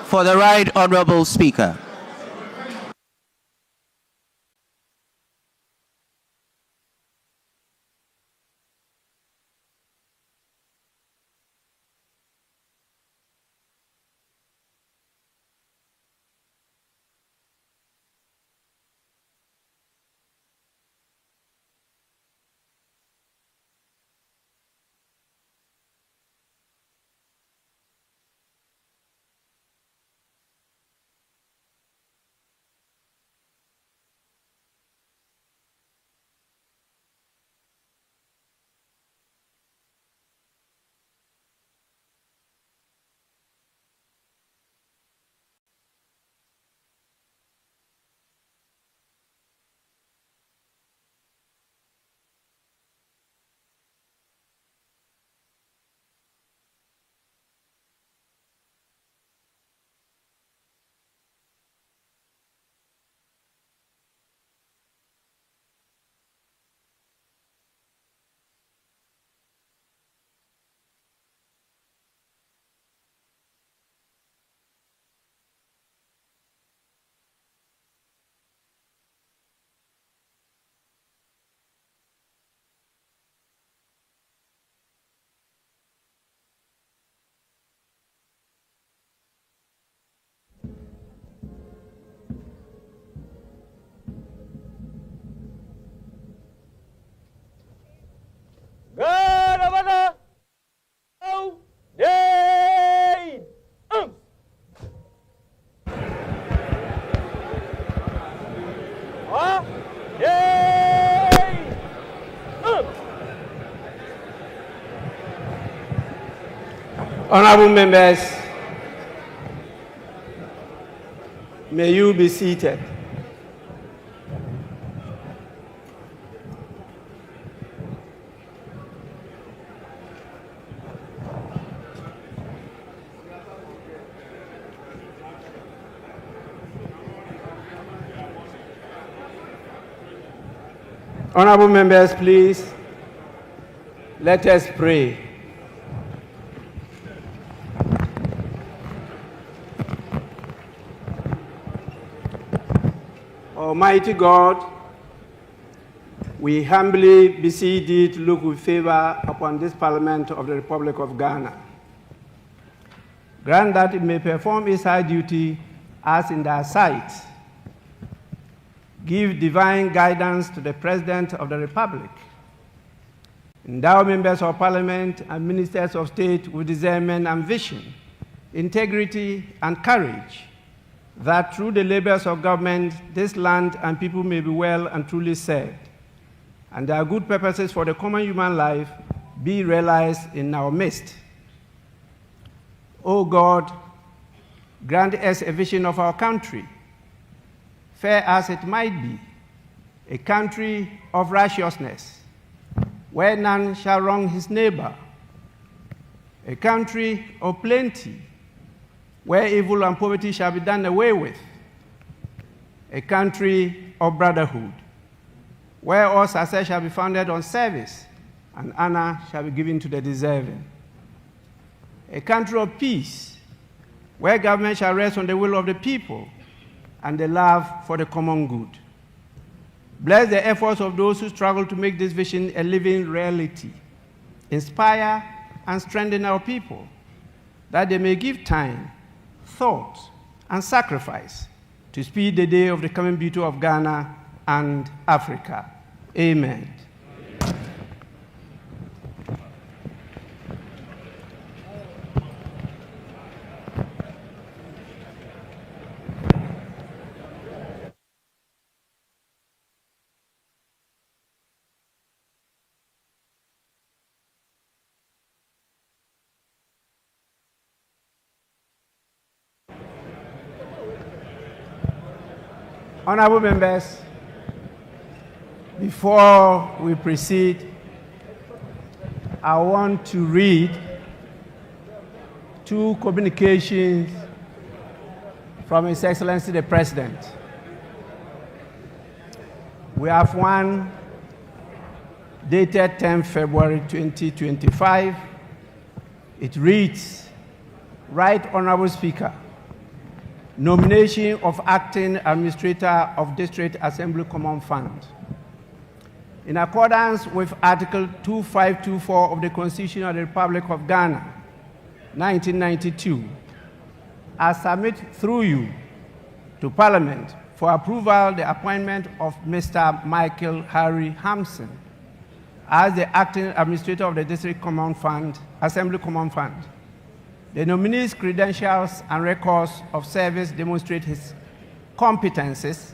For the Right Honourable Speaker. Honourable members, may you be seated. Honourable members, please, let us pray. Almighty God, we humbly beseech thee to look with favor upon this Parliament of the Republic of Ghana. Grant that it may perform its high duty as in thy sight. Give divine guidance to the President of the Republic. Endow members of Parliament and ministers of state with discernment and vision, integrity and courage, that through the labors of government, this land and people may be well and truly served, and their good purposes for the common human life be realized in our midst. O God, grant us a vision of our country, fair as it might be, a country of righteousness, where none shall wrong his neighbor, a country of plenty, where evil and poverty shall be done away with, a country of brotherhood, where all success shall be founded on service and honor shall be given to the deserving, a country of peace, where government shall rest on the will of the people and the love for the common good. Bless the efforts of those who struggle to make this vision a living reality. Inspire and strengthen our people, that they may give time, thought, and sacrifice to speed the day of the coming beauty of Ghana and Africa. Amen. Honourable members, before we proceed, I want to read two communications from His Excellency the President. We have one dated 10 February 2025. It reads, Right Honourable Speaker, Nomination of Acting Administrator of District Assembly Common Fund. In accordance with Article 2524 of the Constitution of the Republic of Ghana, 1992, I submit through you to Parliament for approval the appointment of Mr. Michael Harry Hampson as the Acting Administrator of the District Common Fund, Assembly Common Fund. The nominee's credentials and records of service demonstrate his competences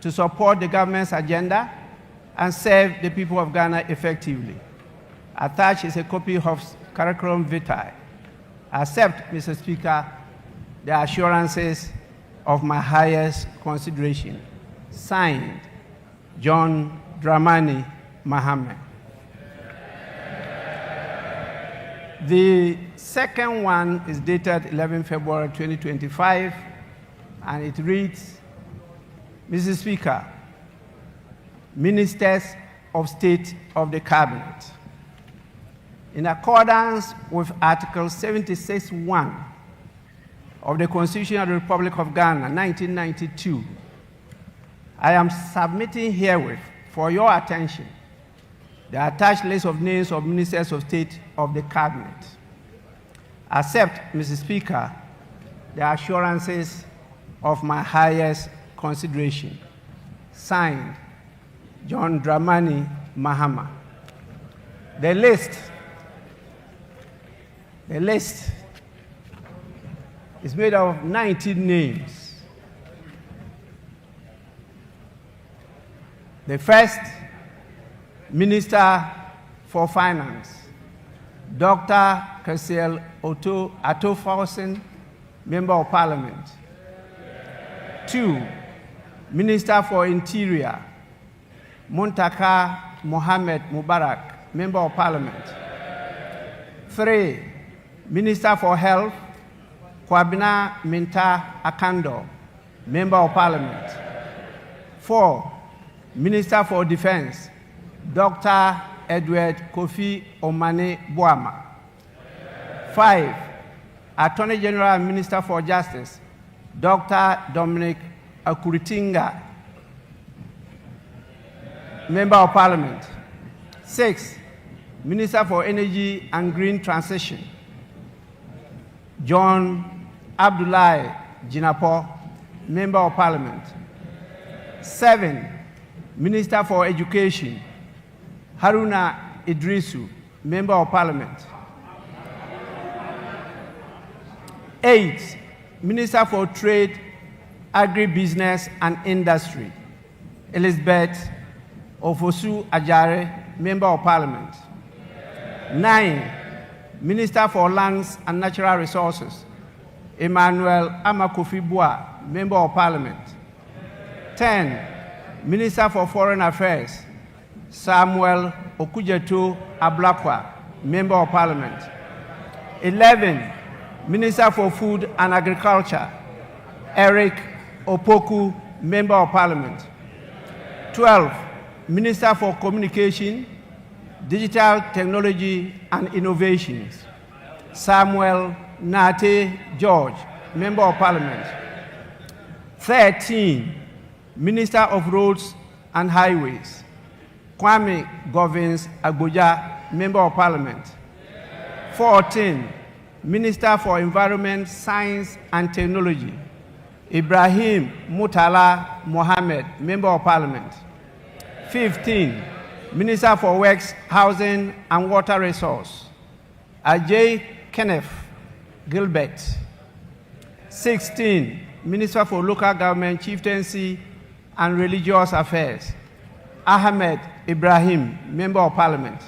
to support the government's agenda and serve the people of Ghana effectively. Attached is a copy of curriculum vitae. I accept, Mr. Speaker, the assurances of my highest consideration. Signed, John Dramani Mahama. The second one is dated 11 February 2025, and it reads, Mr. Speaker, Ministers of State of the Cabinet. In accordance with Article 76(1) of the Constitution of the Republic of Ghana, 1992, I am submitting herewith for your attention the attached list of names of Ministers of State of the Cabinet. Accept, Mr. Speaker, the assurances of my highest consideration. Signed, John Dramani Mahama. The list is made of 19 names. The first, Minister for Finance, Dr. Kasiel Atofausen, Member of Parliament. 2, Minister for Interior, Muntaka Mohammed Mubarak, Member of Parliament. 3, Minister for Health, Kwabena Minta Akando, Member of Parliament. 4, Minister for Defense, Dr. Edward Kofi Omane Boama. 5, Attorney General and Minister for Justice, Dr. Dominic Akuritinga, Member of Parliament. 6, Minister for Energy and Green Transition, John Abdullahi Jinapo, Member of Parliament. 7, Minister for Education, Haruna Idrisu, Member of Parliament. 8, Minister for Trade, Agribusiness and Industry, Elizabeth Ofosu Ajare, Member of Parliament. 9, Minister for Lands and Natural Resources, Emmanuel Amakofibua, Member of Parliament. 10, Minister for Foreign Affairs, Samuel Okujeto Ablakwa, Member of Parliament. 11, Minister for Food and Agriculture, Eric Opoku, Member of Parliament. 12, Minister for Communication, Digital Technology and Innovations, Samuel Nate George, Member of Parliament. 13, Minister of Roads and Highways, Kwame Govins Agboja, Member of Parliament. 14, Minister for Environment, Science and Technology, Ibrahim Mutala Mohammed, Member of Parliament. 15, Minister for Works, Housing and Water Resource, Ajay Kenneth Gilbert. 16, Minister for Local Government, Chieftaincy and Religious Affairs, Ahmed Ibrahim, Member of Parliament.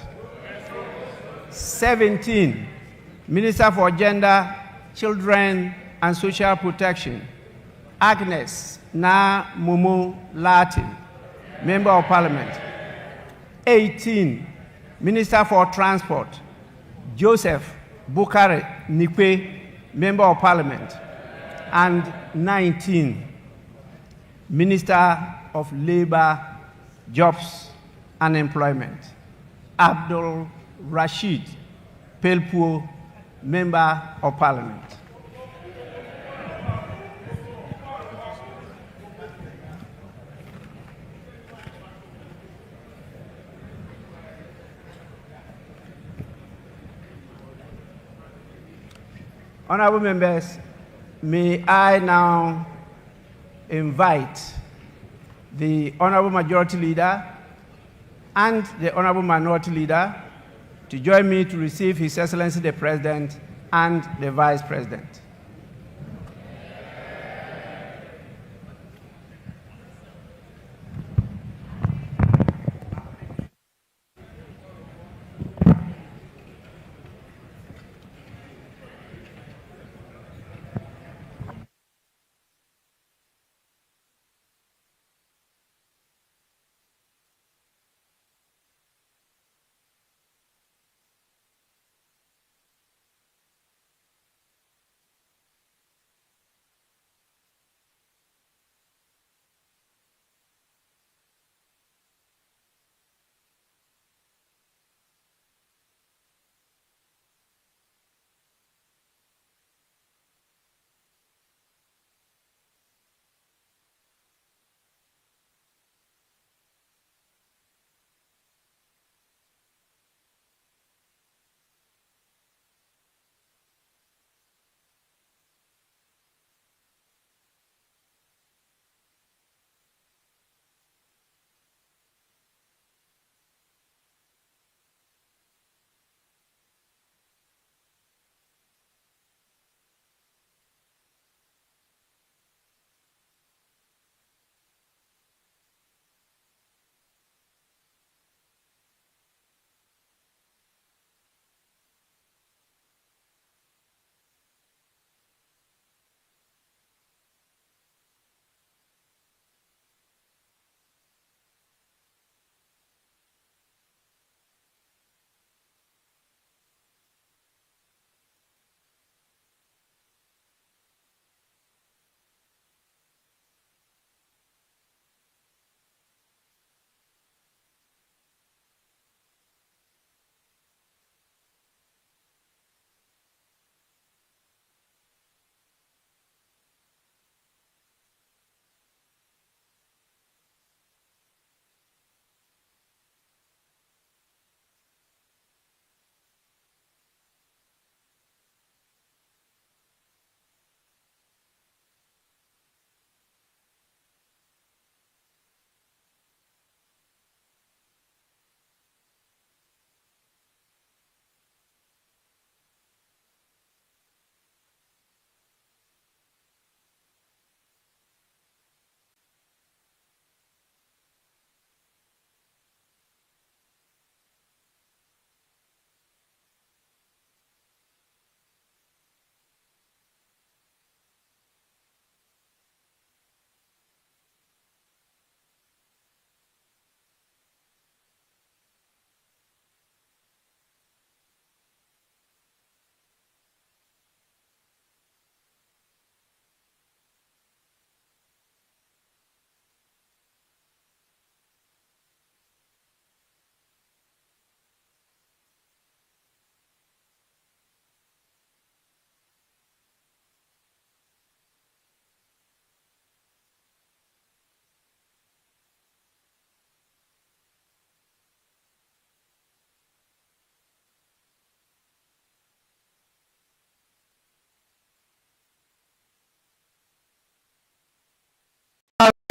17, Minister for Gender, Children and Social Protection, Agnes Na Mumu Latin, Member of Parliament. 18, Minister for Transport, Joseph Bukare Nikwe, Member of Parliament. And 19, Minister of Labor, Jobs and Employment, Abdul Rashid Pelpuo, Member of Parliament. Honorable members, may I now invite the Honorable Majority Leader and the Honorable Minority Leader to join me to receive His Excellency the President and the Vice President.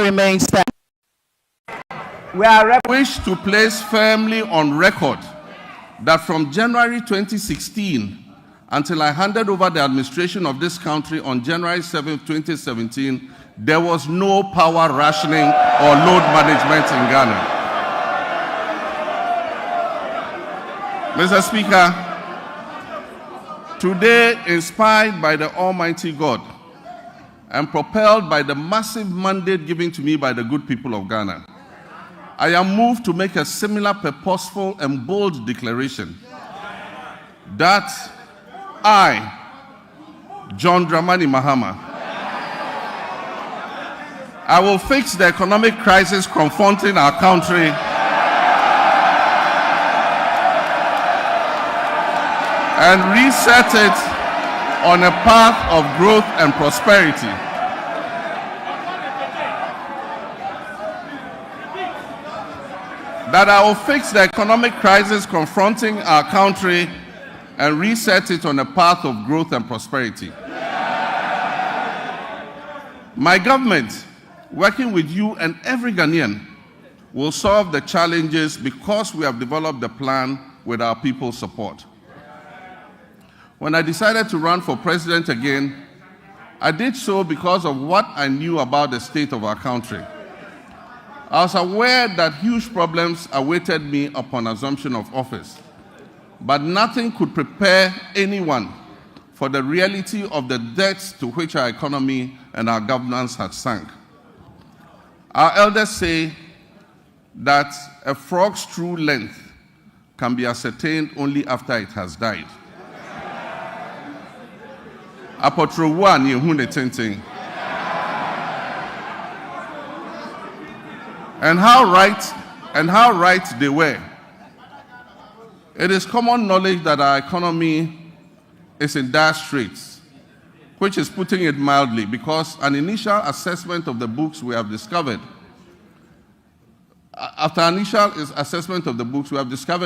Remain standing. We are Wish to place firmly on record that from January 2016 until I handed over the administration of this country on January 7, 2017, there was no power rationing or load management in Ghana. Mr. Speaker, today, inspired by the Almighty God and propelled by the massive mandate given to me by the good people of Ghana, I am moved to make a similar purposeful and bold declaration that I, John Dramani Mahama, I will fix the economic crisis confronting our country and reset it on a path of growth and prosperity. That I will fix the economic crisis confronting our country and reset it on a path of growth and prosperity. My government, working with you and every Ghanaian, will solve the challenges because we have developed a plan with our people's support. When I decided to run for president again, I did so because of what I knew about the state of our country. I was aware that huge problems awaited me upon assumption of office, but nothing could prepare anyone for the reality of the depths to which our economy and our governance had sunk. Our elders say that a frog's true length can be ascertained only after it has died. Apotrowa ni ehun ne tenten. And how right they were. It is common knowledge that our economy is in dire straits, which is putting it mildly, because an initial assessment of the books we have discovered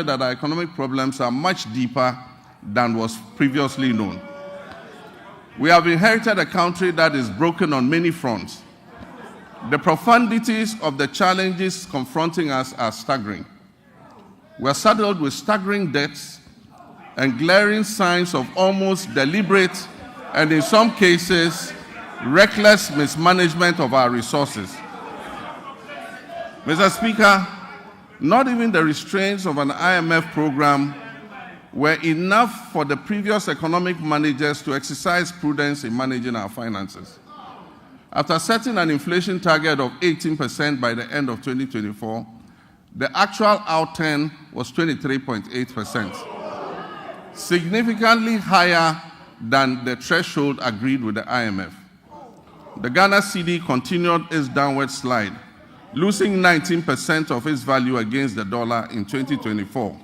that our economic problems are much deeper than was previously known. We have inherited a country that is broken on many fronts. The profundities of the challenges confronting us are staggering. We are saddled with staggering debts and glaring signs of almost deliberate and, in some cases, reckless mismanagement of our resources. Mr. Speaker, not even the restraints of an IMF program were enough for the previous economic managers to exercise prudence in managing our finances. After setting an inflation target of 18% by the end of 2024, the actual outturn was 23.8%, significantly higher than the threshold agreed with the IMF. The Ghana cedi continued its downward slide, losing 19% of its value against the dollar in 2024.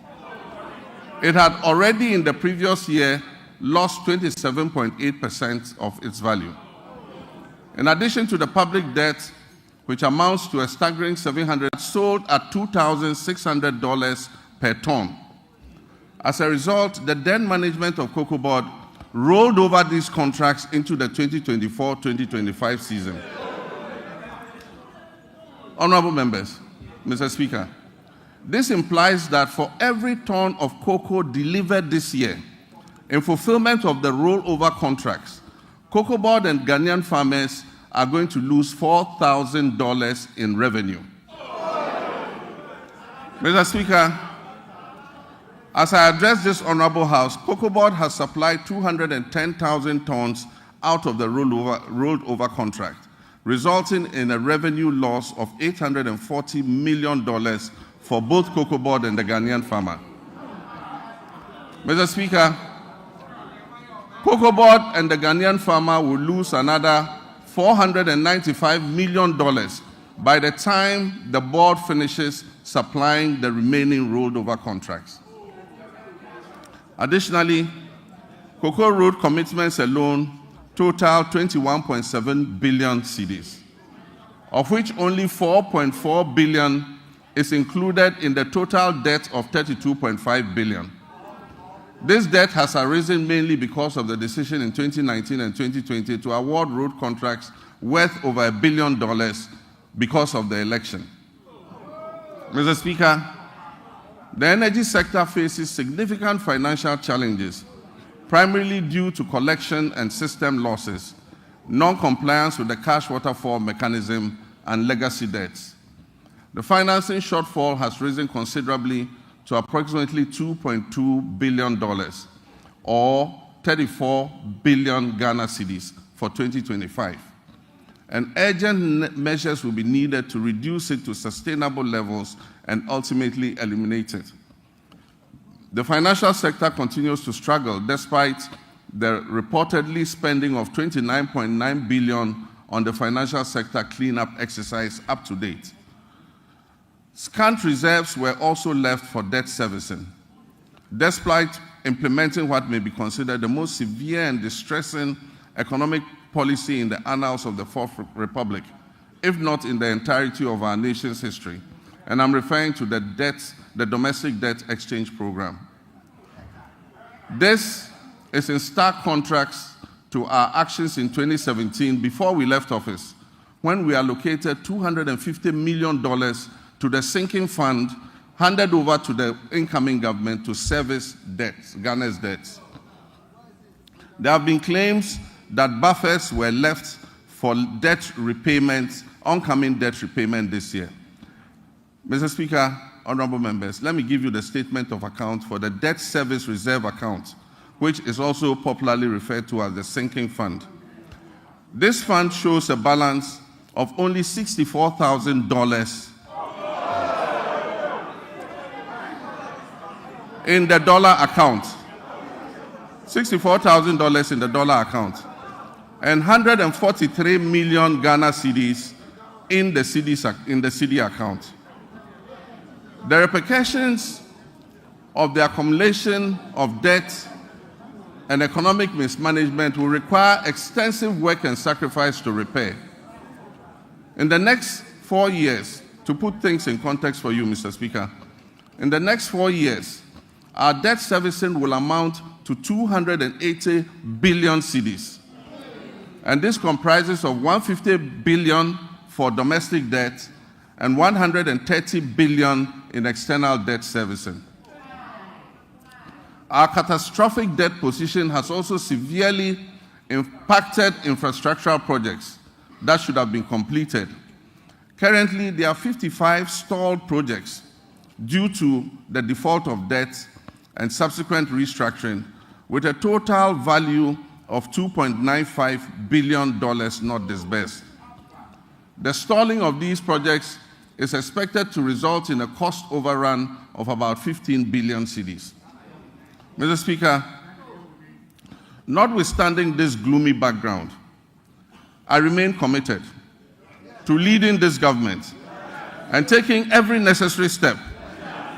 It had already in the previous year lost 27.8% of its value. In addition to the public debt, which amounts to a staggering $700, sold at $2,600 per ton. As a result, the then management of Cocoa Board rolled over these contracts into the 2024-2025 season. Honorable members, Mr. Speaker, this implies that for every ton of cocoa delivered this year, in fulfillment of the rollover contracts, Cocoa Board and Ghanaian farmers are going to lose $4,000 in revenue. Mr. Speaker, as I address this Honorable House, Cocoa Board has supplied 210,000 tons out of the rolled over contract, resulting in a revenue loss of $840 million for both Cocoa Board and the Ghanaian farmer. Mr. Speaker, Cocoa Board and the Ghanaian farmer will lose another $495 million by the time the board finishes supplying the remaining rolled over contracts. Additionally, Cocoa Road commitments alone total 21.7 billion cedis, of which only 4.4 billion is included in the total debt of 32.5 billion. This debt has arisen mainly because of the decision in 2019 and 2020 to award road contracts worth over $1 billion because of the election. Mr. Speaker, the energy sector faces significant financial challenges, primarily due to collection and system losses, non-compliance with the cash waterfall mechanism, and legacy debts. The financing shortfall has risen considerably to approximately $2.2 billion, or 34 billion Ghana cedis for 2025. And urgent measures will be needed to reduce it to sustainable levels and ultimately eliminate it. The financial sector continues to struggle despite the reportedly spending of $29.9 billion on the financial sector cleanup exercise up to date. Scant reserves were also left for debt servicing, despite implementing what may be considered the most severe and distressing economic policy in the annals of the Fourth Republic, if not in the entirety of our nation's history. And I'm referring to the domestic debt exchange program. This is in stark contrast to our actions in 2017 before we left office, when we allocated $250 million to the sinking fund handed over to the incoming government to service debts, Ghana's debts. There have been claims that buffers were left for debt repayments, oncoming debt repayment this year. Mr. Speaker, honorable members, let me give you the statement of account for the debt service reserve account, which is also popularly referred to as the sinking fund. This fund shows a balance of only $64,000 in the dollar account, $64,000 in the dollar account, and 143 million Ghana cedis in the CD account. The repercussions of the accumulation of debt and economic mismanagement will require extensive work and sacrifice to repair. In the next 4 years, to put things in context for you, Mr. Speaker, in the next 4 years, our debt servicing will amount to 280 billion cedis. And this comprises of 150 billion for domestic debt and 130 billion in external debt servicing. Our catastrophic debt position has also severely impacted infrastructural projects that should have been completed. Currently, there are 55 stalled projects due to the default of debt and subsequent restructuring, with a total value of $2.95 billion not disbursed. The stalling of these projects is expected to result in a cost overrun of about 15 billion cedis. Mr. Speaker, notwithstanding this gloomy background, I remain committed to leading this government and taking every necessary step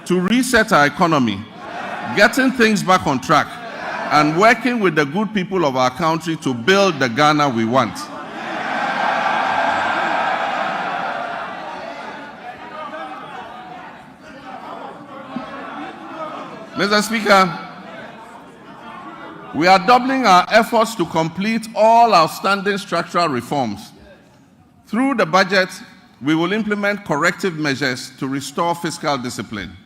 to reset our economy, getting things back on track, and working with the good people of our country to build the Ghana we want. Mr. Speaker, we are doubling our efforts to complete all outstanding structural reforms. Through the budget, we will implement corrective measures to restore fiscal discipline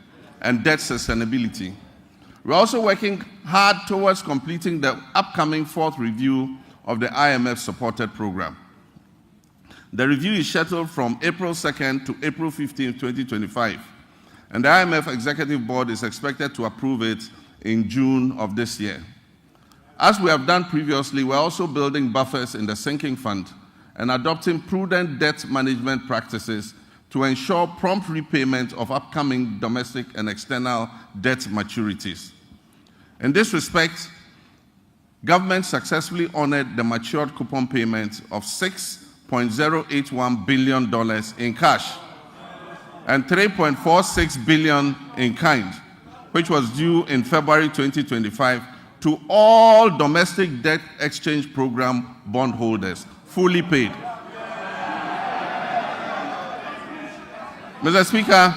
and debt sustainability. We're also working hard towards completing the upcoming fourth review of the IMF-supported program. The review is scheduled from April 2nd to April 15, 2025, and the IMF Executive Board is expected to approve it in June of this year. As we have done previously, we're also building buffers in the sinking fund and adopting prudent debt management practices to ensure prompt repayment of upcoming domestic and external debt maturities. In this respect, government successfully honored the matured coupon payment of $6.081 billion in cash and $3.46 billion in kind, which was due in February 2025 to all domestic debt exchange program bondholders, fully paid. Mr. Speaker,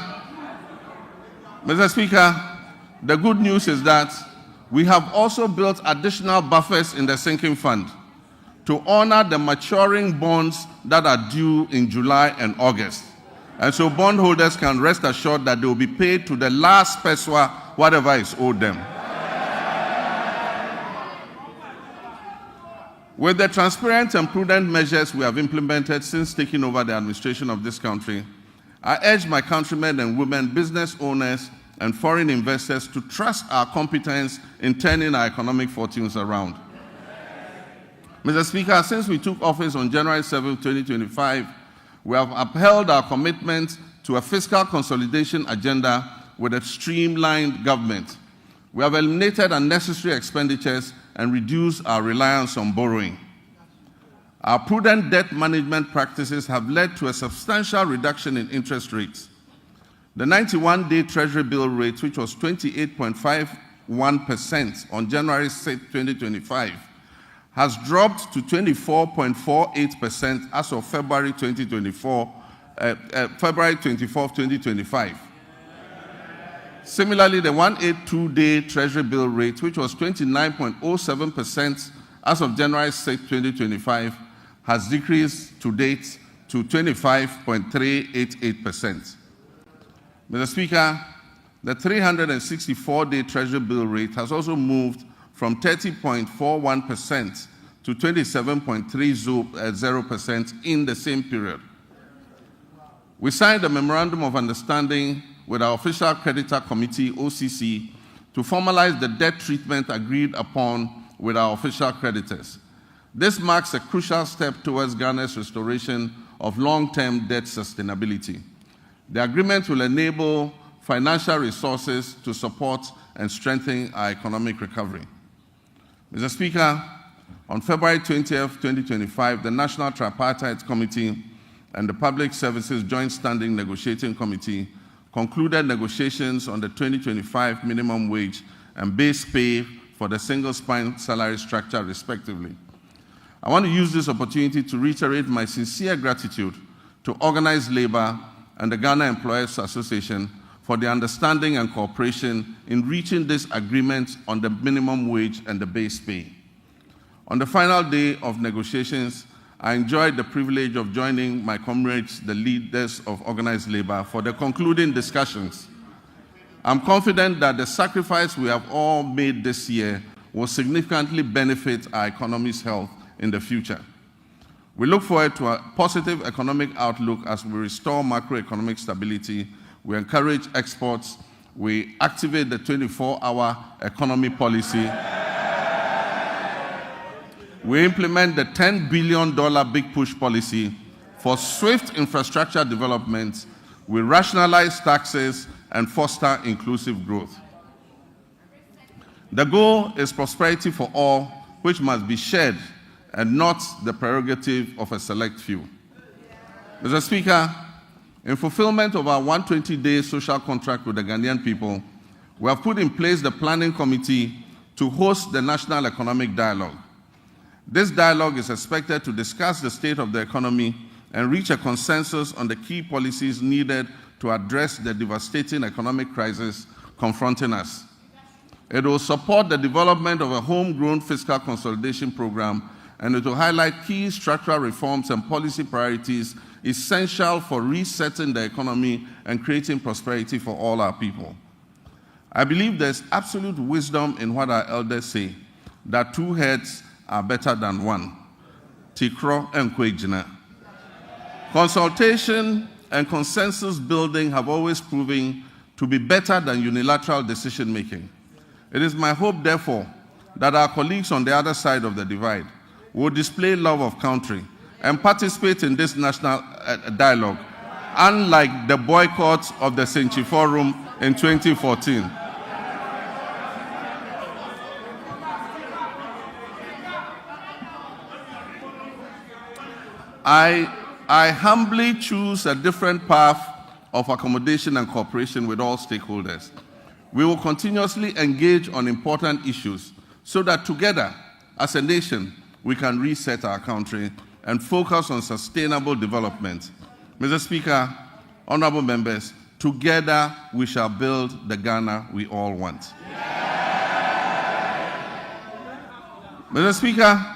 the good news is that we have also built additional buffers in the sinking fund to honor the maturing bonds that are due in July and August. And so bondholders can rest assured that they will be paid to the last peswa, whatever is owed them. With the transparent and prudent measures we have implemented since taking over the administration of this country, I urge my countrymen and women, business owners, and foreign investors to trust our competence in turning our economic fortunes around. Mr. Speaker, since we took office on January 7, 2025, we have upheld our commitment to a fiscal consolidation agenda with a streamlined government. We have eliminated unnecessary expenditures and reduced our reliance on borrowing. Our prudent debt management practices have led to a substantial reduction in interest rates. The 91-day Treasury bill rate, which was 28.51% on January 6, 2025, has dropped to 24.48% as of February 24, 2025. Similarly, the 182-day Treasury bill rate, which was 29.07% as of January 6, 2025, has decreased to date to 25.388%. Mr. Speaker, the 364-day Treasury bill rate has also moved from 30.41% to 27.30% in the same period. We signed a Memorandum of Understanding with our Official Creditor Committee, OCC, to formalize the debt treatment agreed upon with our official creditors. This marks a crucial step towards Ghana's restoration of long-term debt sustainability. The agreement will enable financial resources to support and strengthen our economic recovery. Mr. Speaker, on February 20th, 2025, the National Tripartite Committee and the Public Services Joint Standing Negotiating Committee concluded negotiations on the 2025 minimum wage and base pay for the single-spine salary structure, respectively. I want to use this opportunity to reiterate my sincere gratitude to organized labor and the Ghana Employers Association for the understanding and cooperation in reaching this agreement on the minimum wage and the base pay. On the final day of negotiations, I enjoyed the privilege of joining my comrades, the leaders of organized labor, for the concluding discussions. I'm confident that the sacrifice we have all made this year will significantly benefit our economy's health in the future. We look forward to a positive economic outlook as we restore macroeconomic stability, we encourage exports, we activate the 24-hour economy policy, we implement the $10 billion Big Push policy for swift infrastructure development, we rationalize taxes and foster inclusive growth. The goal is prosperity for all, which must be shared and not the prerogative of a select few. Mr. Speaker, in fulfillment of our 120-day social contract with the Ghanaian people, we have put in place the Planning Committee to host the National Economic Dialogue. This dialogue is expected to discuss the state of the economy and reach a consensus on the key policies needed to address the devastating economic crisis confronting us. It will support the development of a homegrown fiscal consolidation program, and it will highlight key structural reforms and policy priorities essential for resetting the economy and creating prosperity for all our people. I believe there's absolute wisdom in what our elders say, that two heads are better than one. Tikro and Kwejina. Consultation and consensus building have always proven to be better than unilateral decision-making. It is my hope, therefore, that our colleagues on the other side of the divide will display love of country and participate in this national dialogue, unlike the boycott of the Senchi Forum in 2014. I humbly choose a different path of accommodation and cooperation with all stakeholders. We will continuously engage on important issues so that together, as a nation, we can reset our country and focus on sustainable development. Mr. Speaker, honorable members, together we shall build the Ghana we all want. Mr. Speaker,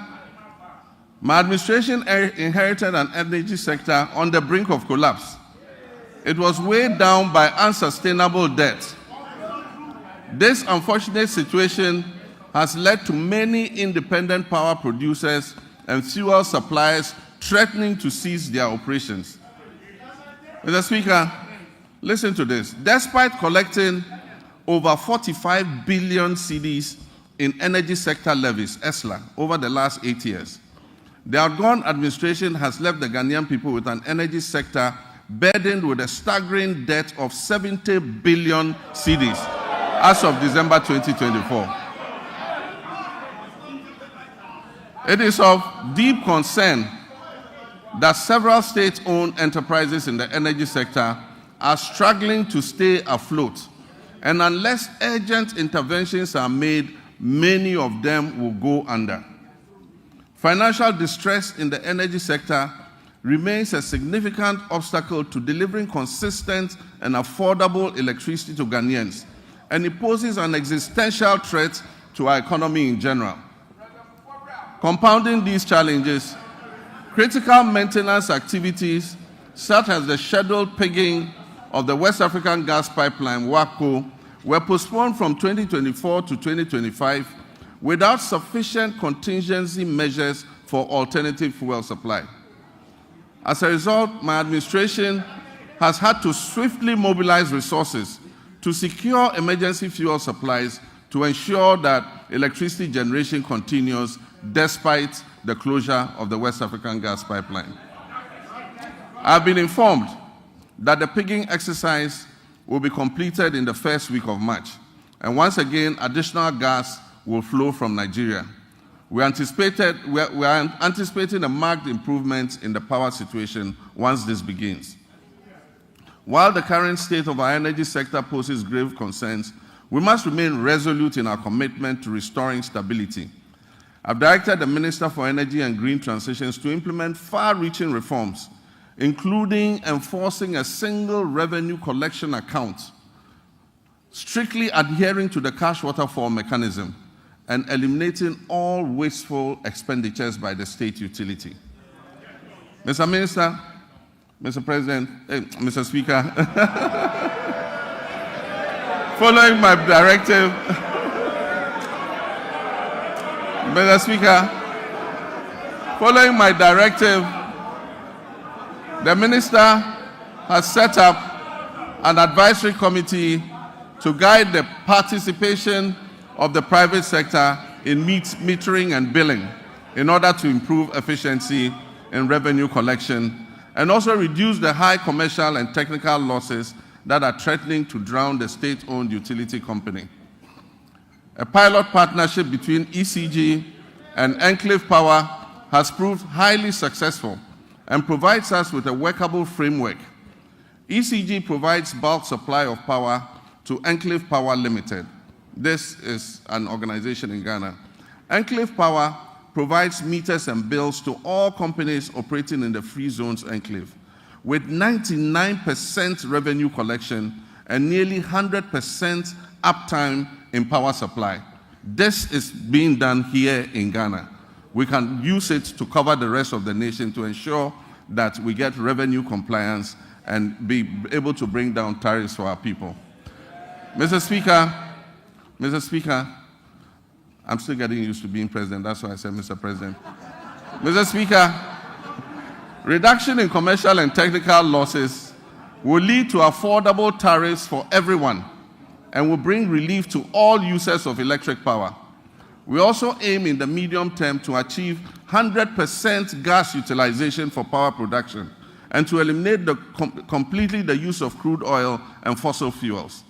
my administration inherited an energy sector on the brink of collapse. It was weighed down by unsustainable debt. This unfortunate situation has led to many independent power producers and fuel suppliers threatening to cease their operations. Mr. Speaker, listen to this. Despite collecting over 45 billion cedis in energy sector levies, ESLA, over the last 8 years, the outgone administration has left the Ghanaian people with an energy sector burdened with a staggering debt of 70 billion cedis as of December 2024. It is of deep concern that several state-owned enterprises in the energy sector are struggling to stay afloat, and unless urgent interventions are made, many of them will go under. Financial distress in the energy sector remains a significant obstacle to delivering consistent and affordable electricity to Ghanaians, and it poses an existential threat to our economy in general. Compounding these challenges, critical maintenance activities such as the scheduled pigging of the West African gas pipeline, WAPCO, were postponed from 2024 to 2025 without sufficient contingency measures for alternative fuel supply. As a result, my administration has had to swiftly mobilize resources to secure emergency fuel supplies to ensure that electricity generation continues despite the closure of the West African gas pipeline. I've been informed that the pigging exercise will be completed in the first week of March, and once again, additional gas will flow from Nigeria. We are anticipating a marked improvement in the power situation once this begins. While the current state of our energy sector poses grave concerns, we must remain resolute in our commitment to restoring stability. I've directed the Minister for Energy and Green Transitions to implement far-reaching reforms, including enforcing a single revenue collection account, strictly adhering to the cash waterfall mechanism, and eliminating all wasteful expenditures by the state utility. Mr. Minister, Mr. President, Mr. Speaker, following my directive, Mr. Speaker, following my directive, the Minister has set up an advisory committee to guide the participation of the private sector in metering and billing in order to improve efficiency in revenue collection and also reduce the high commercial and technical losses that are threatening to drown the state-owned utility company. A pilot partnership between ECG and Enclave Power has proved highly successful and provides us with a workable framework. ECG provides bulk supply of power to Enclave Power Limited. This is an organization in Ghana. Enclave Power provides meters and bills to all companies operating in the free zones enclave, with 99% revenue collection and nearly 100% uptime in power supply. This is being done here in Ghana. We can use it to cover the rest of the nation to ensure that we get revenue compliance and be able to bring down tariffs for our people. Mr. Speaker, I'm still getting used to being president, that's why I said Mr. President. Mr. Speaker, reduction in commercial and technical losses will lead to affordable tariffs for everyone and will bring relief to all users of electric power. We also aim in the medium term to achieve 100% gas utilization for power production and to eliminate completely the use of crude oil and fossil fuels.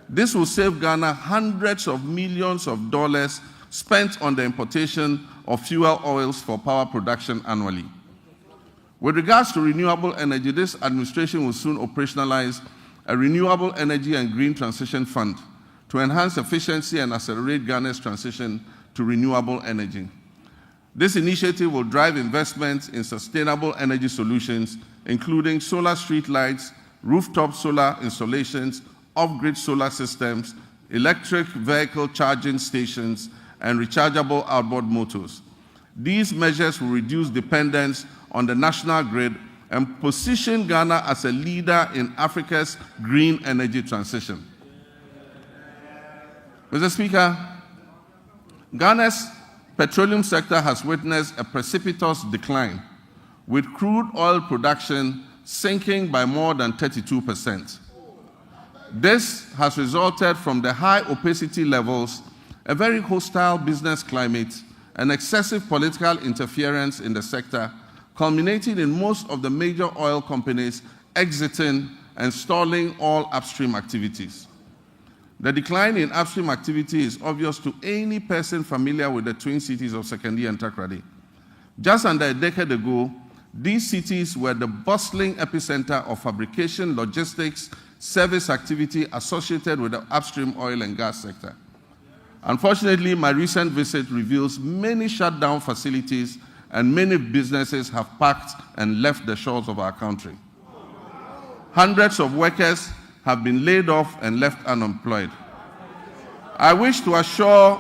This will save Ghana hundreds of millions of dollars spent on the importation of fuel oils for power production annually. With regards to renewable energy, this administration will soon operationalize a renewable energy and green transition fund to enhance efficiency and accelerate Ghana's transition to renewable energy. This initiative will drive investments in sustainable energy solutions, including solar streetlights, rooftop solar installations, off-grid solar systems, electric vehicle charging stations, and rechargeable outboard motors. These measures will reduce dependence on the national grid and position Ghana as a leader in Africa's green energy transition. Mr. Speaker, Ghana's petroleum sector has witnessed a precipitous decline, with crude oil production sinking by more than 32%. This has resulted from the high opacity levels, a very hostile business climate, and excessive political interference in the sector, culminating in most of the major oil companies exiting and stalling all upstream activities. The decline in upstream activity is obvious to any person familiar with the twin cities of Sekondi and Takoradi. Just under a decade ago, these cities were the bustling epicenter of fabrication, logistics, service activity associated with the upstream oil and gas sector. Unfortunately, my recent visit reveals many shut down facilities and many businesses have packed and left the shores of our country. Hundreds of workers have been laid off and left unemployed. I wish to assure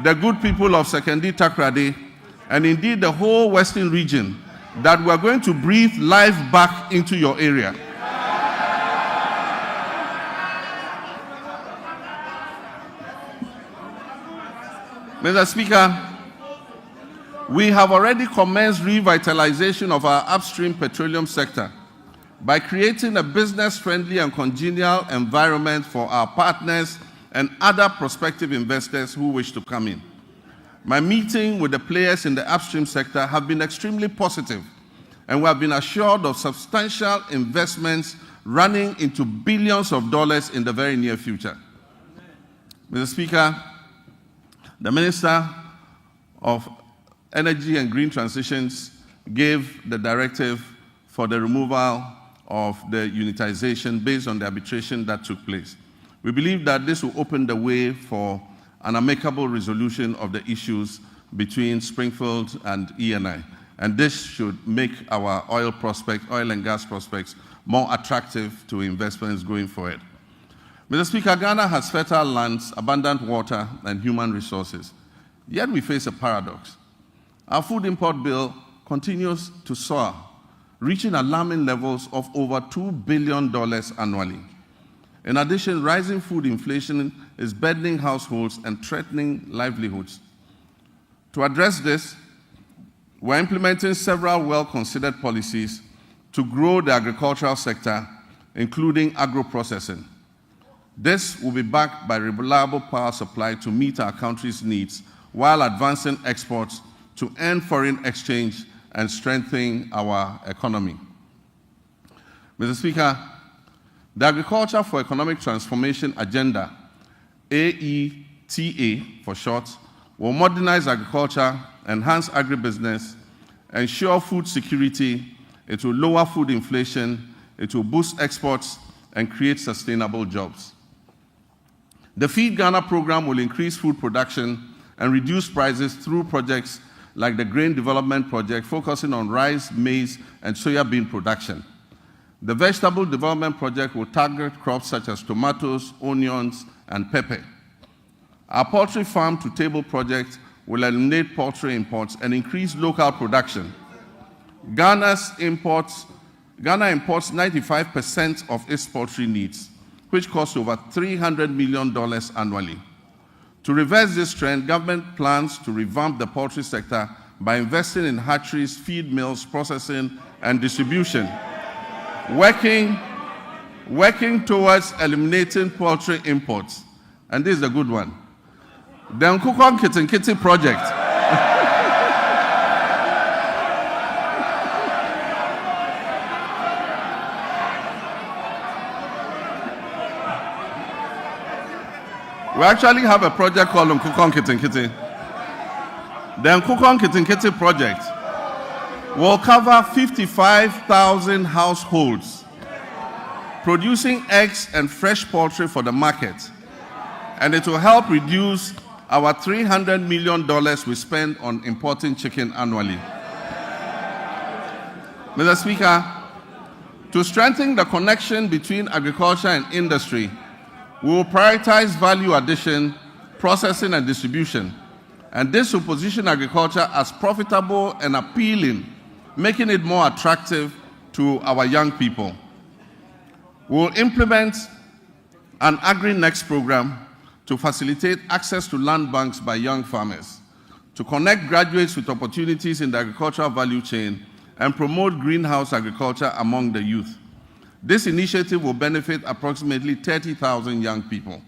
the good people of Sekondi Takoradi and indeed the whole Western region that we are going to breathe life back into your area. Mr. Speaker, we have already commenced revitalization of our upstream petroleum sector by creating a business-friendly and congenial environment for our partners and other prospective investors who wish to come in. My meeting with the players in the upstream sector have been extremely positive, and we have been assured of substantial investments running into billions of dollars in the very near future. Mr. Speaker, the Minister of Energy and Green Transitions gave the directive for the removal of the unitization based on the arbitration that took place. We believe that this will open the way for an amicable resolution of the issues between Springfield and ENI. And this should make our oil and gas prospects more attractive to investments going forward. Mr. Speaker, Ghana has fertile lands, abundant water, and human resources. Yet we face a paradox. Our food import bill continues to soar, reaching alarming levels of over $2 billion annually. In addition, rising food inflation is burdening households and threatening livelihoods. To address this, we're implementing several well-considered policies to grow the agricultural sector, including agro-processing. This will be backed by reliable power supply to meet our country's needs while advancing exports to earn foreign exchange and strengthen our economy. Mr. Speaker, the Agriculture for Economic Transformation Agenda, AETA for short, will modernize agriculture, enhance agribusiness, ensure food security, it will lower food inflation, it will boost exports, and create sustainable jobs. The Feed Ghana program will increase food production and reduce prices through projects like the Grain Development Project, focusing on rice, maize, and soya bean production. The Vegetable Development Project will target crops such as tomatoes, onions, and pepper. Our Poultry Farm to Table project will eliminate poultry imports and increase local production. Ghana imports 95% of its poultry needs, which costs over $300 million annually. To reverse this trend, government plans to revamp the poultry sector by investing in hatcheries, feed mills, processing, and distribution, working towards eliminating poultry imports. And this is a good one. The Nkukwan Kitinkiti project. We actually have a project called Nkukwan Kitinkiti. The Nkukwan Kitinkiti project will cover 55,000 households, producing eggs and fresh poultry for the market. And it will help reduce our $300 million we spend on importing chicken annually. Mr. Speaker, to strengthen the connection between agriculture and industry, we will prioritize value addition, processing, and distribution. And this will position agriculture as profitable and appealing, making it more attractive to our young people. We will implement an Agri-Next program to facilitate access to land banks by young farmers, to connect graduates with opportunities in the agricultural value chain, and promote greenhouse agriculture among the youth. This initiative will benefit approximately 30,000 young people.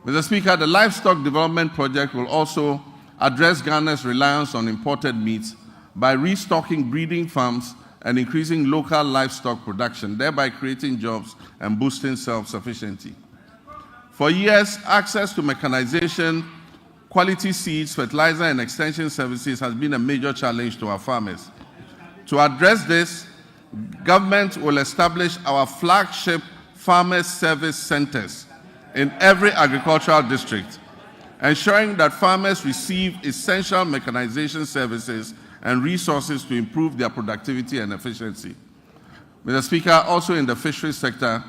Mr. Speaker, the Livestock Development Project will also address Ghana's reliance on imported meats by restocking breeding farms and increasing local livestock production, thereby creating jobs and boosting self-sufficiency. For years, access to mechanization, quality seeds, fertilizer, and extension services has been a major challenge to our farmers. To address this, government will establish our flagship farmers' service centers in every agricultural district, ensuring that farmers receive essential mechanization services and resources to improve their productivity and efficiency. Mr. Speaker, also in the fisheries sector,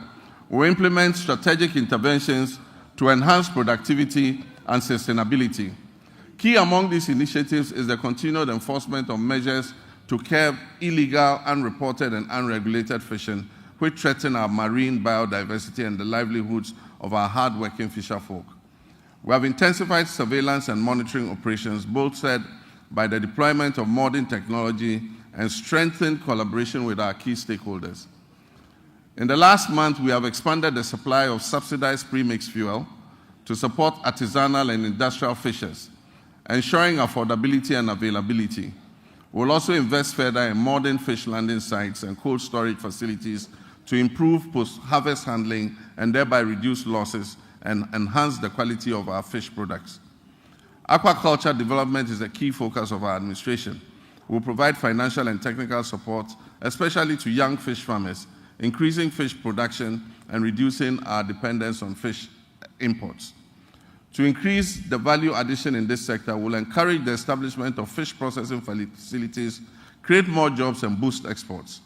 will implement strategic interventions to enhance productivity and sustainability. Key among these initiatives is the continued enforcement of measures to curb illegal, unreported, and unregulated fishing, which threaten our marine biodiversity and the livelihoods of our hard-working fisherfolk. We have intensified surveillance and monitoring operations, bolstered by the deployment of modern technology and strengthened collaboration with our key stakeholders. In the last month, we have expanded the supply of subsidized premixed fuel to support artisanal and industrial fishers, ensuring affordability and availability. We'll also invest further in modern fish landing sites and cold storage facilities to improve post-harvest handling and thereby reduce losses and enhance the quality of our fish products. Aquaculture development is a key focus of our administration. We'll provide financial and technical support, especially to young fish farmers, increasing fish production and reducing our dependence on fish imports. To increase the value addition in this sector, we'll encourage the establishment of fish processing facilities, create more jobs, and boost exports.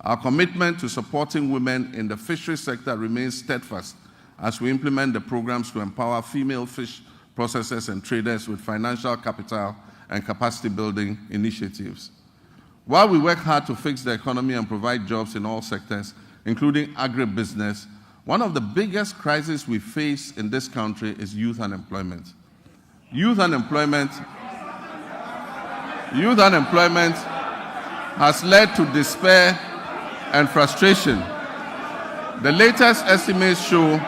Our commitment to supporting women in the fishery sector remains steadfast as we implement the programs to empower female fish processors and traders with financial capital and capacity building initiatives. While we work hard to fix the economy and provide jobs in all sectors, including agribusiness, one of the biggest crises we face in this country is youth unemployment. Youth unemployment has led to despair and frustration. The latest estimates show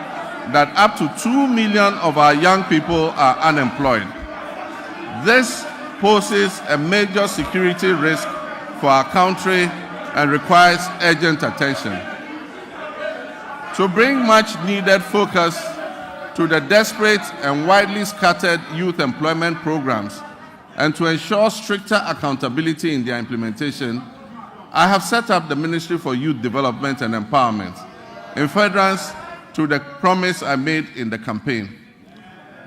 that up to 2 million of our young people are unemployed. This poses a major security risk for our country and requires urgent attention. To bring much needed focus to the desperate and widely scattered youth employment programs and to ensure stricter accountability in their implementation, I have set up the Ministry for Youth Development and Empowerment in furtherance to the promise I made in the campaign.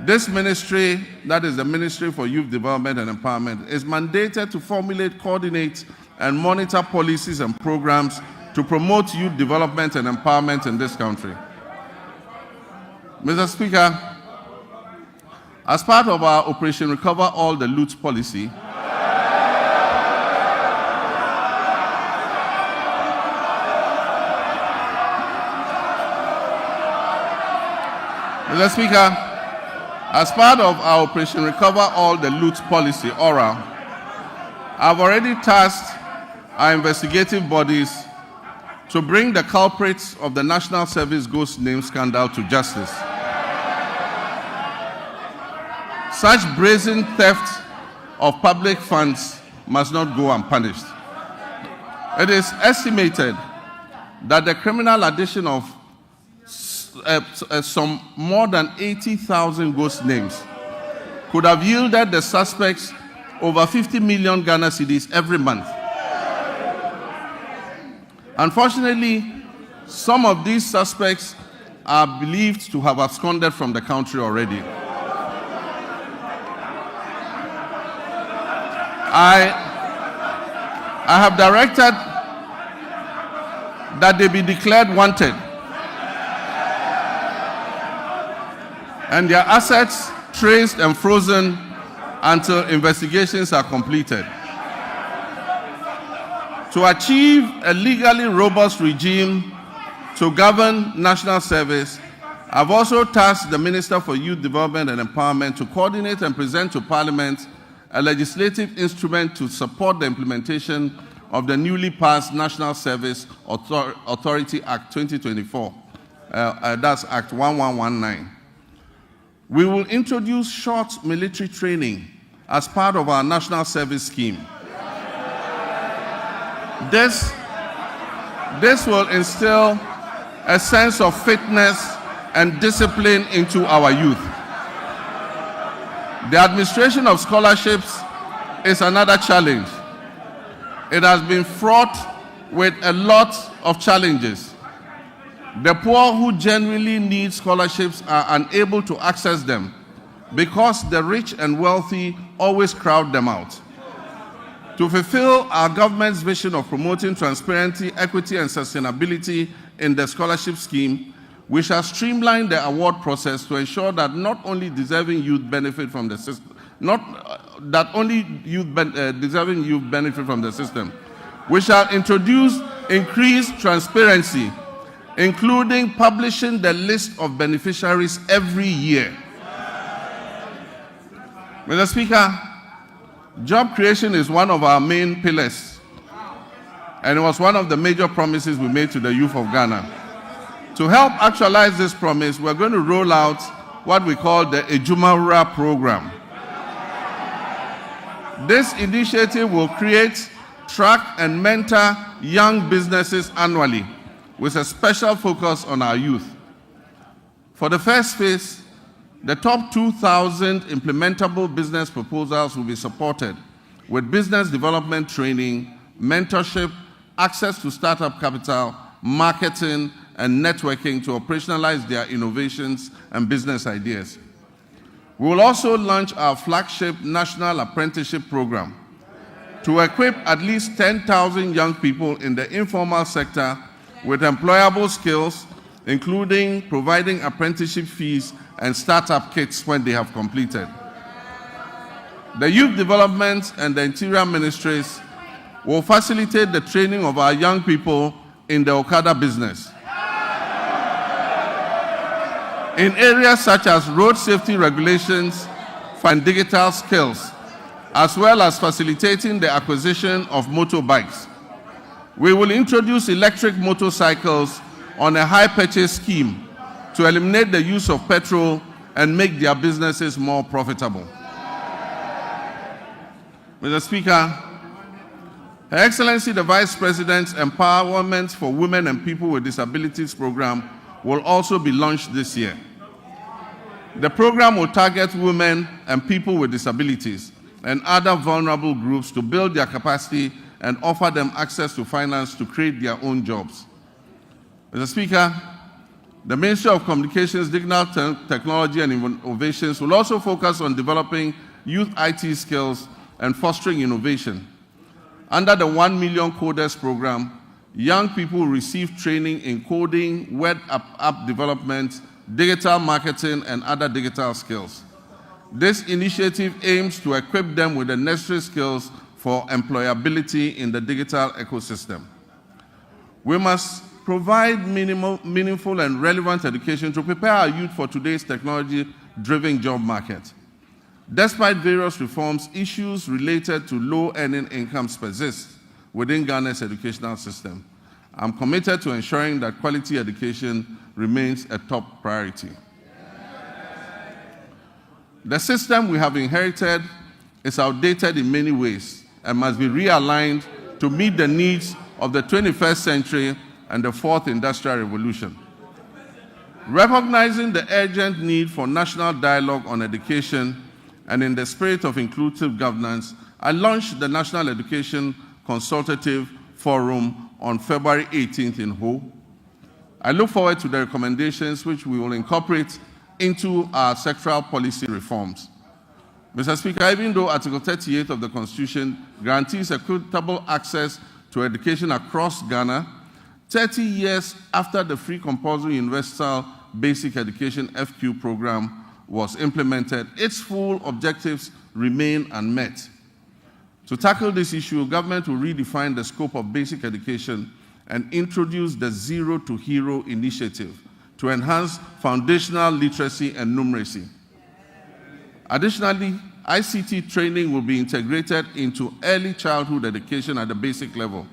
This ministry, that is the Ministry for Youth Development and Empowerment, is mandated to formulate, coordinate, and monitor policies and programs to promote youth development and empowerment in this country. Mr. Speaker, as part of our Operation Recover All the Loot policy, Mr. Speaker, as part of our Operation Recover All the Loot policy, ORA, I've already tasked our investigative bodies to bring the culprits of the National Service Ghost Name scandal to justice. Such brazen theft of public funds must not go unpunished. It is estimated that the criminal addition of some more than 80,000 ghost names could have yielded the suspects over 50 million Ghana cedis every month. Unfortunately, some of these suspects are believed to have absconded from the country already. I have directed that they be declared wanted and their assets traced and frozen until investigations are completed. To achieve a legally robust regime to govern national service, I've also tasked the Minister for Youth Development and Empowerment to coordinate and present to Parliament a legislative instrument to support the implementation of the newly passed National Service Authority Act 2024. That's Act 1119. We will introduce short military training as part of our national service scheme. This will instill a sense of fitness and discipline into our youth. The administration of scholarships is another challenge. It has been fraught with a lot of challenges. The poor who genuinely need scholarships are unable to access them because the rich and wealthy always crowd them out. To fulfill our government's vision of promoting transparency, equity, and sustainability in the scholarship scheme, We shall streamline the award process to ensure that not only deserving youth benefit from the system, deserving youth benefit from the system. We shall introduce increased transparency, including publishing the list of beneficiaries every year. Mr. Speaker, job creation is one of our main pillars, and it was one of the major promises we made to the youth of Ghana. To help actualize this promise, we're going to roll out what we call the Ejumawura program. This initiative will create, track, and mentor young businesses annually, with a special focus on our youth. For the first phase, the top 2,000 implementable business proposals will be supported with business development training, mentorship, access to startup capital, marketing, and networking to operationalize their innovations and business ideas. We will also launch our flagship National Apprenticeship Program to equip at least 10,000 young people in the informal sector with employable skills, including providing apprenticeship fees and startup kits when they have completed. The Youth Development and the Interior Ministries will facilitate the training of our young people in the Okada business in areas such as road safety regulations and digital skills, as well as facilitating the acquisition of motorbikes. We will introduce electric motorcycles on a hire purchase scheme to eliminate the use of petrol and make their businesses more profitable. Mr. Speaker, Her Excellency the Vice President's Empowerment for Women and People with Disabilities program will also be launched this year. The program will target women and people with disabilities and other vulnerable groups to build their capacity and offer them access to finance to create their own jobs. Mr. Speaker, the Ministry of Communications, Digital Technology and Innovations will also focus on developing youth IT skills and fostering innovation. Under the 1 Million Coders program, young people receive training in coding, web app development, digital marketing, and other digital skills. This initiative aims to equip them with the necessary skills for employability in the digital ecosystem. We must provide meaningful and relevant education to prepare our youth for today's technology-driven job market. Despite various reforms, issues related to low-earning incomes persist within Ghana's educational system. I'm committed to ensuring that quality education remains a top priority. The system we have inherited is outdated in many ways and must be realigned to meet the needs of the 21st century and the fourth industrial revolution. Recognizing the urgent need for national dialogue on education and in the spirit of inclusive governance, I launched the National Education Consultative Forum on February 18th in Ho. I look forward to the recommendations which we will incorporate into our sectoral policy reforms. Mr. Speaker, even though Article 38 of the Constitution guarantees equitable access to education across Ghana, 30 years after the Free Compulsory Universal Basic Education FQ program was implemented, its full objectives remain unmet. To tackle this issue, government will redefine the scope of basic education and introduce the Zero to Hero initiative to enhance foundational literacy and numeracy. Additionally, ICT training will be integrated into early childhood education at the basic level.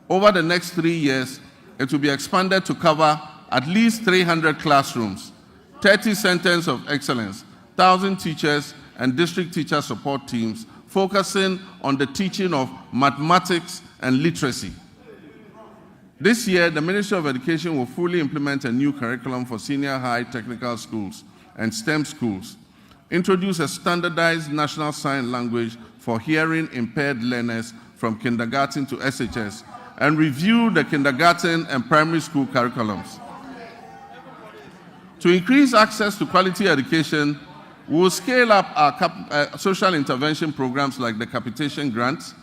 Over the next 3 years, it will be expanded to cover at least 300 classrooms, 30 centers of excellence, 1,000 teachers and district teacher support teams focusing on the teaching of mathematics and literacy. This year, the Ministry of Education will fully implement a new curriculum for senior high technical schools and STEM schools, introduce a standardized national sign language for hearing impaired learners from kindergarten to SHS, and review the kindergarten and primary school curriculums. To increase access to quality education, we will scale up our social intervention programs like the capitation grants,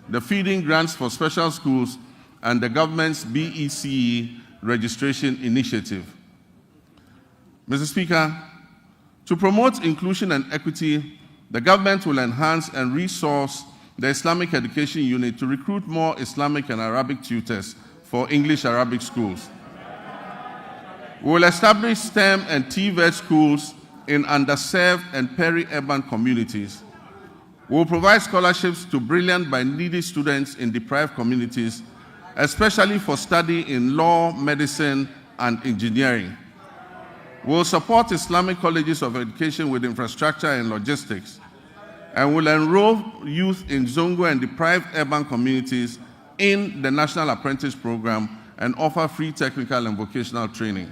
the feeding grants for special schools, and the government's BECE registration initiative. Mr. Speaker, to promote inclusion and equity, the government will enhance and resource the Islamic Education Unit to recruit more Islamic and Arabic tutors for English-Arabic schools. We will establish STEM and TVET schools in underserved and peri-urban communities. We will provide scholarships to brilliant but needy students in deprived communities, especially for study in law, medicine, and engineering. We will support Islamic colleges of education with infrastructure and logistics, and will enroll youth in Zongo and deprived urban communities in the National Apprentice Program and offer free technical and vocational training.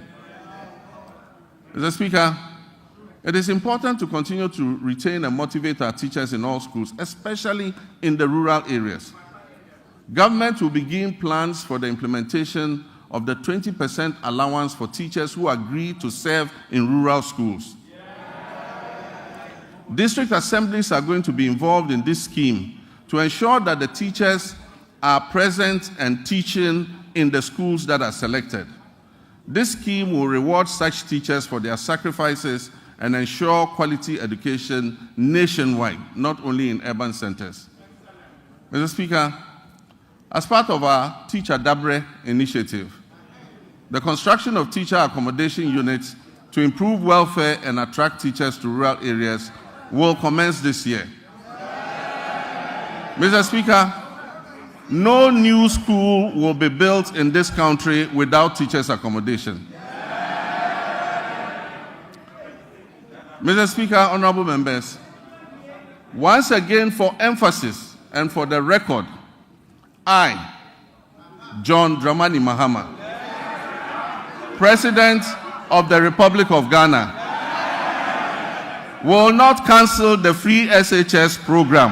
Mr. Speaker, it is important to continue to retain and motivate our teachers in all schools, especially in the rural areas. Government will begin plans for the implementation of the 20% allowance for teachers who agree to serve in rural schools. District assemblies are going to be involved in this scheme to ensure that the teachers are present and teaching in the schools that are selected. This scheme will reward such teachers for their sacrifices and ensure quality education nationwide, not only in urban centers. Mr. Speaker, as part of our Teacher Dabre initiative, the construction of teacher accommodation units to improve welfare and attract teachers to rural areas will commence this year. Mr. Speaker, no new school will be built in this country without teachers' accommodation. Mr. Speaker, honorable members, once again for emphasis and for the record, I, John Dramani Mahama, President of the Republic of Ghana, will not cancel the free SHS program.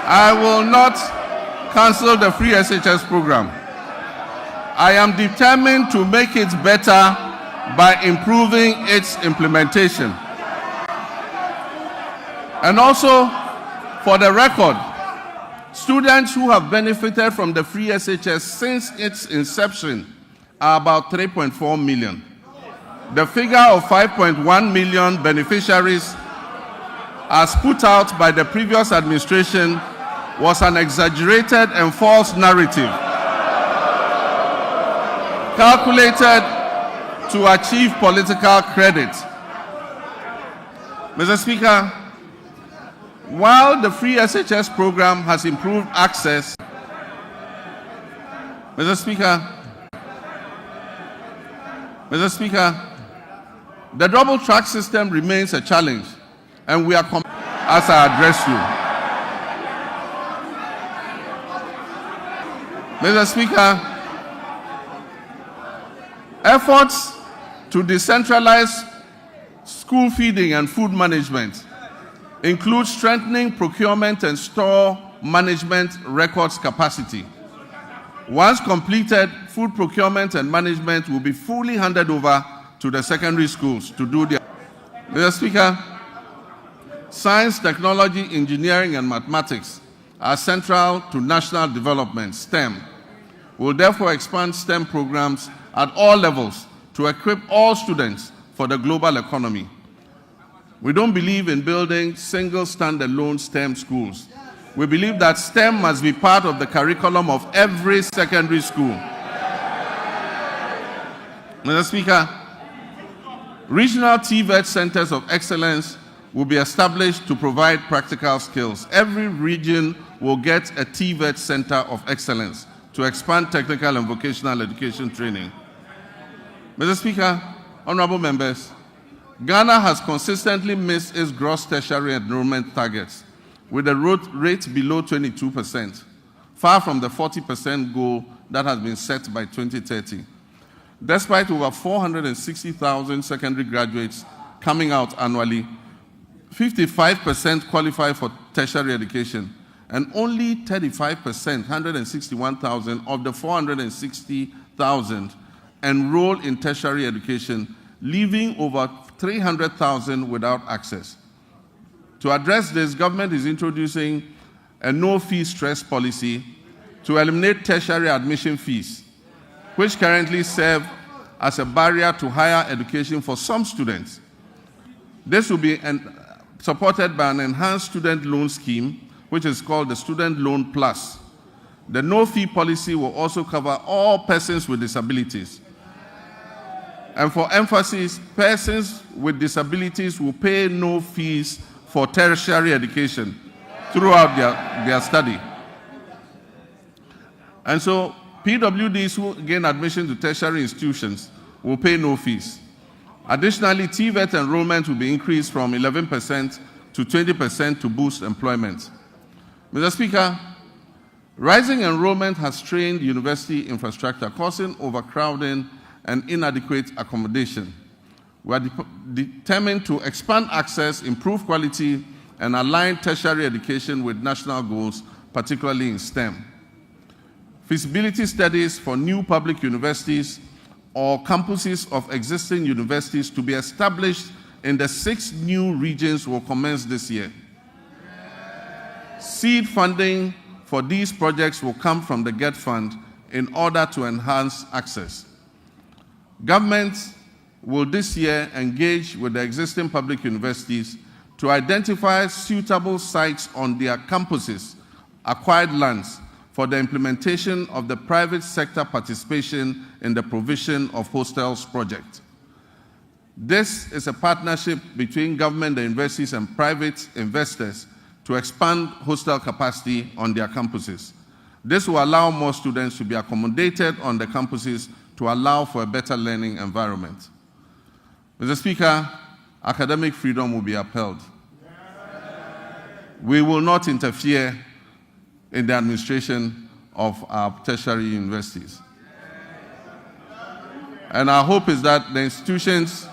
I will not cancel the free SHS program. I am determined to make it better by improving its implementation. And also, for the record, students who have benefited from the free SHS since its inception are about 3.4 million. The figure of 5.1 million beneficiaries, as put out by the previous administration, was an exaggerated and false narrative calculated to achieve political credit. Mr. Speaker, while the free SHS program has improved access, Mr. Speaker, the double track system remains a challenge, and we are as I address you. Mr. Speaker, efforts to decentralize school feeding and food management include strengthening procurement and store management records capacity. Once completed, food procurement and management will be fully handed over to the secondary schools to do their. Mr. Speaker, science, technology, engineering, and mathematics are central to national development, STEM. We will therefore expand STEM programs at all levels to equip all students for the global economy. We don't believe in building single standalone STEM schools. We believe that STEM must be part of the curriculum of every secondary school. Mr. Speaker, regional TVET centers of excellence will be established to provide practical skills. Every region will get a TVET center of excellence to expand technical and vocational education training. Mr. Speaker, honorable members, Ghana has consistently missed its gross tertiary enrollment targets with a rate below 22%, far from the 40% goal that has been set by 2030. Despite over 460,000 secondary graduates coming out annually, 55% qualify for tertiary education, and only 35%, 161,000 of the 460,000 enroll in tertiary education, leaving over 300,000 without access. To address this, government is introducing a no-fee stress policy to eliminate tertiary admission fees, which currently serve as a barrier to higher education for some students. This will be supported by an enhanced student loan scheme, which is called the Student Loan Plus. The no-fee policy will also cover all persons with disabilities. And for emphasis, persons with disabilities will pay no fees for tertiary education throughout their study. And so PWDs who gain admission to tertiary institutions will pay no fees. Additionally, TVET enrollment will be increased from 11% to 20% to boost employment. Mr. Speaker, rising enrollment has strained university infrastructure, causing overcrowding and inadequate accommodation. We are determined to expand access, improve quality, and align tertiary education with national goals, particularly in STEM. Feasibility studies for new public universities or campuses of existing universities to be established in the 6 new regions will commence this year. Seed funding for these projects will come from the GET Fund in order to enhance access. Governments will this year engage with the existing public universities to identify suitable sites on their campuses, acquired lands, for the implementation of the private sector participation in the provision of hostels project. This is a partnership between government, the universities, and private investors to expand hostel capacity on their campuses. This will allow more students to be accommodated on the campuses to allow for a better learning environment. Mr. Speaker, academic freedom will be upheld. We will not interfere in the administration of our tertiary universities. And our hope is that the institutions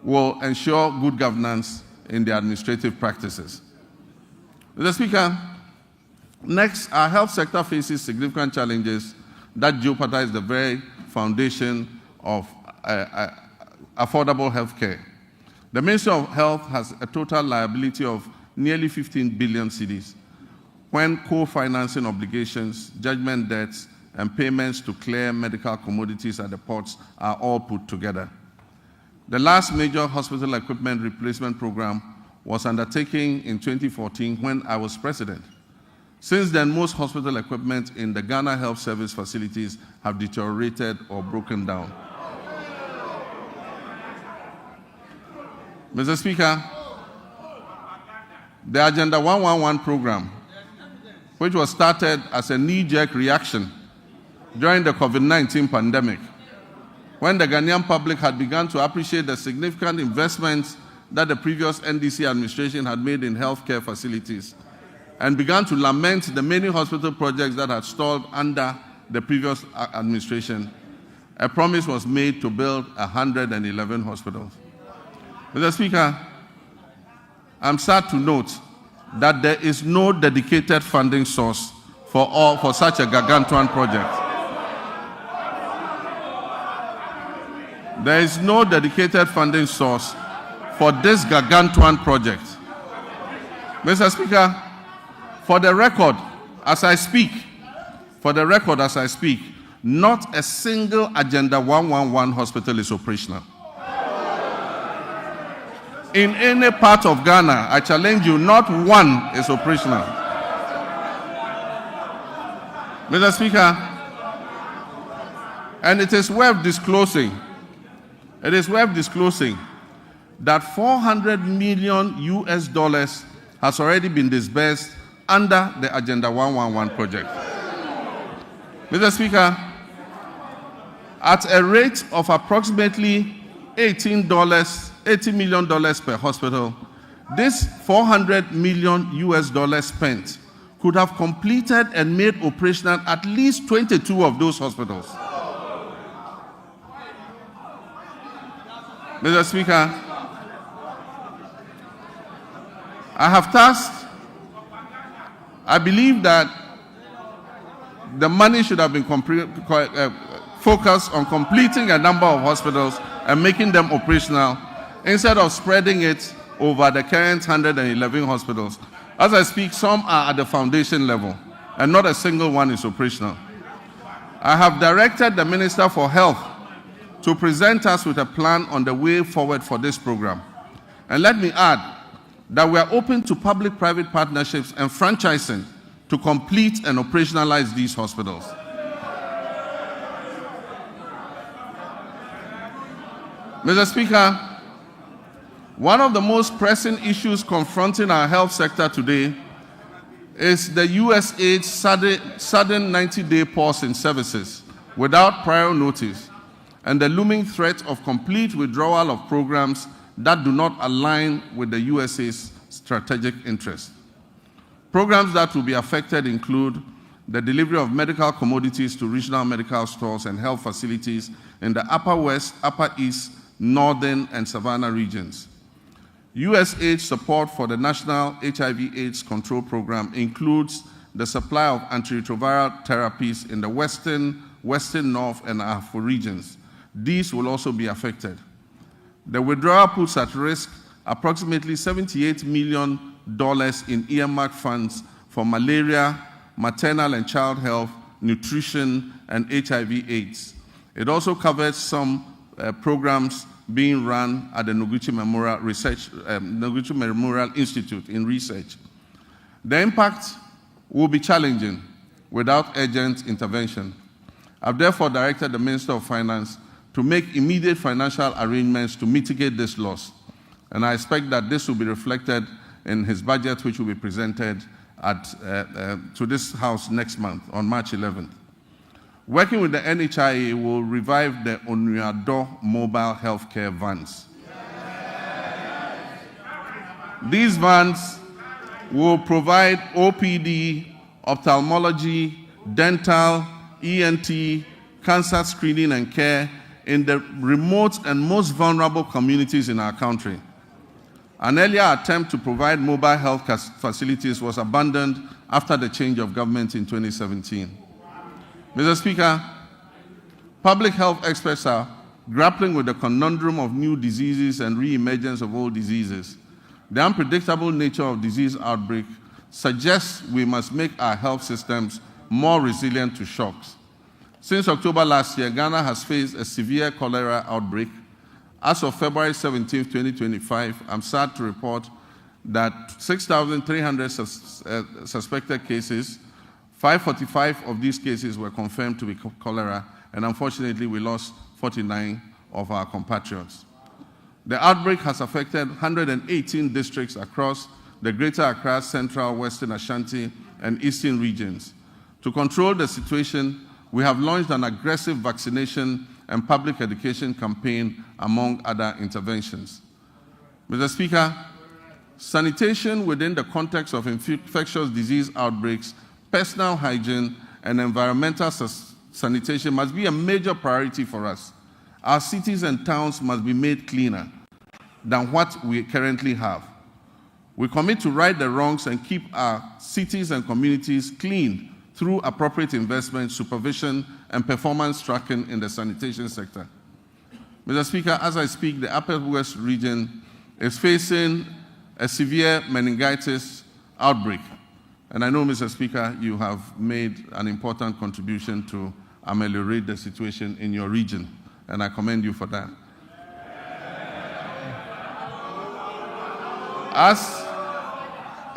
will ensure good governance in their administrative practices. Mr. Speaker, next, our health sector faces significant challenges that jeopardize the very foundation of affordable health care. The Ministry of Health has a total liability of nearly 15 billion cedis when co-financing obligations, judgment debts, and payments to clear medical commodities at the ports are all put together. The last major hospital equipment replacement program was undertaken in 2014 when I was president. Since then, most hospital equipment in the Ghana Health Service facilities have deteriorated or broken down. Mr. Speaker, the Agenda 111 program, which was started as a knee-jerk reaction during the COVID-19 pandemic, when the Ghanaian public had begun to appreciate the significant investments that the previous NDC administration had made in healthcare facilities, and began to lament the many hospital projects that had stalled under the previous administration, a promise was made to build 111 hospitals. Mr. Speaker, I'm sad to note that there is no dedicated funding source for such a gargantuan project. There is no dedicated funding source for this gargantuan project. Mr. Speaker, for the record, as I speak, not a single Agenda 111 hospital is operational. In any part of Ghana, I challenge you, not one is operational. Mr. Speaker, and it is worth disclosing that $400 million has already been disbursed under the Agenda 111 project. Mr. Speaker, at a rate of approximately $80 million per hospital, this $400 million spent could have completed and made operational at least 22 of those hospitals. Mr. Speaker, I believe that the money should have been focused on completing a number of hospitals and making them operational instead of spreading it over the current 111 hospitals. As I speak, some are at the foundation level, and not a single one is operational. I have directed the Minister for Health to present us with a plan on the way forward for this program. And let me add that we are open to public-private partnerships and franchising to complete and operationalize these hospitals. Mr. Speaker, one of the most pressing issues confronting our health sector today is the USAID's sudden 90-day pause in services without prior notice and the looming threat of complete withdrawal of programs that do not align with the USAID's strategic interests. Programs that will be affected include the delivery of medical commodities to regional medical stores and health facilities in the Upper West, Upper East, Northern, and Savannah regions. USAID support for the National HIV/AIDS Control Program includes the supply of antiretroviral therapies in the Western, North, and Afro regions. These will also be affected. The withdrawal puts at risk approximately $78 million in earmarked funds for malaria, maternal and child health, nutrition, and HIV/AIDS. It also covers some programs being run at the Noguchi Memorial Institute in research. The impact will be challenging without urgent intervention. I've therefore directed the Minister of Finance to make immediate financial arrangements to mitigate this loss. And I expect that this will be reflected in his budget, which will be presented to this House next month, on March 11th. Working with the NHIA, will revive the Onuado mobile healthcare vans. These vans will provide OPD, ophthalmology, dental, ENT, cancer screening and care in the remote and most vulnerable communities in our country. An earlier attempt to provide mobile health facilities was abandoned after the change of government in 2017. Mr. Speaker, public health experts are grappling with the conundrum of new diseases and re-emergence of old diseases. The unpredictable nature of disease outbreak suggests we must make our health systems more resilient to shocks. Since October last year, Ghana has faced a severe cholera outbreak. As of February 17, 2025, I'm sad to report that 6,300 suspected cases, 545 of these cases were confirmed to be cholera, and unfortunately, we lost 49 of our compatriots. The outbreak has affected 118 districts across the Greater Accra, Central, Western Ashanti, and Eastern regions. To control the situation, we have launched an aggressive vaccination and public education campaign, among other interventions. Mr. Speaker, sanitation within the context of infectious disease outbreaks, personal hygiene, and environmental sanitation must be a major priority for us. Our cities and towns must be made cleaner than what we currently have. We commit to right the wrongs and keep our cities and communities clean through appropriate investment, supervision, and performance tracking in the sanitation sector. Mr. Speaker, as I speak, the Upper West region is facing a severe meningitis outbreak. And I know, Mr. Speaker, you have made an important contribution to ameliorate the situation in your region, and I commend you for that.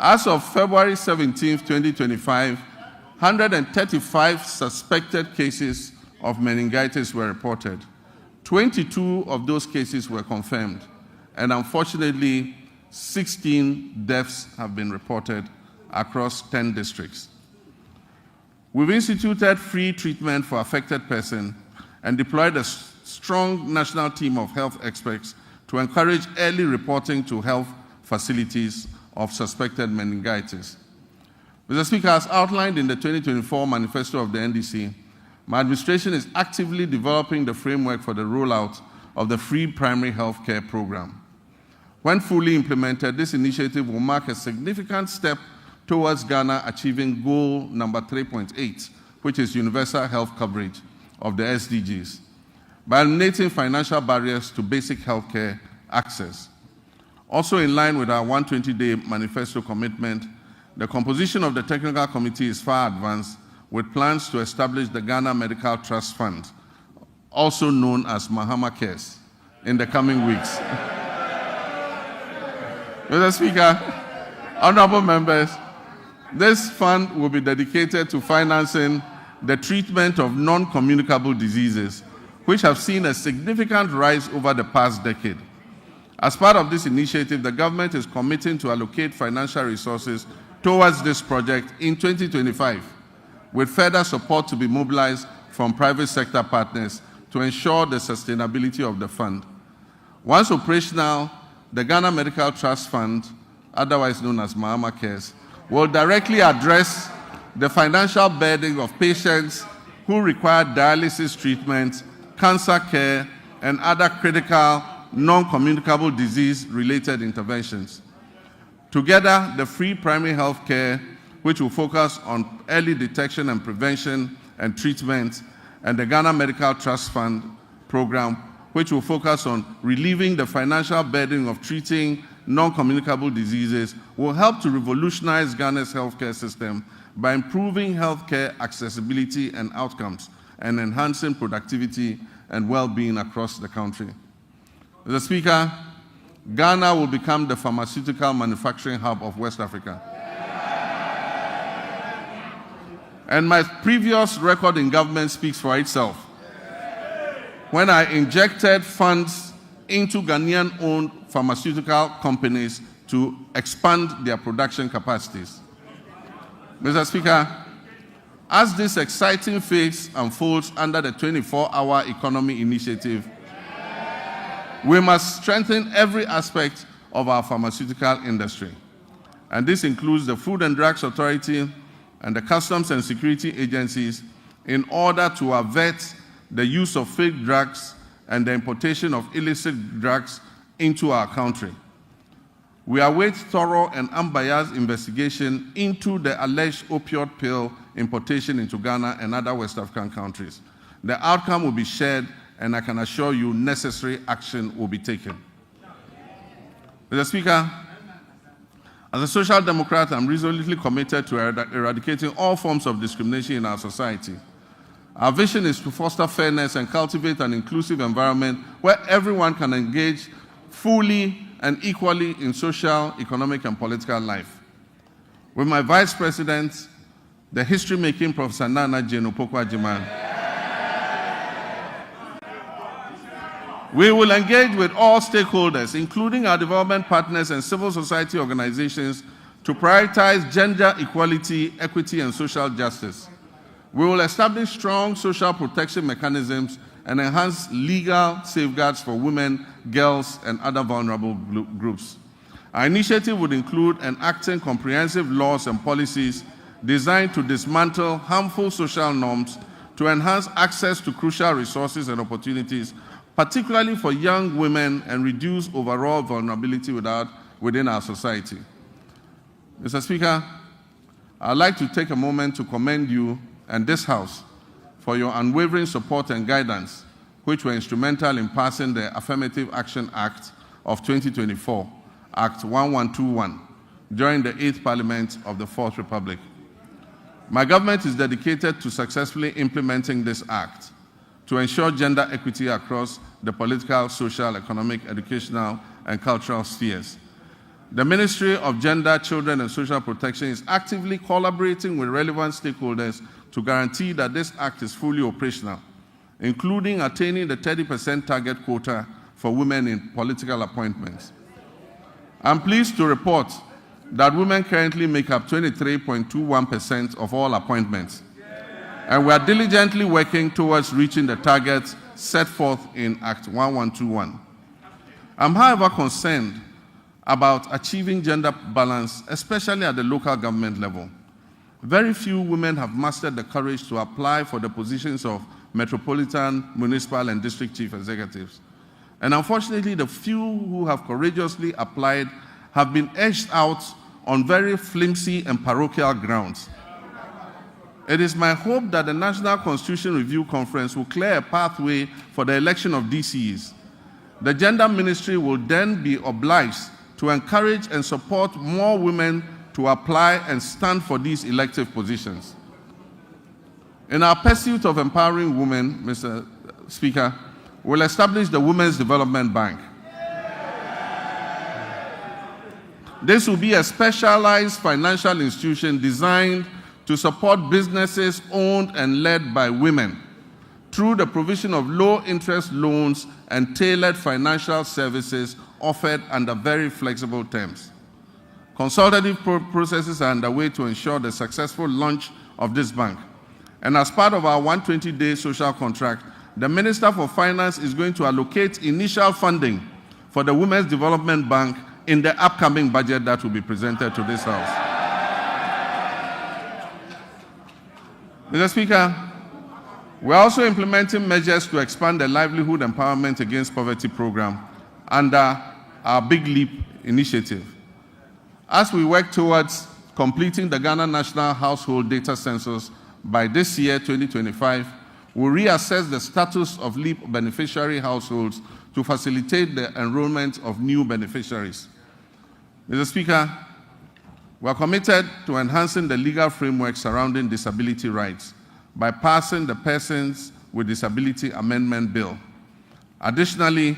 As of February 17, 2025, 135 suspected cases of meningitis were reported. 22 of those cases were confirmed, and unfortunately, 16 deaths have been reported across 10 districts. We've instituted free treatment for affected persons and deployed a strong national team of health experts to encourage early reporting to health facilities of suspected meningitis. Mr. Speaker, as outlined in the 2024 manifesto of the NDC, my administration is actively developing the framework for the rollout of the free primary health care program. When fully implemented, this initiative will mark a significant step towards Ghana achieving goal number 3.8, which is universal health coverage of the SDGs, by eliminating financial barriers to basic health care access. Also in line with our 120-day manifesto commitment, the composition of the technical committee is far advanced, with plans to establish the Ghana Medical Trust Fund, also known as Mahama Cares, in the coming weeks. Mr. Speaker, honorable members, this fund will be dedicated to financing the treatment of non-communicable diseases, which have seen a significant rise over the past decade. As part of this initiative, the government is committing to allocate financial resources towards this project in 2025, with further support to be mobilized from private sector partners to ensure the sustainability of the fund. Once operational, the Ghana Medical Trust Fund, otherwise known as Mahama Cares, will directly address the financial burden of patients who require dialysis treatment, cancer care, and other critical non-communicable disease-related interventions. Together, the free primary health care, which will focus on early detection and prevention and treatment, and the Ghana Medical Trust Fund program, which will focus on relieving the financial burden of treating non-communicable diseases, will help to revolutionize Ghana's healthcare system by improving healthcare accessibility and outcomes and enhancing productivity and well-being across the country. Mr. Speaker, Ghana will become the pharmaceutical manufacturing hub of West Africa. And my previous record in government speaks for itself. When I injected funds into Ghanaian-owned pharmaceutical companies to expand their production capacities. Mr. Speaker, as this exciting phase unfolds under the 24-hour economy initiative, we must strengthen every aspect of our pharmaceutical industry. And this includes the Food and Drugs Authority and the Customs and Security agencies in order to avert the use of fake drugs and the importation of illicit drugs into our country. We await thorough and unbiased investigation into the alleged opioid pill importation into Ghana and other West African countries. The outcome will be shared, and I can assure you necessary action will be taken. Mr. Speaker, as a Social Democrat, I'm resolutely committed to eradicating all forms of discrimination in our society. Our vision is to foster fairness and cultivate an inclusive environment where everyone can engage fully and equally in social, economic, and political life. With my Vice President, the history-making Professor Nana Jane Opoku-Agyeman, we will engage with all stakeholders, including our development partners and civil society organizations, to prioritize gender equality, equity, and social justice. We will establish strong social protection mechanisms and enhance legal safeguards for women, girls, and other vulnerable groups. Our initiative would include enacting comprehensive laws and policies designed to dismantle harmful social norms, to enhance access to crucial resources and opportunities, particularly for young women, and reduce overall vulnerability within our society. Mr. Speaker, I'd like to take a moment to commend you and this House for your unwavering support and guidance, which were instrumental in passing the Affirmative Action Act of 2024, Act 1121, during the 8th Parliament of the 4th Republic. My government is dedicated to successfully implementing this act to ensure gender equity across the political, social, economic, educational, and cultural spheres. The Ministry of Gender, Children, and Social Protection is actively collaborating with relevant stakeholders to guarantee that this act is fully operational, including attaining the 30% target quota for women in political appointments. I'm pleased to report that women currently make up 23.21% of all appointments, and we are diligently working towards reaching the targets set forth in Act 1121. I'm, however, concerned about achieving gender balance, especially at the local government level. Very few women have mastered the courage to apply for the positions of metropolitan, municipal, and district chief executives. And unfortunately, the few who have courageously applied have been edged out on very flimsy and parochial grounds. It is my hope that the National Constitution Review Conference will clear a pathway for the election of DCEs. The Gender Ministry will then be obliged to encourage and support more women to apply and stand for these elective positions. In our pursuit of empowering women, Mr. Speaker, we'll establish the Women's Development Bank. This will be a specialized financial institution designed to support businesses owned and led by women through the provision of low-interest loans and tailored financial services offered under very flexible terms. Consultative processes are underway to ensure the successful launch of this bank. And as part of our 120-day social contract, the Minister for Finance is going to allocate initial funding for the Women's Development Bank in the upcoming budget that will be presented to this House. Mr. Speaker, we are also implementing measures to expand the Livelihood Empowerment Against Poverty program under our Big Leap initiative. As we work towards completing the Ghana National Household Data Census by this year, 2025, we'll reassess the status of LEAP beneficiary households to facilitate the enrollment of new beneficiaries. Mr. Speaker, we are committed to enhancing the legal framework surrounding disability rights by passing the Persons with Disability Amendment Bill. Additionally,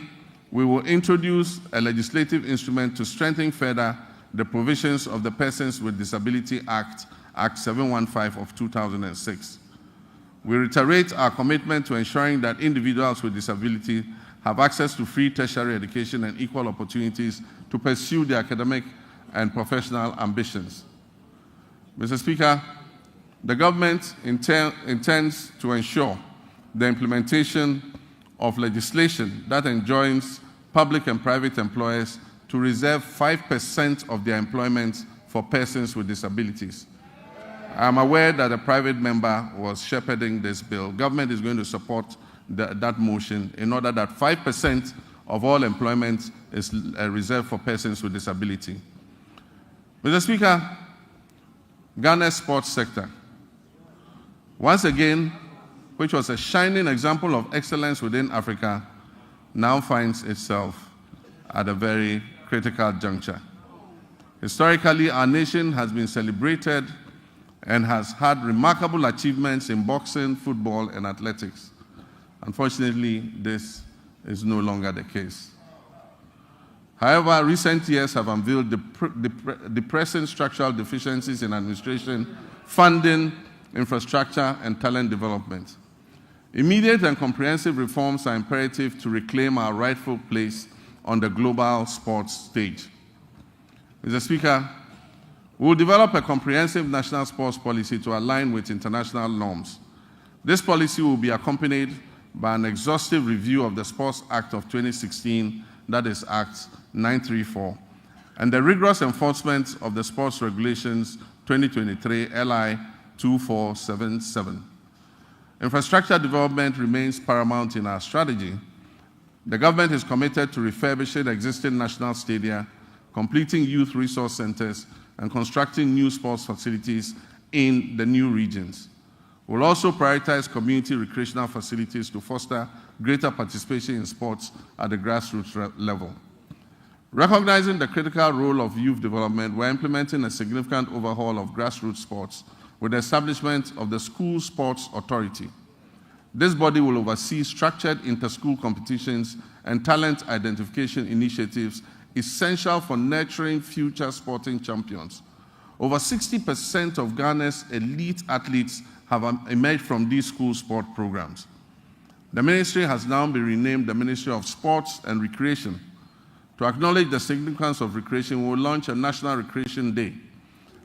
we will introduce a legislative instrument to strengthen further the provisions of the Persons with Disability Act, Act 715 of 2006. We reiterate our commitment to ensuring that individuals with disability have access to free tertiary education and equal opportunities to pursue their academic and professional ambitions. Mr. Speaker, the government intends to ensure the implementation of legislation that enjoins public and private employers to reserve 5% of their employment for persons with disabilities. I am aware that a private member was shepherding this bill. Government is going to support that motion in order that 5% of all employment is reserved for persons with disability. Mr. Speaker, Ghana's sports sector, once again, which was a shining example of excellence within Africa, now finds itself at a very critical juncture. Historically, our nation has been celebrated and has had remarkable achievements in boxing, football, and athletics. Unfortunately, this is no longer the case. However, recent years have unveiled depressing structural deficiencies in administration, funding, infrastructure, and talent development. Immediate and comprehensive reforms are imperative to reclaim our rightful place on the global sports stage. Mr. Speaker, we will develop a comprehensive national sports policy to align with international norms. This policy will be accompanied by an exhaustive review of the Sports Act of 2016, that is Act 934, and the rigorous enforcement of the Sports Regulations 2023 LI 2477. Infrastructure development remains paramount in our strategy. The government is committed to refurbishing existing national stadia, completing youth resource centers, and constructing new sports facilities in the new regions. We'll also prioritize community recreational facilities to foster greater participation in sports at the grassroots level. Recognizing the critical role of youth development, we're implementing a significant overhaul of grassroots sports with the establishment of the School Sports Authority. This body will oversee structured inter-school competitions and talent identification initiatives essential for nurturing future sporting champions. Over 60% of Ghana's elite athletes have emerged from these school sport programs. The ministry has now been renamed the Ministry of Sports and Recreation. To acknowledge the significance of recreation, we will launch a National Recreation Day.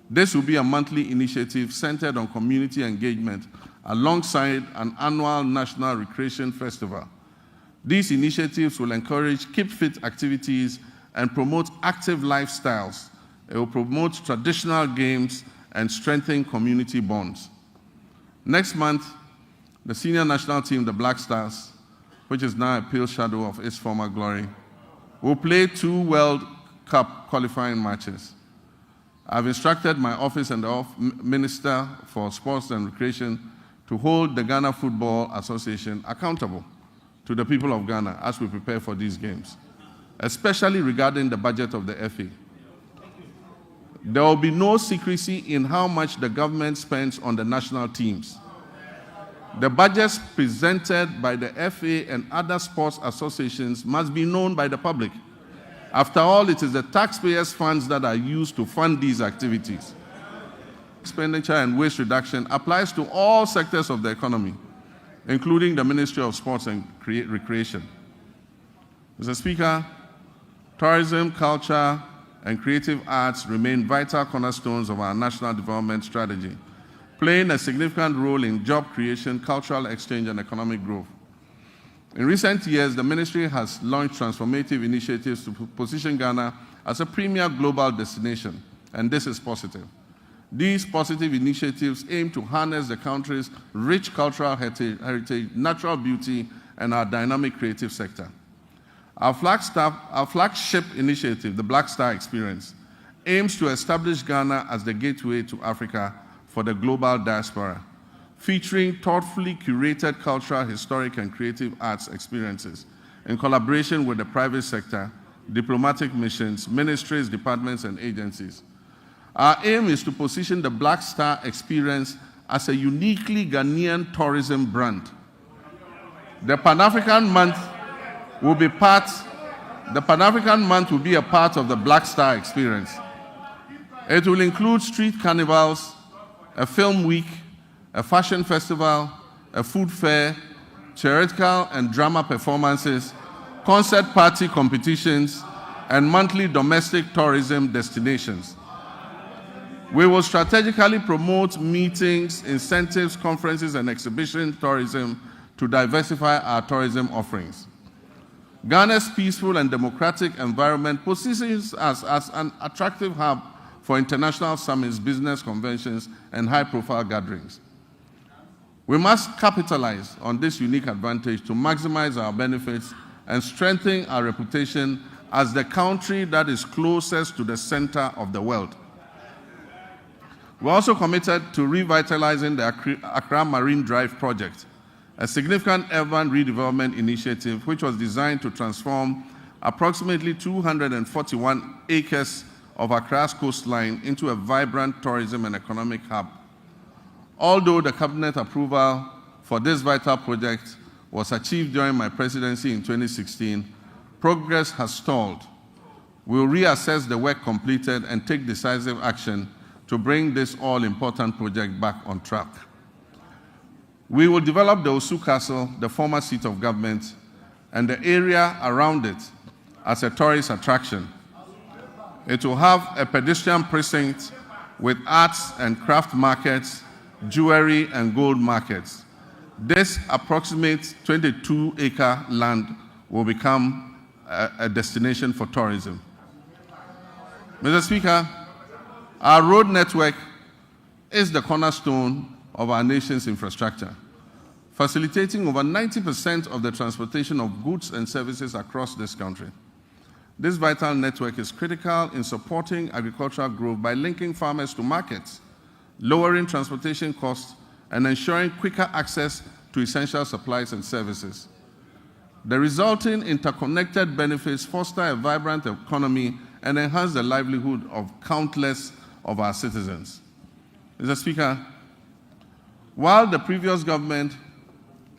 This will be a monthly initiative centered on community engagement alongside an annual National Recreation Festival. These initiatives will encourage keep fit activities and promote active lifestyles. It will promote traditional games and strengthen community bonds. Next month, the senior national team, the Black Stars, which is now a pale shadow of its former glory, will play 2 World Cup qualifying matches. I've instructed my office and the Minister for Sports and Recreation to hold the Ghana Football Association accountable to the people of Ghana as we prepare for these games. especially regarding the budget of the FA. There will be no secrecy in how much the government spends on the national teams. The budgets presented by the FA and other sports associations must be known by the public. After all, it is the taxpayers' funds that are used to fund these activities. Expenditure and waste reduction applies to all sectors of the economy, including the Ministry of Sports and Recreation. Mr. Speaker, tourism, culture, and creative arts remain vital cornerstones of our national development strategy, playing a significant role in job creation, cultural exchange, and economic growth. In recent years, the ministry has launched transformative initiatives to position Ghana as a premier global destination, and this is positive. These positive initiatives aim to harness the country's rich cultural heritage, natural beauty, and our dynamic creative sector. Our flagship initiative, the Black Star Experience, aims to establish Ghana as the gateway to Africa for the global diaspora, featuring thoughtfully curated cultural, historic, and creative arts experiences in collaboration with the private sector, diplomatic missions, ministries, departments, and agencies. Our aim is to position the Black Star Experience as a uniquely Ghanaian tourism brand. The Pan-African Month will be a part of the Black Star Experience. It will include street carnivals, a film week, a fashion festival, a food fair, theatrical and drama performances, concert party competitions, and monthly domestic tourism destinations. We will strategically promote meetings, incentives, conferences, and exhibition tourism to diversify our tourism offerings. Ghana's peaceful and democratic environment positions us as an attractive hub for international summits, business conventions, and high-profile gatherings. We must capitalize on this unique advantage to maximize our benefits and strengthen our reputation as the country that is closest to the center of the world. We're also committed to revitalizing the Accra Marine Drive project, a significant urban redevelopment initiative which was designed to transform approximately 241 acres of Accra's coastline into a vibrant tourism and economic hub. Although the cabinet approval for this vital project was achieved during my presidency in 2016, progress has stalled. We'll reassess the work completed and take decisive action to bring this all-important project back on track. We will develop the Osu Castle, the former seat of government, and the area around it as a tourist attraction. It will have a pedestrian precinct with arts and craft markets, jewelry, and gold markets. This approximate 22-acre land will become a destination for tourism. Mr. Speaker, our road network is the cornerstone of our nation's infrastructure, facilitating over 90% of the transportation of goods and services across this country. This vital network is critical in supporting agricultural growth by linking farmers to markets, lowering transportation costs, and ensuring quicker access to essential supplies and services. The resulting interconnected benefits foster a vibrant economy and enhance the livelihood of countless of our citizens. Mr. Speaker, while the previous government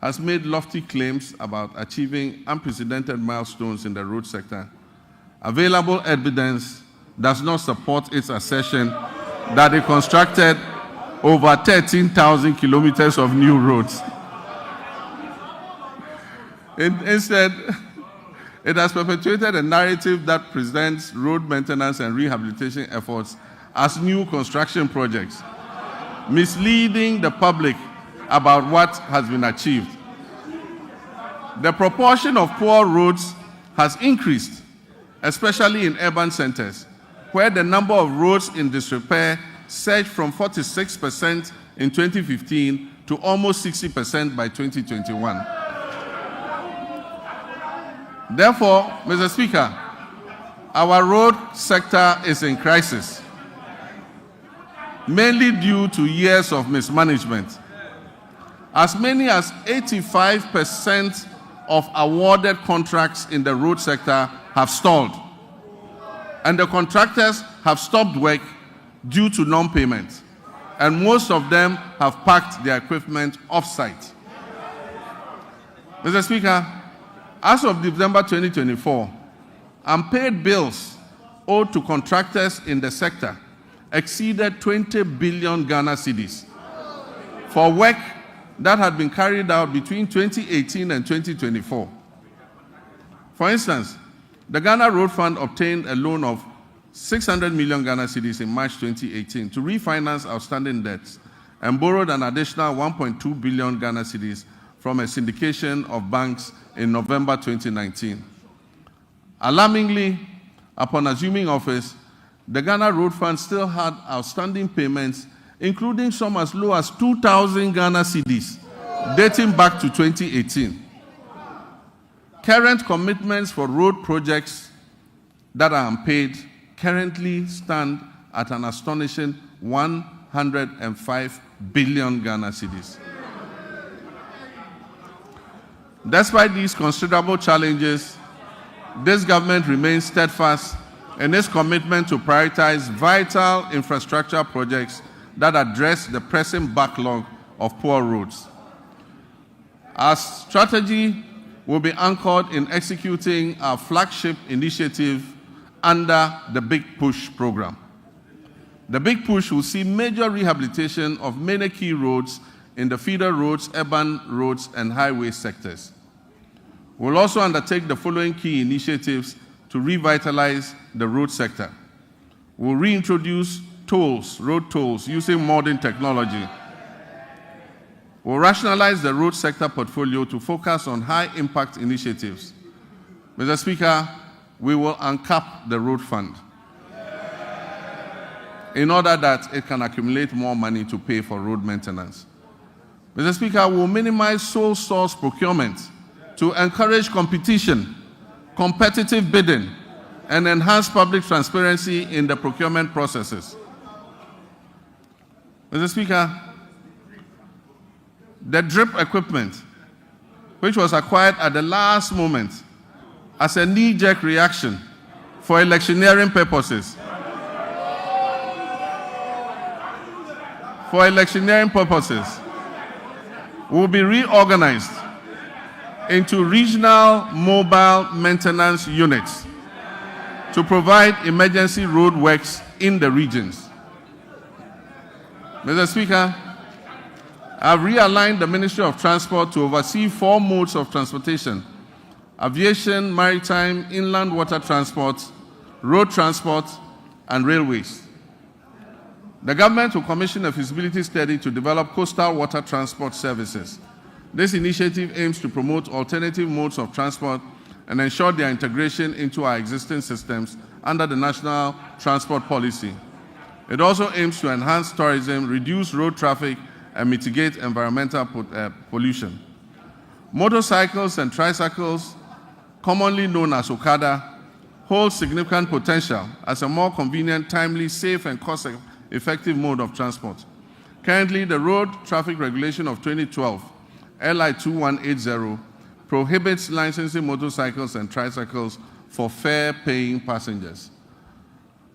has made lofty claims about achieving unprecedented milestones in the road sector, available evidence does not support its assertion that it constructed over 13,000 kilometers of new roads. Instead, it has perpetuated a narrative that presents road maintenance and rehabilitation efforts as new construction projects, misleading the public about what has been achieved. The proportion of poor roads has increased, especially in urban centers, where the number of roads in disrepair surged from 46% in 2015 to almost 60% by 2021. Therefore, Mr. Speaker, our road sector is in crisis, mainly due to years of mismanagement. As many as 85% of awarded contracts in the road sector have stalled, and the contractors have stopped work due to non-payment, and most of them have packed their equipment off-site. Mr. Speaker, as of December 2024, unpaid bills owed to contractors in the sector exceeded 20 billion Ghana cedis for work that had been carried out between 2018 and 2024. For instance, the Ghana Road Fund obtained a loan of 600 million Ghana cedis in March 2018 to refinance outstanding debts and borrowed an additional 1.2 billion Ghana cedis from a syndication of banks in November 2019. Alarmingly, upon assuming office, the Ghana Road Fund still had outstanding payments, including some as low as 2,000 Ghana cedis, dating back to 2018. Current commitments for road projects that are unpaid currently stand at an astonishing 105 billion Ghana cedis. Despite these considerable challenges, this government remains steadfast in its commitment to prioritize vital infrastructure projects that address the pressing backlog of poor roads. Our strategy will be anchored in executing our flagship initiative under the Big Push program. The Big Push will see major rehabilitation of many key roads in the feeder roads, urban roads, and highway sectors. We'll also undertake the following key initiatives to revitalize the road sector. We'll reintroduce tolls, road tolls, using modern technology. We'll rationalize the road sector portfolio to focus on high-impact initiatives. Mr. Speaker, we will uncap the road fund in order that it can accumulate more money to pay for road maintenance. Mr. Speaker, we'll minimize sole source procurement to encourage competition, competitive bidding, and enhance public transparency in the procurement processes. Mr. Speaker, the drip equipment, which was acquired at the last moment as a knee-jerk reaction for electioneering purposes, will be reorganized into regional mobile maintenance units to provide emergency road works in the regions. Mr. Speaker, I've realigned the Ministry of Transport to oversee 4 modes of transportation: aviation, maritime, inland water transport, road transport, and railways. The government will commission a feasibility study to develop coastal water transport services. This initiative aims to promote alternative modes of transport and ensure their integration into our existing systems under the National Transport Policy. It also aims to enhance tourism, reduce road traffic, and mitigate environmental pollution. Motorcycles and tricycles, commonly known as Okada, hold significant potential as a more convenient, timely, safe, and cost-effective mode of transport. Currently, the Road Traffic Regulation of 2012, LI 2180, prohibits licensing motorcycles and tricycles for fare-paying passengers.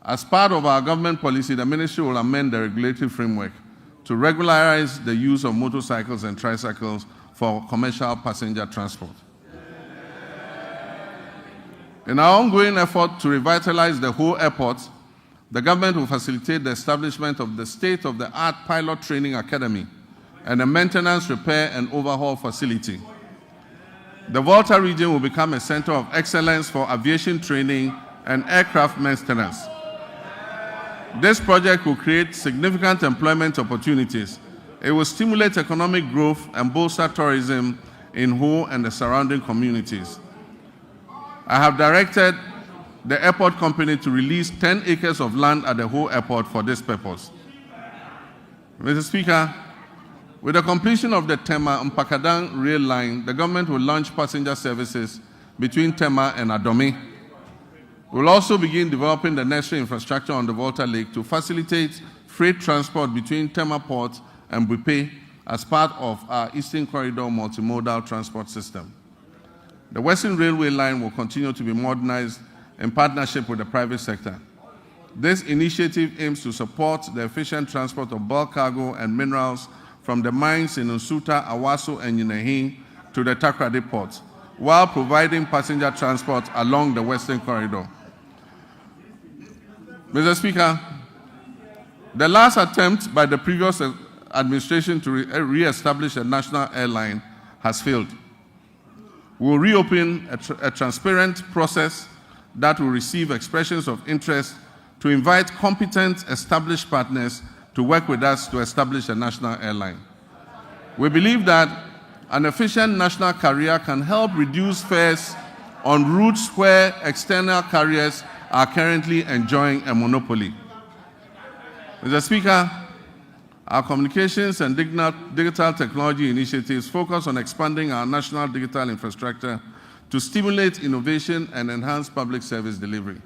As part of our government policy, the Ministry will amend the regulatory framework to regularize the use of motorcycles and tricycles for commercial passenger transport. In our ongoing effort to revitalize the whole airport, the government will facilitate the establishment of the state-of-the-art pilot training academy and a maintenance, repair, and overhaul facility. The Volta region will become a center of excellence for aviation training and aircraft maintenance. This project will create significant employment opportunities. It will stimulate economic growth and bolster tourism in Ho and the surrounding communities. I have directed the airport company to release 10 acres of land at the Ho airport for this purpose. Mr. Speaker, with the completion of the Tema-Mpakadan rail line, the government will launch passenger services between Tema and Adome. We'll also begin developing the necessary infrastructure on the Volta Lake to facilitate freight transport between Tema Port and Bupe as part of our Eastern Corridor multimodal transport system. The Western Railway line will continue to be modernized in partnership with the private sector. This initiative aims to support the efficient transport of bulk cargo and minerals from the mines in Nsuta, Awaso, and Yinehin to the Takoradi port, while providing passenger transport along the Western Corridor. Mr. Speaker, the last attempt by the previous administration to re-establish a national airline has failed. We will reopen a transparent process that will receive expressions of interest to invite competent established partners to work with us to establish a national airline. We believe that an efficient national carrier can help reduce fares on routes where external carriers are currently enjoying a monopoly. Mr. Speaker, our communications and digital technology initiatives focus on expanding our national digital infrastructure to stimulate innovation and enhance public service delivery.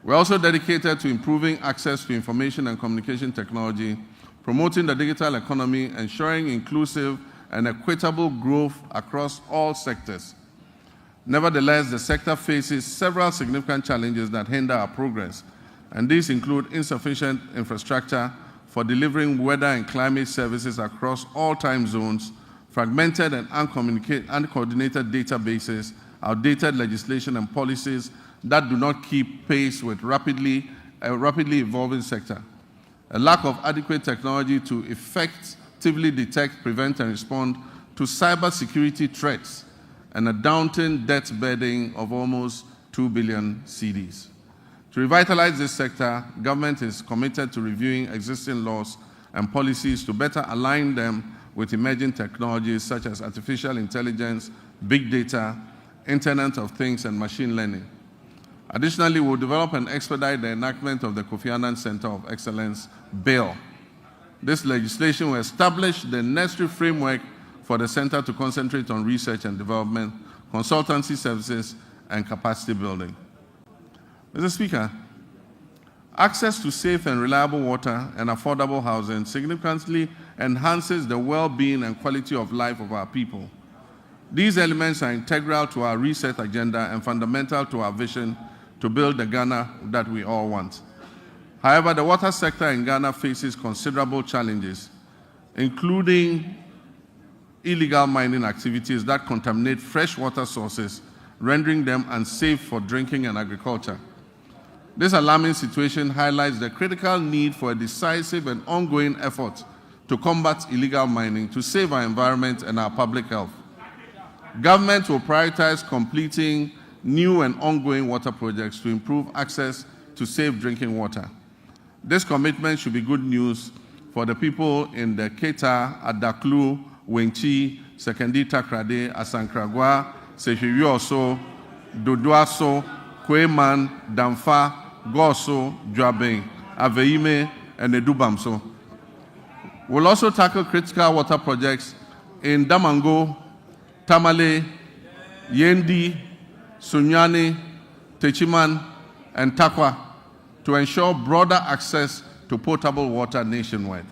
We're also dedicated to improving access to information and communication technology, promoting the digital economy, ensuring inclusive and equitable growth across all sectors. Nevertheless, the sector faces several significant challenges that hinder our progress, and these include insufficient infrastructure for delivering weather and climate services across all time zones, fragmented and uncoordinated databases, outdated legislation and policies that do not keep pace with a rapidly evolving sector, a lack of adequate technology to effectively detect, prevent, and respond to cybersecurity threats, and a daunting debt burden of almost 2 billion cedis. To revitalize this sector, government is committed to reviewing existing laws and policies to better align them with emerging technologies such as artificial intelligence, big data, Internet of Things, and machine learning. Additionally, we'll develop and expedite the enactment of the Kofi Annan Center of Excellence Bill. This legislation will establish the necessary framework for the center to concentrate on research and development, consultancy services, and capacity building. Mr. Speaker, access to safe and reliable water and affordable housing significantly enhances the well-being and quality of life of our people. These elements are integral to our reset agenda and fundamental to our vision to build the Ghana that we all want. However, the water sector in Ghana faces considerable challenges, including illegal mining activities that contaminate fresh water sources, rendering them unsafe for drinking and agriculture. This alarming situation highlights the critical need for a decisive and ongoing effort to combat illegal mining to save our environment and our public health. Government will prioritize completing new and ongoing water projects to improve access to safe drinking water. This commitment should be good news for the people in the Keta, Adaklu, Wenchi, Sekendi Takrade, Asankragwa, Sehwiyoso, Dodoaso, Kweman, Damfa, Goso, Dwabeng, Aveime, and Edubamso. We'll also tackle critical water projects in Damango, Tamale, Yendi, Sunyani, Techiman, and Takwa to ensure broader access to potable water nationwide.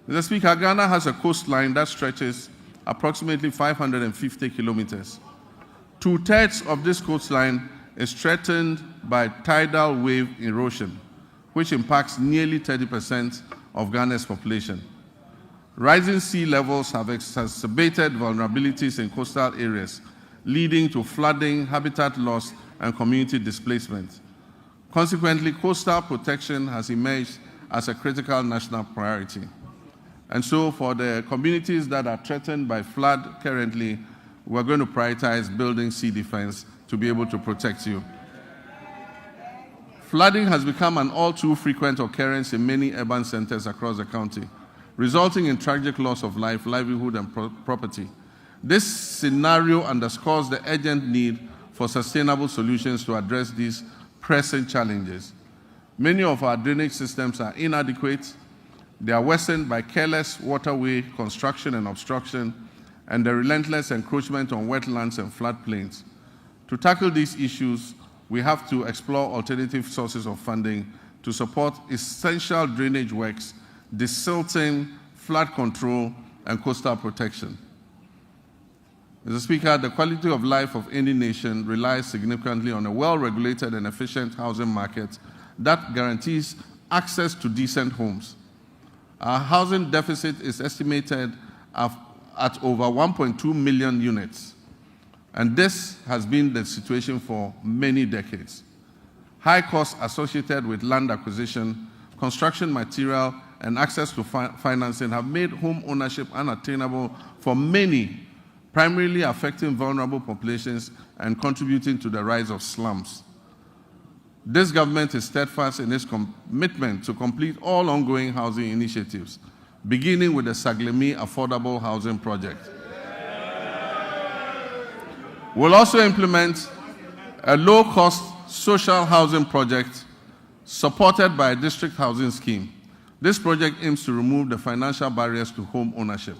Mr. Speaker, Ghana has a coastline that stretches approximately 550 kilometers. 2/3 of this coastline is threatened by tidal wave erosion, which impacts nearly 30% of Ghana's population. Rising sea levels have exacerbated vulnerabilities in coastal areas, leading to flooding, habitat loss, and community displacement. Consequently, coastal protection has emerged as a critical national priority. And so for the communities that are threatened by flood currently, we're going to prioritize building sea defense to be able to protect you. Flooding has become an all too frequent occurrence in many urban centers across the county, resulting in tragic loss of life, livelihood, and property. This scenario underscores the urgent need for sustainable solutions to address these pressing challenges. Many of our drainage systems are inadequate. They are worsened by careless waterway construction and obstruction, and the relentless encroachment on wetlands and floodplains. To tackle these issues, we have to explore alternative sources of funding to support essential drainage works, desilting, flood control, and coastal protection. Mr. Speaker, the quality of life of any nation relies significantly on a well-regulated and efficient housing market that guarantees access to decent homes. Our housing deficit is estimated at over 1.2 million units, and this has been the situation for many decades. High costs associated with land acquisition, construction material, and access to financing have made home ownership unattainable for many, primarily affecting vulnerable populations and contributing to the rise of slums. This government is steadfast in its commitment to complete all ongoing housing initiatives, beginning with the Saglemi Affordable Housing Project. We'll also implement a low-cost social housing project supported by a district housing scheme. This project aims to remove the financial barriers to home ownership.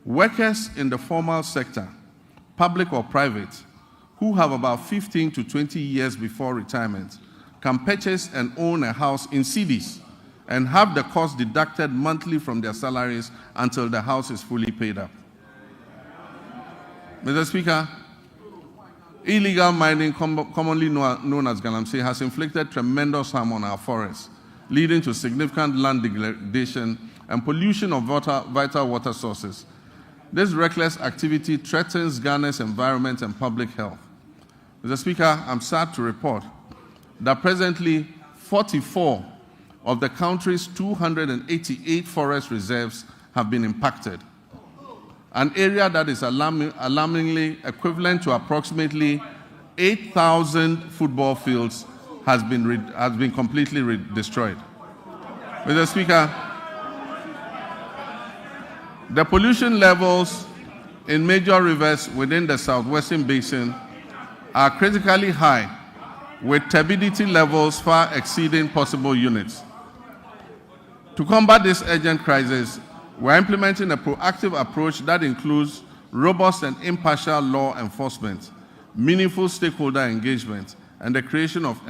Workers in the formal sector, public or private, who have about 15 to 20 years before retirement, can purchase and own a house in cedis and have the cost deducted monthly from their salaries until the house is fully paid up. Mr. Speaker, illegal mining, commonly known as galamsey, has inflicted tremendous harm on our forests, leading to significant land degradation and pollution of vital water sources. This reckless activity threatens Ghana's environment and public health. Mr. Speaker, I'm sad to report that presently 44 of the country's 288 forest reserves have been impacted, an area that is alarmingly equivalent to approximately 8,000 football fields has been completely destroyed. Mr. Speaker, the pollution levels in major rivers within the southwestern basin are critically high, with turbidity levels far exceeding possible units. To combat this urgent crisis, we're implementing a proactive approach that includes robust and impartial law enforcement, meaningful stakeholder engagement, and the creation of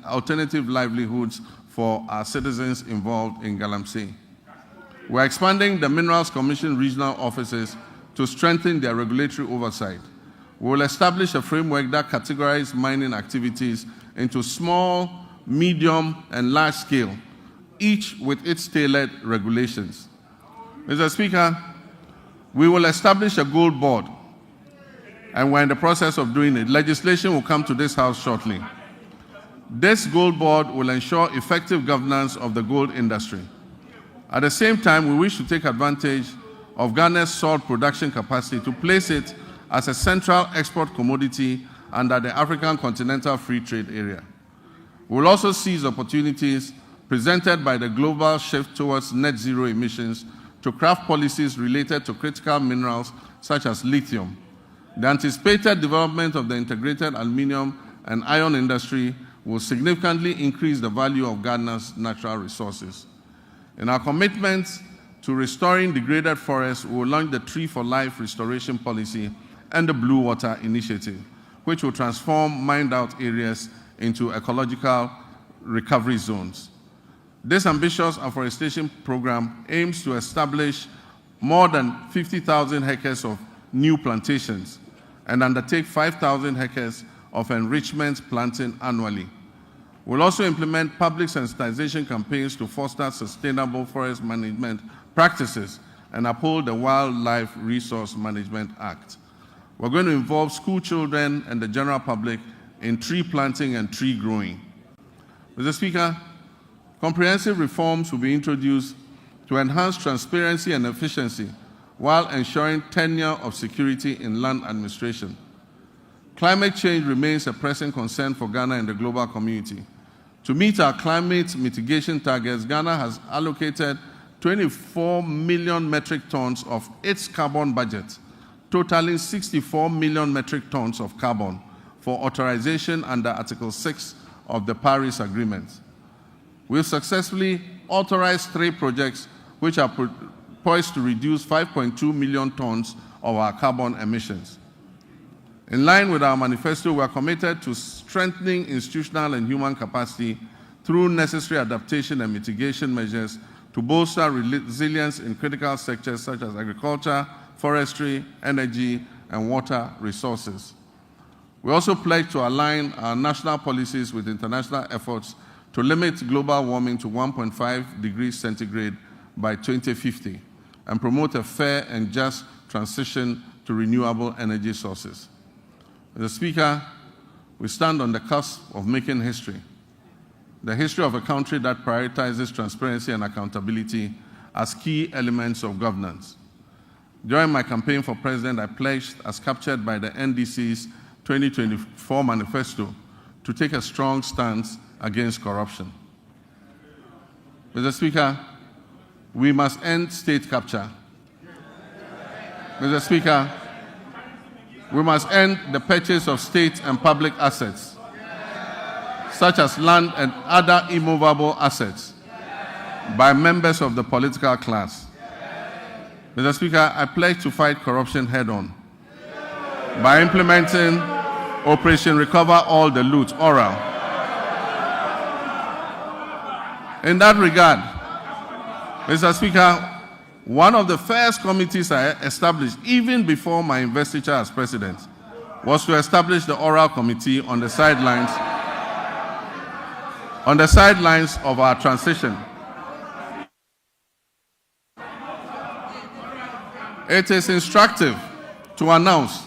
alternative livelihoods for our citizens involved in galamsey. We're expanding the Minerals Commission regional offices to strengthen their regulatory oversight. We will establish a framework that categorizes mining activities into small, medium, and large scale, each with its tailored regulations. Mr. Speaker, we will establish a gold board, and we're in the process of doing it. Legislation will come to this House shortly. This gold board will ensure effective governance of the gold industry. At the same time, we wish to take advantage of Ghana's salt production capacity to place it as a central export commodity under the African Continental Free Trade Area. We will also seize opportunities presented by the global shift towards net zero emissions to craft policies related to critical minerals such as lithium. The anticipated development of the integrated aluminium and iron industry will significantly increase the value of Ghana's natural resources. In our commitment to restoring degraded forests, we will launch the Tree for Life restoration policy and the Blue Water Initiative, which will transform mined-out areas into ecological recovery zones. This ambitious afforestation program aims to establish more than 50,000 hectares of new plantations and undertake 5,000 hectares of enrichment planting annually. We'll also implement public sensitization campaigns to foster sustainable forest management practices and uphold the Wildlife Resource Management Act. We're going to involve school children and the general public in tree planting and tree growing. Mr. Speaker, comprehensive reforms will be introduced to enhance transparency and efficiency while ensuring tenure of security in land administration. Climate change remains a pressing concern for Ghana and the global community. To meet our climate mitigation targets, Ghana has allocated 24 million metric tons of its carbon budget, totaling 64 million metric tons of carbon for authorization under Article 6 of the Paris Agreement. We've successfully authorized 3 projects which are poised to reduce 5.2 million tons of our carbon emissions. In line with our manifesto, we are committed to strengthening institutional and human capacity through necessary adaptation and mitigation measures to bolster resilience in critical sectors such as agriculture, forestry, energy, and water resources. We also pledge to align our national policies with international efforts to limit global warming to 1.5 degrees centigrade by 2050 and promote a fair and just transition to renewable energy sources. Mr. Speaker, we stand on the cusp of making history, the history of a country that prioritizes transparency and accountability as key elements of governance. During my campaign for president, I pledged, as captured by the NDC's 2024 manifesto, to take a strong stance against corruption. Mr. Speaker, we must end state capture. Mr. Speaker, we must end the purchase of state and public assets, such as land and other immovable assets, by members of the political class. Mr. Speaker, I pledge to fight corruption head-on by implementing Operation Recover All the Loot, oral. In that regard, Mr. Speaker, one of the first committees I established, even before my investiture as president, was to establish the oral committee on the sidelines of our transition. It is instructive to announce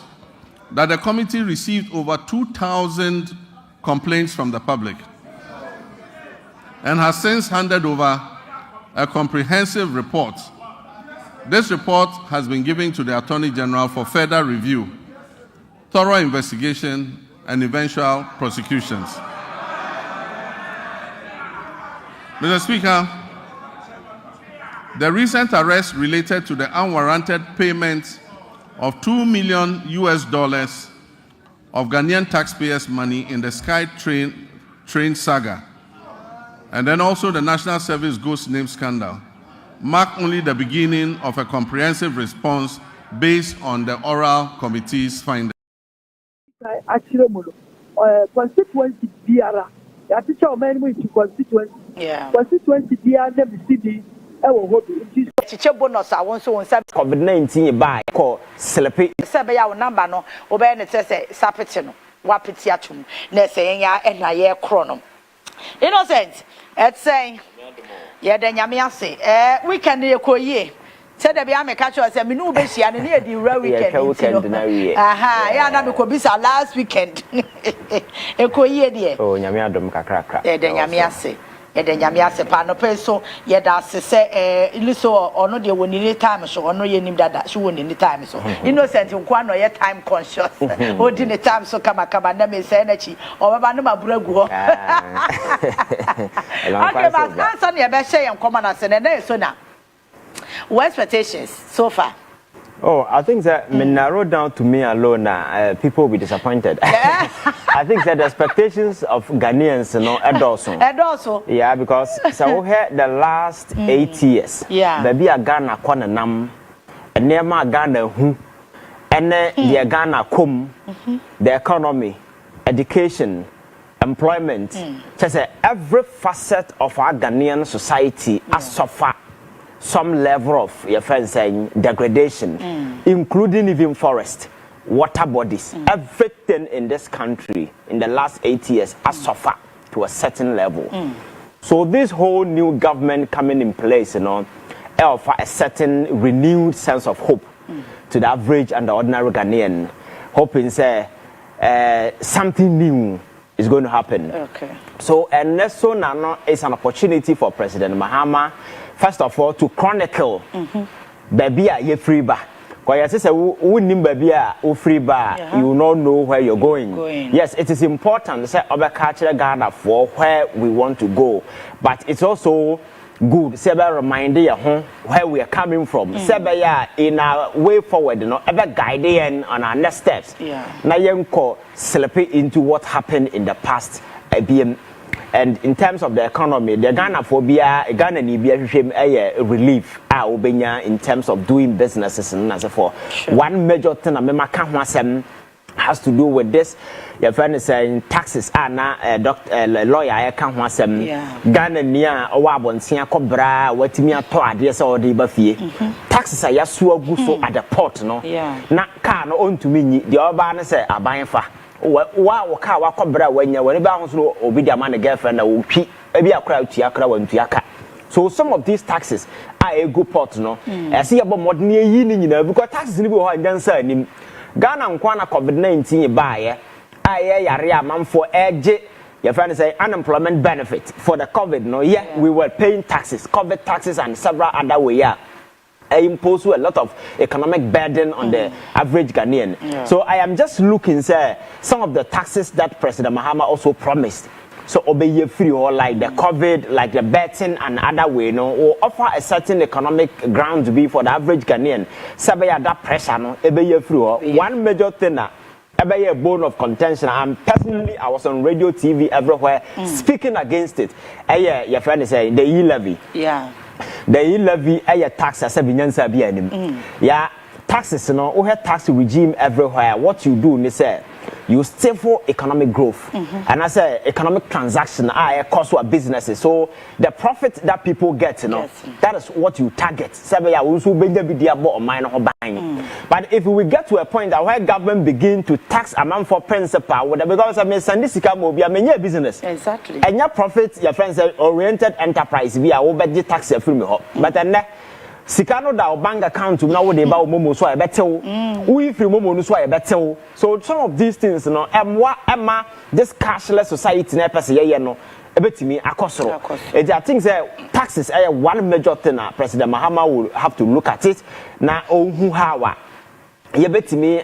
that the committee received over 2,000 complaints from the public and has since handed over a comprehensive report. This report has been given to the Attorney General for further review, thorough investigation, and eventual prosecutions. Mr. Speaker, the recent arrest related to the unwarranted payment of $2 million of Ghanaian taxpayers' money in the Sky train saga, and then also the National Service Ghost Name scandal, mark only the beginning of a comprehensive response based on the oral committee's findings. Constituency BR, I teach our men to constituency. Yeah. Constituency BR, the city. Bonus, I want so COVID-19 by call Sleepy. Sabaya number no, obey and say Sapetino, Wapitiatum, Nessaya, and I chronom. Innocent, at saying, yeah, then Yamiase, we can near Koye. Said the Biame catcher as a minu beshi and near the weekend. Aha, yeah, Nabukobisa last weekend. A Koye, dear. Oh, Yamiadum Cacra, then Yamiase. Then Yamiase Pano Peso, yet as say, Iliso or no, they won't need time, so or no, you need that she won't need time. So innocent, you can't know yet time conscious. What in the time so come and never say energy or Banama Brego. Okay, but answer your best say and common as an day so now. What expectations so far? Oh, I think that may narrow down to me alone. People will be disappointed. Yeah. I think that the expectations of Ghanaians, you know, also. Yeah, because so here the last 8 years. Yeah. Baby a Ghana kwana nam, and nema Ghana who, and the Ghana come, the economy, education, employment. Just every facet of our Ghanaian society has suffered some level of your friends saying degradation, including even forest, water bodies. Everything in this country in the last 8 years has suffered to a certain level. So this whole new government coming in place, you know, offer a certain renewed sense of hope to the average and the ordinary Ghanaian, hoping say something new is going to happen. Okay. So and so now is an opportunity for President Mahama, first of all, to chronicle baby ye free bar. Because you say winning baby free bar, you will not know where you're going. Yes, it is important to say over culture Ghana for where we want to go, but it's also good say by reminding you where we are coming from. Say by in our way forward, you know, ever guiding on our next steps. Now you can slip into what happened in the past. And in terms of the economy, the Ghana phobia, Ghana need a relief in terms of doing businesses and as for one major thing I remember has to do with this. Your friend is saying taxes are now lawyer. I can't want some Ghana near or Wabonsia Cobra, what me a to address or the buffet. Taxes are so good at the port, no? Not car no own to me. The urban say are buying for. Wow, car Cobra when you were bound to obey the man, a girlfriend, or maybe a crowd to Yakra and to Yaka. So some of these taxes are a good pot, no? I see about more near yin, because taxes in the answer. Ghana nkwana COVID-19 buy yare man for edge your friend say unemployment benefit for the COVID no we were paying taxes, COVID taxes and several other way impose a lot of economic burden on the average Ghanaian. So I am just looking say some of the taxes that President Mahama also promised. So obey free or like the COVID, like the betting and other way, no, or offer a certain economic ground to be for the average Ghanaian. Sabaya that pressure, no, obey free or one major thing, obey a bone of contention. And personally, I was on radio, TV, everywhere speaking against it. Your friend is saying the e-levy. Yeah. The e-levy, tax as a binyansa bianim. Yeah, taxes, no, we have tax regime everywhere. What you do, they say. You stifle economic growth, and as a economic transaction, cost for businesses. So the profit that people get, that is what you target. But if we get to a point that where government begin to tax amount for principal, because I mean, business exactly, and your profit, your friends say oriented enterprise, we are over the tax free, but then. Sikano da bank account na wo de ba momo so betew we free momo no so betew. So some of these things no emma this cashless society na person ye no ebetimi akosoro. I think say taxes are one major thing President Mahama will have to look at it na ohu hawa yebetimi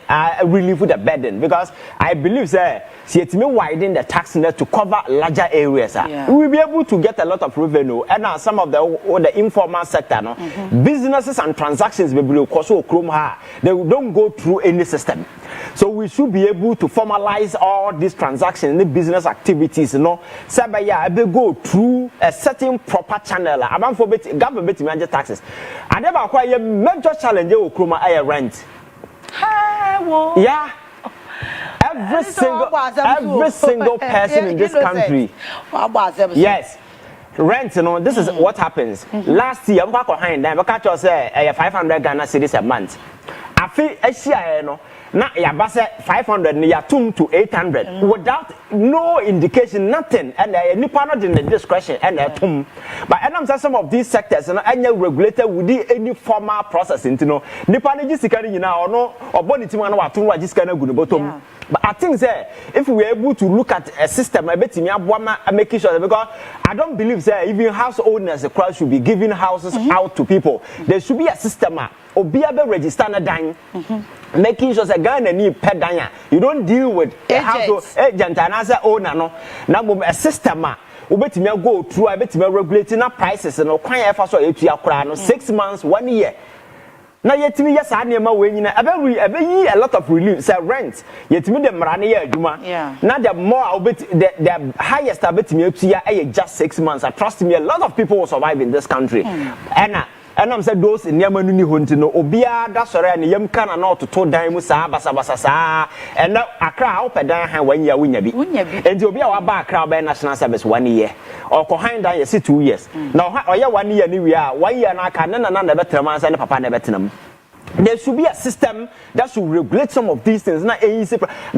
relieve the burden, because I believe say yetimi widen the tax net to cover larger areas. We will be able to get a lot of revenue, and now some of the informal sector no businesses and transactions be below koso krom ha, they don't go through any system. So we should be able to formalize all these transactions, the business activities, sabaya be go through a certain proper channel. Among for government manage taxes. And never acquire major challenge okroma rent. Yeah. Every single person in this country. Yes. Rent, this is what happens. Last year, I'm back behind them. I catch us 500 Ghana cedis a month. I feel now ya 500 ya 2 to 800 without no indication, nothing, and nipa not in the discretion and but I'm saying some of these sectors any regulated with any formal process nipa ne jisikari nyina ono oboniti ma na wato wa jisikana gu no bottom. But I think if we are able to look at a system, I bet making sure, because I don't believe even house owners the crowd should be giving houses out to people. There should be a system or be able to register a dime, making sure that Ghana need pet dime. You don't deal with a house agent and as a owner. No, now a system. Ubeti me go through. I bet me regulating prices. No, quite effort so 6 months, 1 year. Now yet me yes anema we nyina a lot of relief say rent yet me the mrane ya aduma. Now the more the highest abeti me atua just 6 months. I trust me, a lot of people will survive in this country. And I'm saying those in Yamanu ni hunti no obia da sore and yam kana na to dan mu sa basa sa and now Accra opedan han 1 year wunya bi and obia wa ba Accra by national service 1 year or ko han dan yesi 2 years now oya 1 year ni we are 1 year na aka na betra man say na papa na betenam. There should be a system that should regulate some of these things. Now,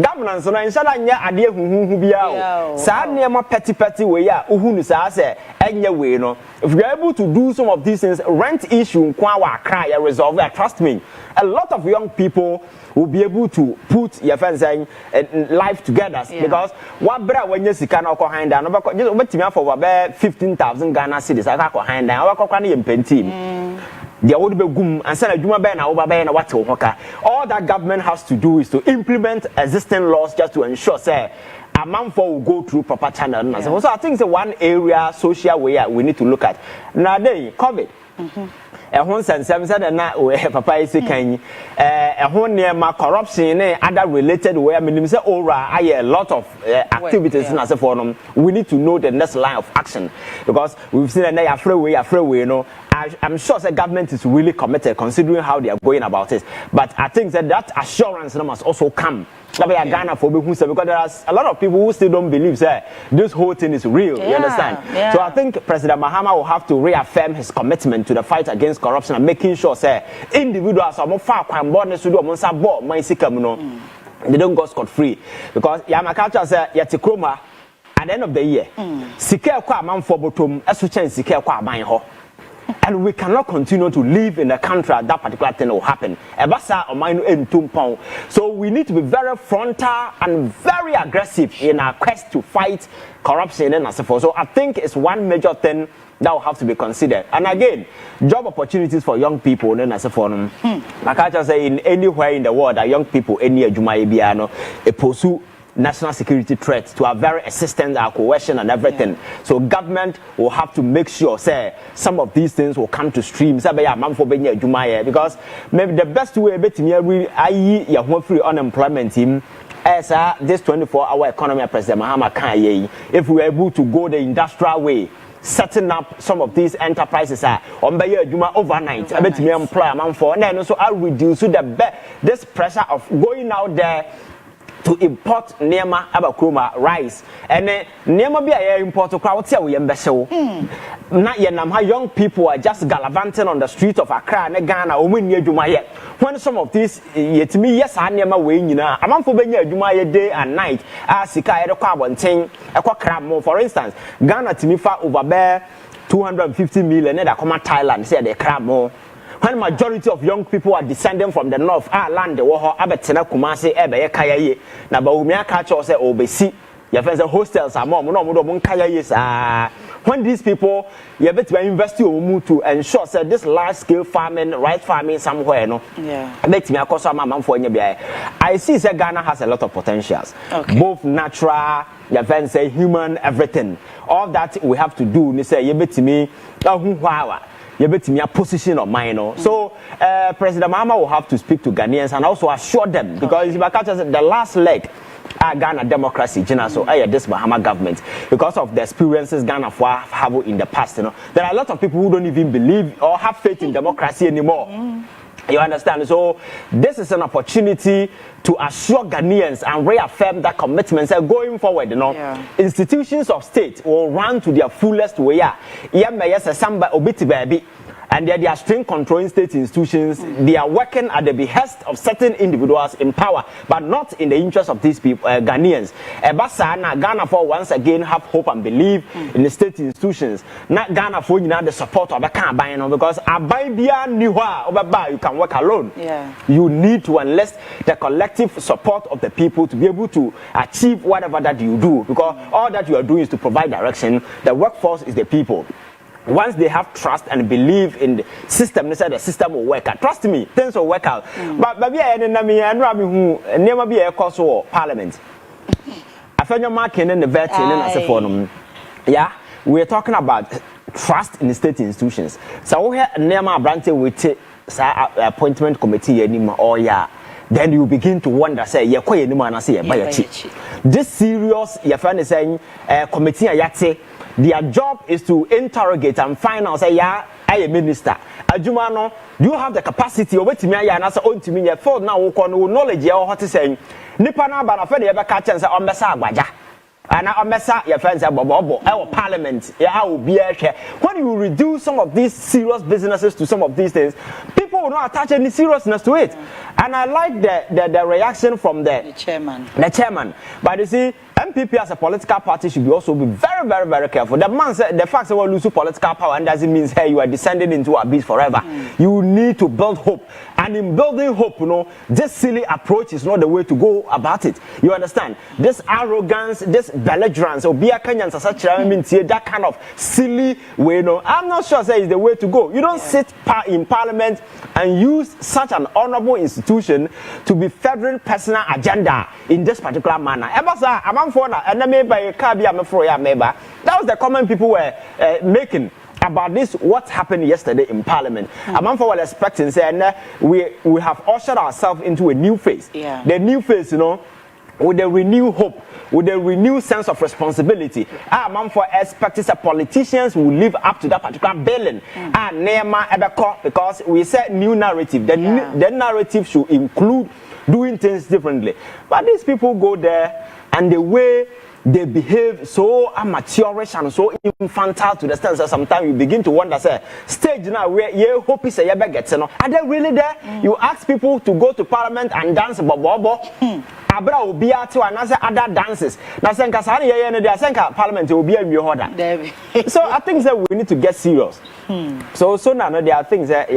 governance, so inshallah, idea who be out. Sad near my petty way, who is say, anyway, no. If we are able to do some of these things, rent issue, cry, resolve. Trust me, a lot of young people will be able to put your friends saying life together because what better when you see can alcohol hand down just for about 15,000 Ghana cedis. I can't hand down. I can't penty. The old begum and send a juma ben over ben what all that government has to do is to implement existing laws just to ensure say a man for will go through proper channel. So I think it's one area social way we need to look at. Now they COVID. ehon sensem said na papa isi kan ehon near corruption and other related way menim say ora a lot of activities in as for them. We need to know the next line of action because we've seen that afraid way, you know. I'm sure the government is really committed considering how they are going about it. But I think that assurance must also come. Ghana for because there are a lot of people who still don't believe that this whole thing is real. You understand? Yeah. So I think President Mahama will have to reaffirm his commitment to the fight against corruption and making sure that individuals are more far they don't go scot-free. Because Yamakacha said Yatikroma at the end of the year, Sike kwa man for bottom, Esuchen Sike kwa man ho. And we cannot continue to live in a country that particular thing will happen. So we need to be very frontal and very aggressive in our quest to fight corruption and so forth. So I think it's one major thing that will have to be considered. And again, job opportunities for young people and so forth. Like I just say, in anywhere in the world, that young people, any pursue national security threats to our very existence, our coercion and everything. So government will have to make sure, say, some of these things will come to stream. Because maybe the best way to free unemployment team as this 24-hour economy President Mahama can, if we are able to go the industrial way, setting up some of these enterprises overnight. I bet me employ a man for, and then also I'll reduce this pressure of going out there to import Nema Abakroma rice and Nema be a import to crowd we embassador. Not yet young people are just gallivanting on the street of Accra and Ghana or near Jumaya. When some of these yet me, yes, I never win, you know, a month for Jumaya day and night, as Sika carbon thing, a crab more. For instance, Ghana to me far over there 250 million and I come Thailand, say they crab more. When majority of young people are descending from the north, land the war, Abetena Kumasi, Ebe Kayaye, Nabaumia Kacho say Obesi, your friends and hostels are more, no Kayaye. When these people, you better invest to ensure that this large scale farming, rice farming somewhere, no? Yeah. Let me across my for I see that Ghana has a lot of potentials, both natural, your friends say human, everything. All that we have to do, they say, you better me, you bet me a position of mine. So President Mahama will have to speak to Ghanaians and also assure them because the last leg Ghana democracy, so this Mahama government, because of the experiences Ghana have in the past, there are a lot of people who don't even believe or have faith in democracy anymore. You understand? So this is an opportunity to assure Ghanaians and reaffirm that commitment. So going forward, institutions of state will run to their fullest way. And they are string controlling state institutions. They are working at the behest of certain individuals in power, but not in the interest of these people, Ghanaians. Ghana for once again have hope and believe in the state institutions. Not Ghana for the support of the campaign because you can work alone. You need to enlist the collective support of the people to be able to achieve whatever that you do, because all that you are doing is to provide direction. The workforce is the people. Once they have trust and believe in the system, they say the system will work out. Trust me, things will work out. But never be a cause for parliament. I found your marking in the vet and yeah, we're talking about trust in the state institutions. So we have Nema Brante with appointment committee anymore. Then you begin to wonder, say, you're quite anymore and say, this serious, your friend is saying, committee yate. Their job is to interrogate and find out, say, yeah, I am minister. Ajumano, do you have the capacity over to me? And I say, oh, to me, you thought now, knowledge, or what to say. Nipana, but I feel you ever catch and say, oh, Messa, Baja. And I mess up your friends at our parliament. Yeah, I will be here. When you reduce some of these serious businesses to some of these things, people will not attach any seriousness to it. And I like the reaction from the chairman. The chairman. But you see, MPP as a political party should also be very, very, very careful. The man said the fact that we lose political power and doesn't mean hey, you are descending into abyss forever. You need to build hope. And in building hope, this silly approach is not the way to go about it. You understand? This arrogance, this belligerence, or be a Kenyan that kind of silly way, I'm not sure that is the way to go. You don't sit in parliament and use such an honorable institution to be furthering personal agenda in this particular manner. That was the comment people were making. about this, what happened yesterday in Parliament. I'm for expecting say we have ushered ourselves into a new phase. Yeah. The new phase, you know, with a renewed hope, with a renewed sense of responsibility. I'm for expecting that politicians will live up to that particular billing. Because we said new narrative. The narrative should include doing things differently. But these people go there and the way they behave so amateurish and so infantile to the extent that sometimes you begin to wonder, say, stage now where you hope is a gets, you know, are they really there? You ask people to go to Parliament and dance bobo. Abra will be out to another other dances. Now, Parliament will be a new order. So I think that we need to get serious. So now there are things that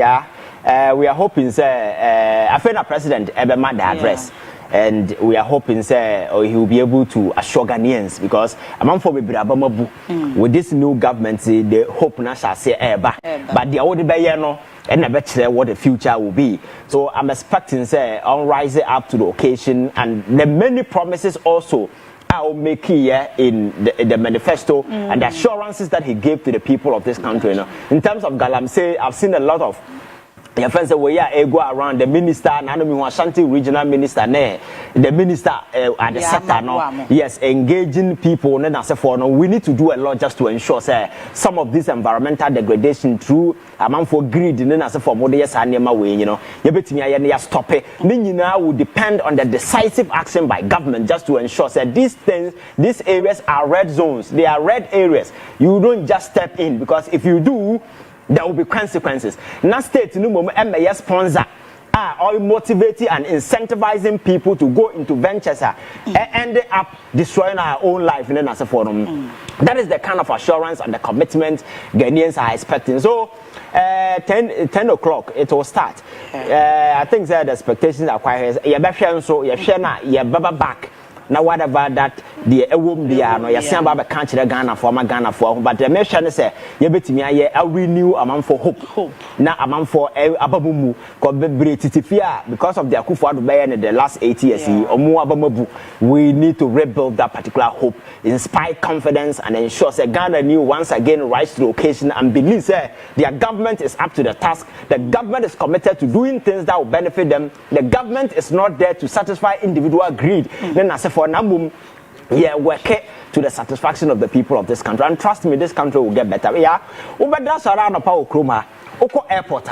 we are hoping I think the president ever made the address. And we are hoping say he will be able to assure Ghanaians because with this new government the hope na shall say but the old no and never tell what the future will be. So I'm expecting say on rising up to the occasion and the many promises also I'll make here in the manifesto and the assurances that he gave to the people of this country. You know. In terms of Galamsey, I've seen a lot of your friends say we are go around the minister Nanomi Ashanti regional minister the minister at the sector no yes engaging people we need to do a lot just to ensure say some of this environmental degradation through amount for greed for more yes way you know you stop it will depend on the decisive action by government just to ensure that these things these areas are red zones, they are red areas. You don't just step in because if you do there will be consequences. Now state no moment MAS sponsor or motivating and incentivizing people to go into ventures end up destroying our own life in as a forum. That is the kind of assurance and the commitment Ghanaians are expecting. So 10 o'clock it will start. I think that the expectations are quite high. So you're back. Now whatever that the womb they are no yasan ba can't Ghana for but the mission say you betimi aye a renew amount for hope na amount for ababumu ko bebre titifia because of the Akufo-Addo in the last 8 years omo abamabu. We need to rebuild that particular hope, inspire confidence and ensure that Ghana new once again rise to the occasion and believe that their government is up to the task. The government is committed to doing things that will benefit them. The government is not there to satisfy individual greed. Then as for Namum, work to the satisfaction of the people of this country. And trust me, this country will get better. That's around a power Kroma, Oko Airport.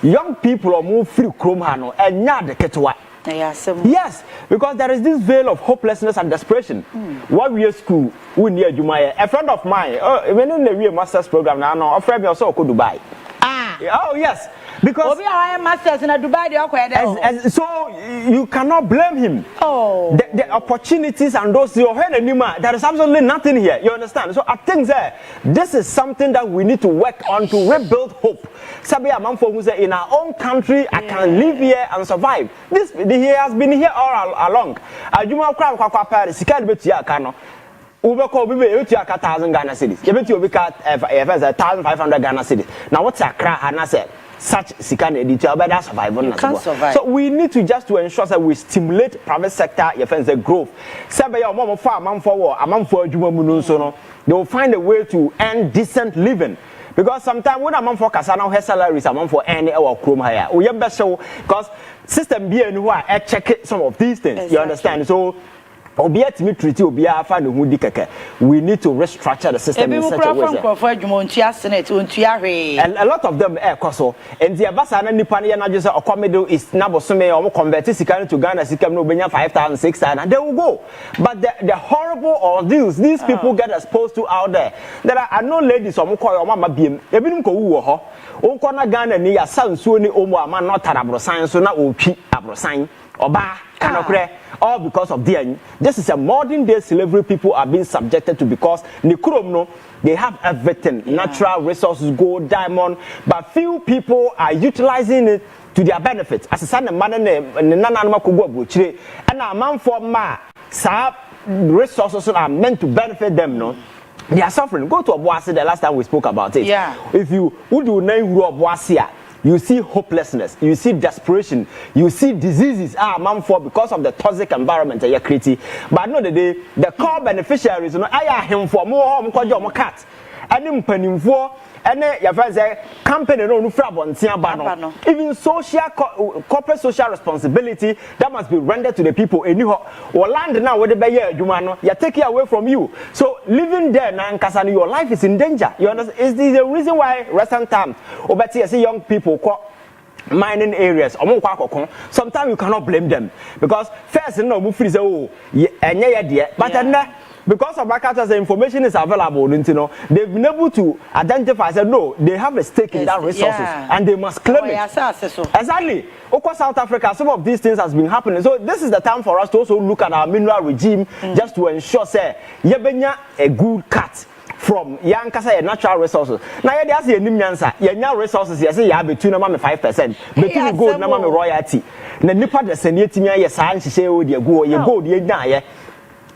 Young people are move through Kromano and not the Ketwa. Yes, because there is this veil of hopelessness and desperation. What we are school, we near Jumaya. A friend of mine, even in the real master's program now, a friend also could Dubai. Oh yes, because masters in Dubai. So you cannot blame him. The opportunities and those there is absolutely nothing here. You understand? So I think that this is something that we need to work on to rebuild hope. In our own country, I can live here and survive. He has been here all along. Uber call we 1,000 Ghana cedis. You bet you 1,500 Ghana cedis. Now what's a crack and I said such sikan editor but that's survival. So we need to just to ensure that we stimulate private sector your friends the growth. Say your mom farm for a man for Juma they will find a way to earn decent living. Because sometimes when a man for Kasana has salaries, a man for any our chrome hire. We have best show because system be and who are check some of these things. Exactly. You understand? So we need to restructure the system in such a way. A lot of them are also. And the Abasana Nipania just a comedy is Nabosome or converted to Ghana, Sikam no 5,000, 6,000, and they will go. But the horrible ordeals these people get exposed to out there. There are no ladies or Moko or Mama Beam. Even go Okona Ghana near San Suni Omo, man not Tarabrosan, so now Opi Abrosan. Oba, all because of the this is a modern day slavery people are being subjected to because they have everything, natural resources, gold, diamond, but few people are utilizing it to their benefit. As a son of man and a man for ma resources are meant to benefit them, no. They are suffering. Go to Obuasi the last time we spoke about it. If you would do Obuasi, you see hopelessness, you see desperation, you see diseases because of the toxic environment you're creating. But no, the core beneficiaries, I him for more home called your cat. And him penning for And your friends say company no frabon even corporate social responsibility that must be rendered to the people. And you land now where the you take it away from you. So living there now, your life is in danger. You understand? Is the reason why recent times I see young people mining areas sometimes you cannot blame them because first no free say oh but then because of marketers the information is available they've been able to identify say no they have a stake in that resources and they must claim it. Exactly. Across South Africa some of these things has been happening, so this is the time for us to also look at our mineral regime just to ensure say yebenya a good cut from yankasa natural resources. Now you dey say enim nyansa, your resources you say you have between 5%, between gold na me royalty. Na nipa de sene etimi aye saa nhihye o de go ye gold ye dan ye.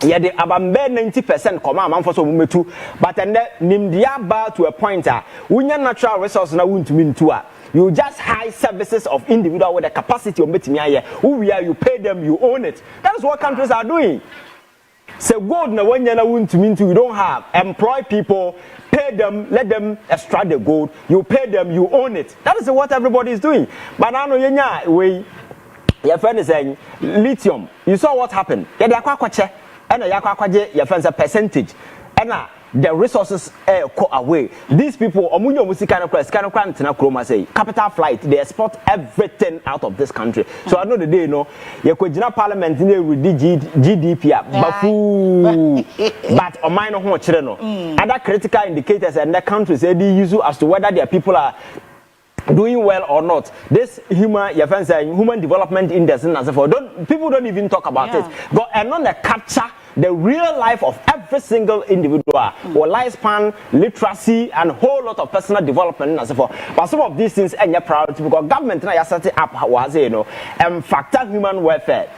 Ye de abambe 90% come amanfo so mumetu, but and nimdia ba to a point wunya natural resources na wuntumi ntu a you just high services of individual with the capacity of metimi aye. Who we are, you pay them, you own it. That is what countries are doing. So gold na when you don't have, employ people, pay them, let them extract the gold, you pay them, you own it. That is what everybody is doing. But now your friend is saying lithium. You saw what happened. And your friend a percentage. And the resources go away. These people, capital flight, they export everything out of this country. So I know the day, you could parliament with GDP, but on minor other critical indicators and the countries they use as to whether their people are doing well or not. This human development index, people don't even talk about it. But and on the capture the real life of every single individual, or lifespan, literacy, and a whole lot of personal development and so forth. But some of these things are your priority because government now set it up factor human welfare,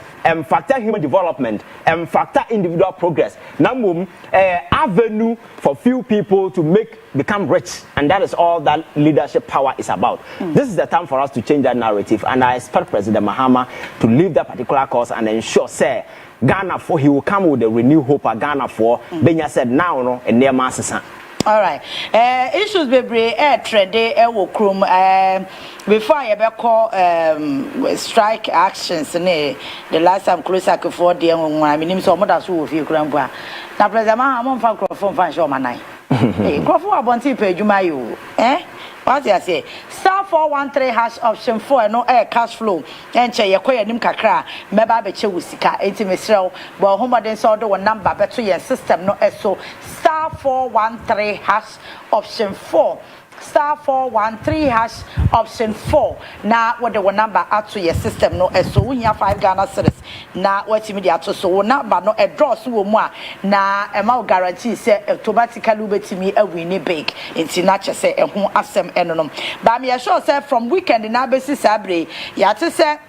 factor human development, factor individual progress. Now, avenue for few people to become rich, and that is all that leadership power is about. This is the time for us to change that narrative, and I expect President Mahama to leave that particular course and ensure, say, Ghana for he will come with a renewed hope at Ghana for Benya said now no and near Massasa. All right. Issues be trade will crum before I ever call strike actions the last time close like 4 days I mean so much who with you grandpa. Now President Mahama fan crofon fan show manai. Eh crofon abonti pe adwuma you what I say star 413 hash option 4 no cash flow enche ye koye nim kakra meba be che wusika enti mesrew bo homoden so do number beto ye system no so star 413 hash option 4 star 413 hash option 4 na what the number ato your system no so unya 5 Ghana cedis na what media ato so number no draw so wo mu a na e ma guarantee say automatically betimi awini big enti na che say ehun asem enonom ba me sure say from weekend na besi sabre ya te say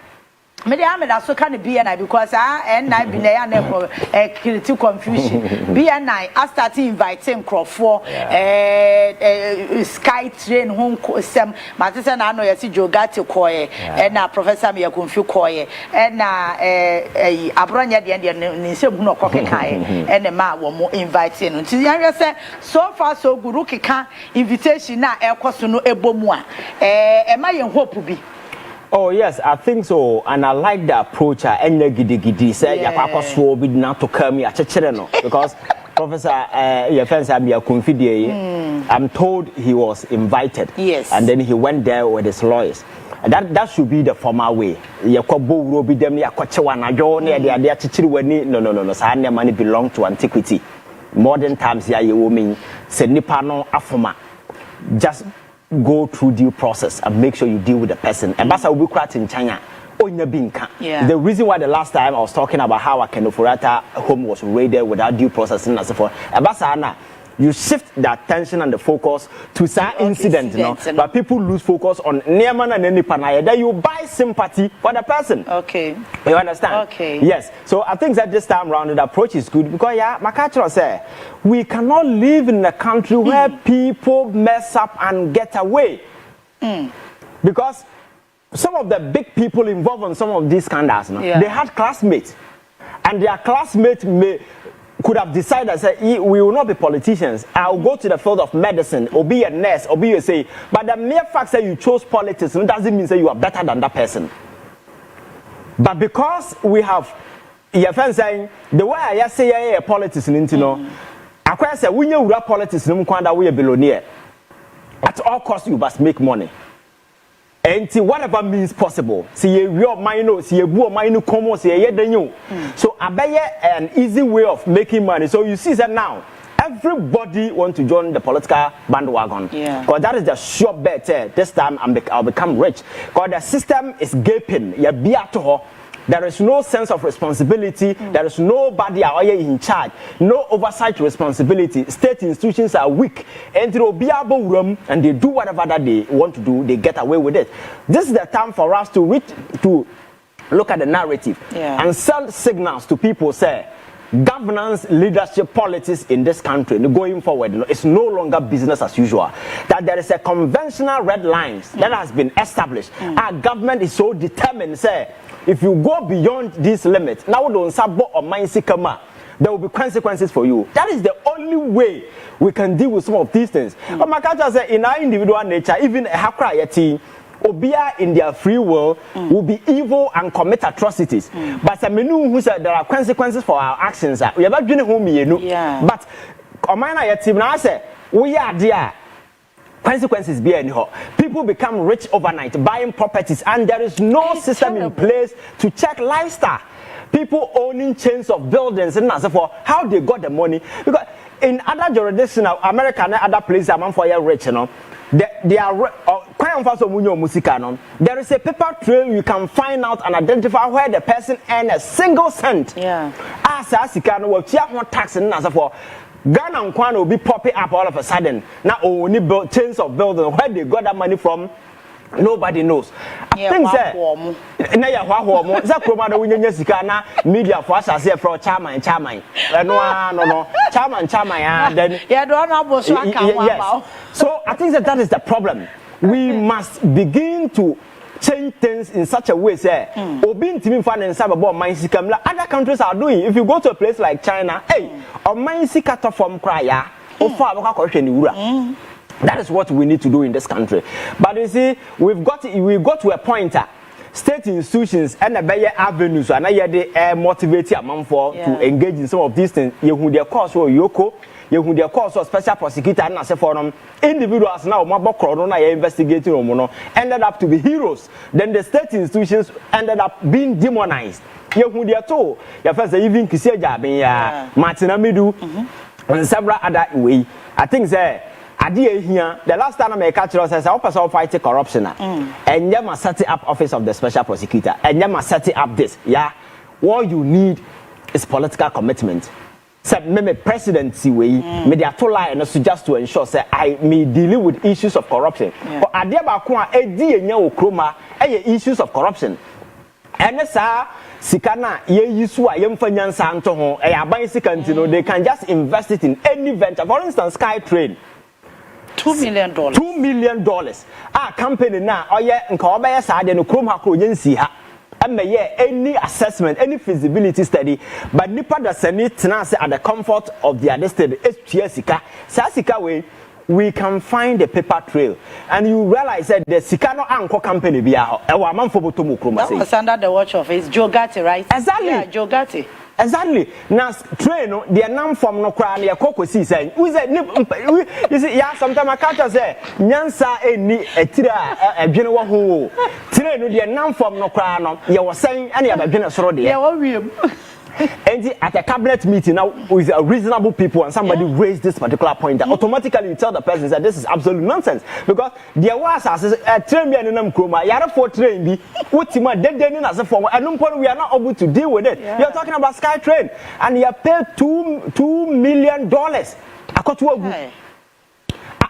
me dey ameda so can be na because and I be na ya na create confusion be and I start inviting crofo sky train home sem ma te say na no yesi jogati koye na professor me yakunfi koye na abronya de ne nsem hu no kokekan na ma wo mo inviting no ti ya say so far so guru keka invitation na ekoso no ebomu a ma ye hope bi. Oh yes, I think so, and I like the approach. Gidi say yakwakoso bi na to come ya chechere no because Professor your friends am ya confidie. I'm told he was invited. Yes. And then he went there with his lawyers. That should be the formal way. Yakobo will be them yakochewa na jo na they chechiri wani no sa na money belong to antiquity. Modern times ya you mean se nipa no afoma. Just go through due process and make sure you deal with the person. And that's how we crack in China. The reason why the last time I was talking about how a Kenofurata home was raided without due process and so forth. You shift the attention and the focus to some incident, but people lose focus on Neman and any Panaya. Then you buy sympathy for the person. Okay. You understand? Okay. Yes. So I think that this time around the approach is good because my culture say we cannot live in a country where people mess up and get away. Because some of the big people involved in some of these scandals, they had classmates, and their classmates could have decided, say, we will not be politicians. I'll go to the field of medicine, or be a nurse, or be a say. But the mere fact that you chose politics doesn't mean that you are better than that person. But because we have, your friend saying, the way I say politics, you know, I quite say, when you rap politics, we are a billionaire. At all costs, you must make money. And whatever means possible. See a real minor, see a poor minor common, see a new. So I bet an easy way of making money. So you see that now. Everybody want to join the political bandwagon. Yeah. Because that is the sure bet. This time I'll become rich. Because the system is gaping. There is no sense of responsibility. There is nobody in charge. No oversight responsibility. State institutions are weak. And they do whatever that they want to do. They get away with it. This is the time for us to look at the narrative and send signals to people. Say, governance, leadership, politics in this country going forward, it's no longer business as usual. That there is a conventional red lines that has been established. Our government is so determined. Say, if you go beyond this limit, now don't sabo or mind sikama, there will be consequences for you. That is the only way we can deal with some of these things. But my culture says, in our individual nature, even a hakra yeti, Obia in their free will will be evil and commit atrocities. But who said there are consequences for our actions. We are not doing whom you know. But Omana yeti now say we are there. Consequences be anyhow. People become rich overnight buying properties, and there is no system in place to check lifestyle. People owning chains of buildings and as for how they got the money. Because in other jurisdictions, America and other places, I'm for you rich, you know. They are there is a paper trail you can find out and identify where the person earned a single cent. As tax and as for Ghana and Kwan will be popping up all of a sudden. Now only chains of buildings. Where they got that money from, nobody knows. I think that media for us as if for chairman. No. Chairman. Then yes. So I think that is the problem. We must begin to change things in such a way. Say, other countries are doing. If you go to a place like China, hey, that is what we need to do in this country. But you see, we got to a point. State institutions and the better avenues and they motivate a man for to engage in some of these things. You who their course or Yoko, you who their course or special prosecutor and as a forum individuals now investigating ended up to be heroes. Then the state institutions ended up being demonized. You who their toe, your first even Kiseja, Martina Midu, and several other way. I think that. Here, the last time I catch us as I also fight corruption, and you must set up office of the special prosecutor, and you must set up this. Yeah, what you need is political commitment. So, maybe presidency way, maybe I told and also just to ensure say I may deal with issues of corruption. But I dear Bakwa, issues of corruption. And Sikana, ye Yusua, Yemfanyan Santo, they can just invest it in any venture. For instance, SkyTrain. $2 million. $2 million. Our company now, and Kobaya side and Kroma Koyensi. And may any assessment, any feasibility study, but Nipa da Senate at the comfort of their destiny. Sasika way, we can find the paper trail. And you realize that the Sikano Anko company be a man for Botomu Kroma. That was under the watch of Joe Gatti, right? Exactly. Yeah, Joe Gatti. Exactly. Now, train the name from no crown near Coco saying, you see, yeah, sometimes I can't say, Nyansa a tira a general who train the name from no crown. You were saying any other general sorry. And at a cabinet meeting now with reasonable people and somebody raised this particular point, automatically you tell the person that this is absolute nonsense because there was a train and Kroma, Yara for train be Utima dead as a form and we are not able to deal with it. You're talking about SkyTrain and you have paid $2 million.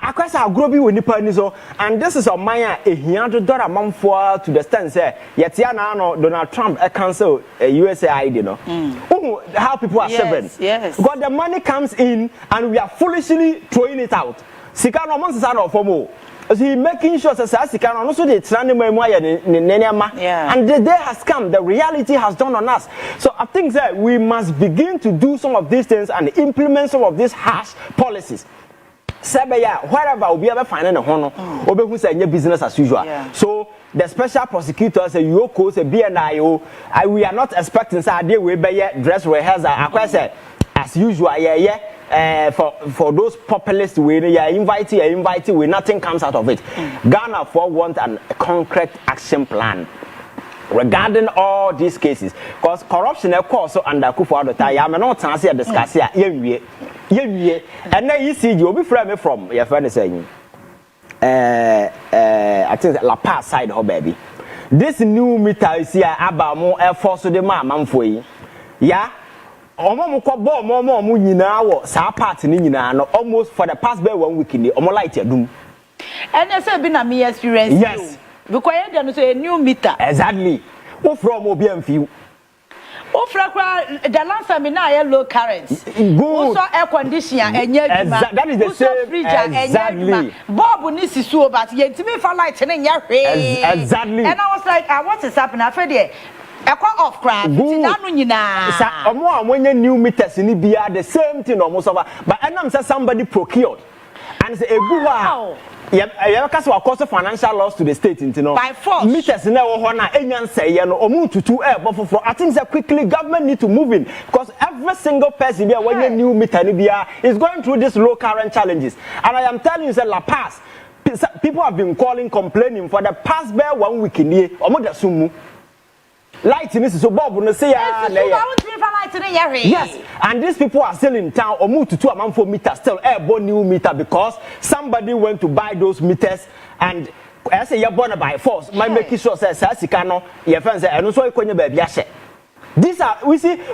Akwasa agrobi we nipa ni so and this is on my $100 month for to the stand say yetia na no Donald Trump cancel USAID no how people are serving because the money comes in and we are foolishly throwing it out sika no months are no formo he making sure that he can also the and the day has come, the reality has dawned on us. So I think that we must begin to do some of these things and implement some of these harsh policies. Wherever we ever find a honor, we say business as usual. So the special prosecutors, the UOCO, the BNIO, we are not expecting that they will be dress rehearsal. As usual, for those populists, we invite, we nothing comes out of it. Ghana want a concrete action plan regarding all these cases, because corruption, of course, under Akufo-Addo, I am not answering the discussion. And then you see, you'll be from your friend is saying, I think La Paz side, oh baby. This new meter is here about more air force to the man for you. Yeah. Almost for the past 1 week in the light doom. And there's been a me experience. Yes. Because I don't say a new meter. Exactly. Who from Obian few? Oh, the last time in our low currents. Good. Also air conditioner and that is the same. Exactly. Bob needs to so but yet to me for light and exactly. And I was like, what is happening? I feel off crap. When you new meters in Ibia, the same thing almost over. But I know somebody procured and say, wow. Yeah, because of course financial loss to the state, you know. By force. Meters now say I think that quickly government need to move in because every single person here when you new meter is going through these low current challenges. And I am telling you, La Paz, people have been complaining for the past 1 week in here. Light in this so Bob no say yes, and these people are still in town or move to 2 amount for meters still airborne new meter because somebody went to buy those meters and I say you're born by force. My make sure says Sikano, your friends and also you baby. These are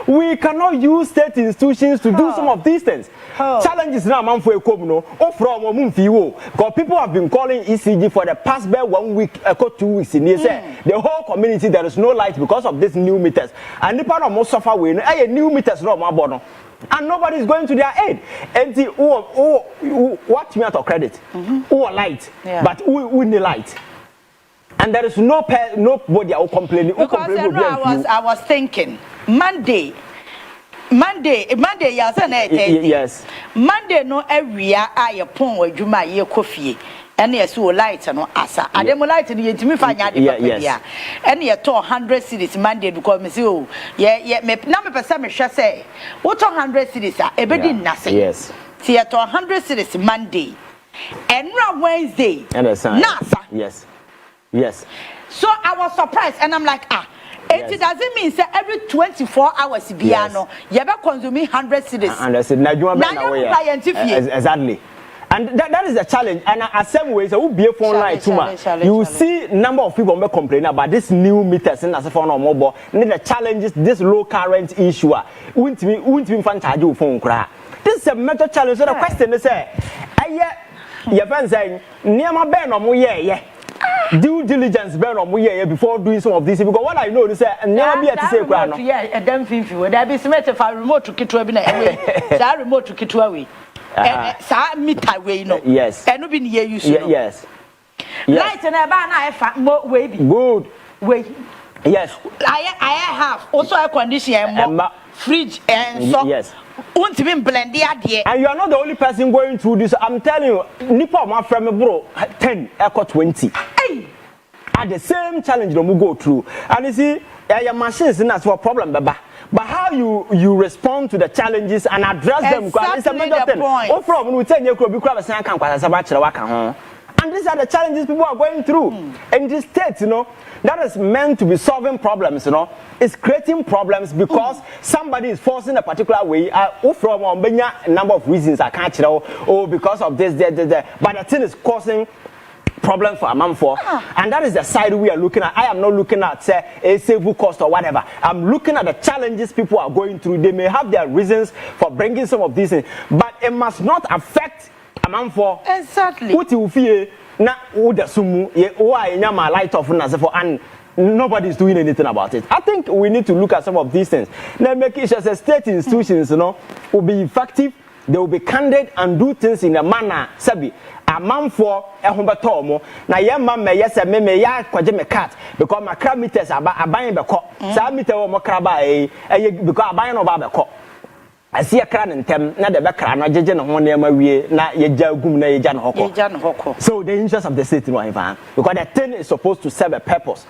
we cannot use state institutions to do some of these things. Challenges now man for a communo or from because people have been calling ECG for the past 1 week, 2 weeks in here. The whole community there is no light because of these new meters. And the part of most suffer with new meters no more bono. And nobody is going to their aid. And the what me out of credit? Light. But we need light. And there is nobody who complaining. Because I was thinking Monday, yes. Monday no area I upon where you might hear coffee. And yes, you light and asa. I demo light in the intimate fire. And you 100 cities Monday because Miss you, number percent shall say, what 100 cities are a bit nothing. Yes. Theater 100 cities Monday and Wednesday. And NASA. Yes. So I was surprised and I'm like, it doesn't mean that every 24 hours piano, you ever consuming 100 cities. Exactly. And that is the challenge. And at some ways, there will be a phone line too much. You will see number of people complaining about this new meters in as a phone or mobile. And the challenges, this low current issue. Won't be fun charge you phone cry. This is a major challenge. So the question is, your friend saying, near my band or more, due diligence burn on before doing some of this because what I know is never be to say no. Yeah, a damn thing for there be smart if I remote to Kitwa be that remote to Kitwa way. Sa meter way no. Yes. And no be near you yes. Light and a banner more way good way. Yes. I have also air conditioner fridge and so yes. And you are not the only person going through this. I'm telling you, Nipa my friend bro 10 echo 20. Hey. At the same challenge that we go through. And you see, your machines is not for problem, baba. But how you respond to the challenges and address them it's a major thing. Oh, from we tell you be crowd say kan kwasa ba kire waka ho. And these are the challenges people are going through. In this state, that is meant to be solving problems, It's creating problems because somebody is forcing a particular way. From a number of reasons I can't because of this, but the thing is causing problem for a man for. And that is the side we are looking at. I am not looking at say a saving cost or whatever. I'm looking at the challenges people are going through. They may have their reasons for bringing some of these things, but it must not affect a man for. Exactly. What you feel na uda sumu why nyama light off na for and nobody is doing anything about it. I think we need to look at some of these things. Now make sure that state institutions, will be effective they will be candid and do things in a manner sabi a man for a humbertomo na ye man me yes me ya kwaje me cat because my crab meters aban be ko sa meter wo mo kraba because aban no ba be ko asi akra ntem na de be kra no jeje no ho na ma wie na ye jagum na ye ja no hoko so the interest of the state no even because the thing is supposed to serve a purpose.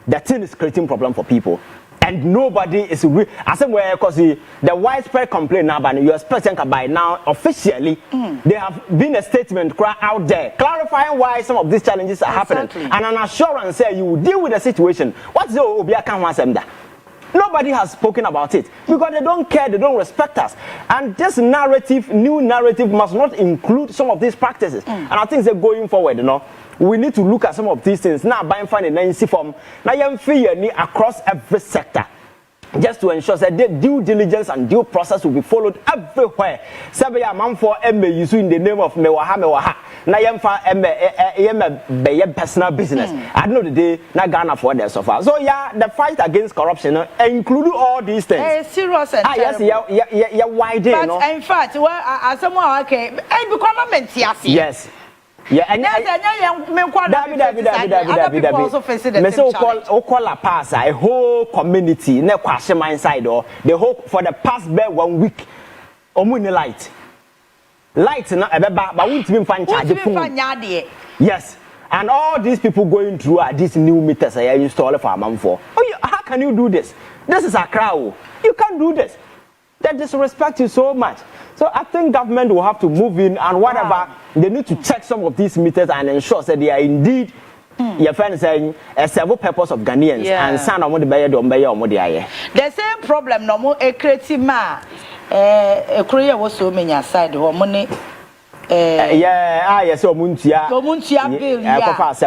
The thing is creating problem for people. And nobody is as where because the widespread complaint now by US president by now officially there have been a statement out there clarifying why some of these challenges are happening and an assurance say you will deal with the situation. What's the Obia can want them that? Nobody has spoken about it because they don't care, they don't respect us. And this narrative, new narrative, must not include some of these practices. And I think they're going forward, you know. We need to look at some of these things. Now, buying fund in form, now you feel across every sector. Just to ensure that the due diligence and due process will be followed everywhere. Sabe ya man for use in the name of mewaha. Na yemfa be personal business. I know the day na Ghana for there so far. So yeah, the fight against corruption include all these things. Serious and yes, yeah, wide day, no. In fact, well, as someone okay, government yes. Yeah, and call a pass a whole community ne kwashe my side or the whole for the past 1 week omuni light na ebeba but won't be fan charge phone. Yes, and all these people going through these new meters I install for a month for. How can you do this? This is a crowd. You can't do this. They disrespect you so much. So I think government will have to move in and whatever they need to check some of these meters and ensure that they are indeed your friend saying a several purpose of Ghanaians and son of the the same problem no more a creative ma a career was so many aside or money. Yes, so Muntia bill, yes,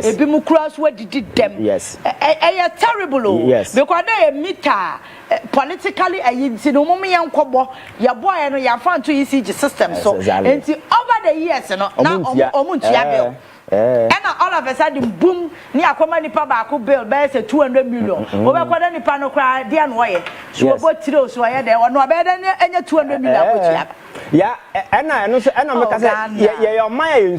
a bimukras what did them, yes, a terrible, yes, because they meter politically a moment young cobo, your boy and your fan to ECG system. So, and over the years, now, Omuntia bill. And all of a sudden, boom, near Comani Pabaco bill bears a 200 million. Over Quadani Pano cry, dear Noye. So about Tiro, so I there were no better than any 200 million. Yeah, and I know, and I'm your Maya.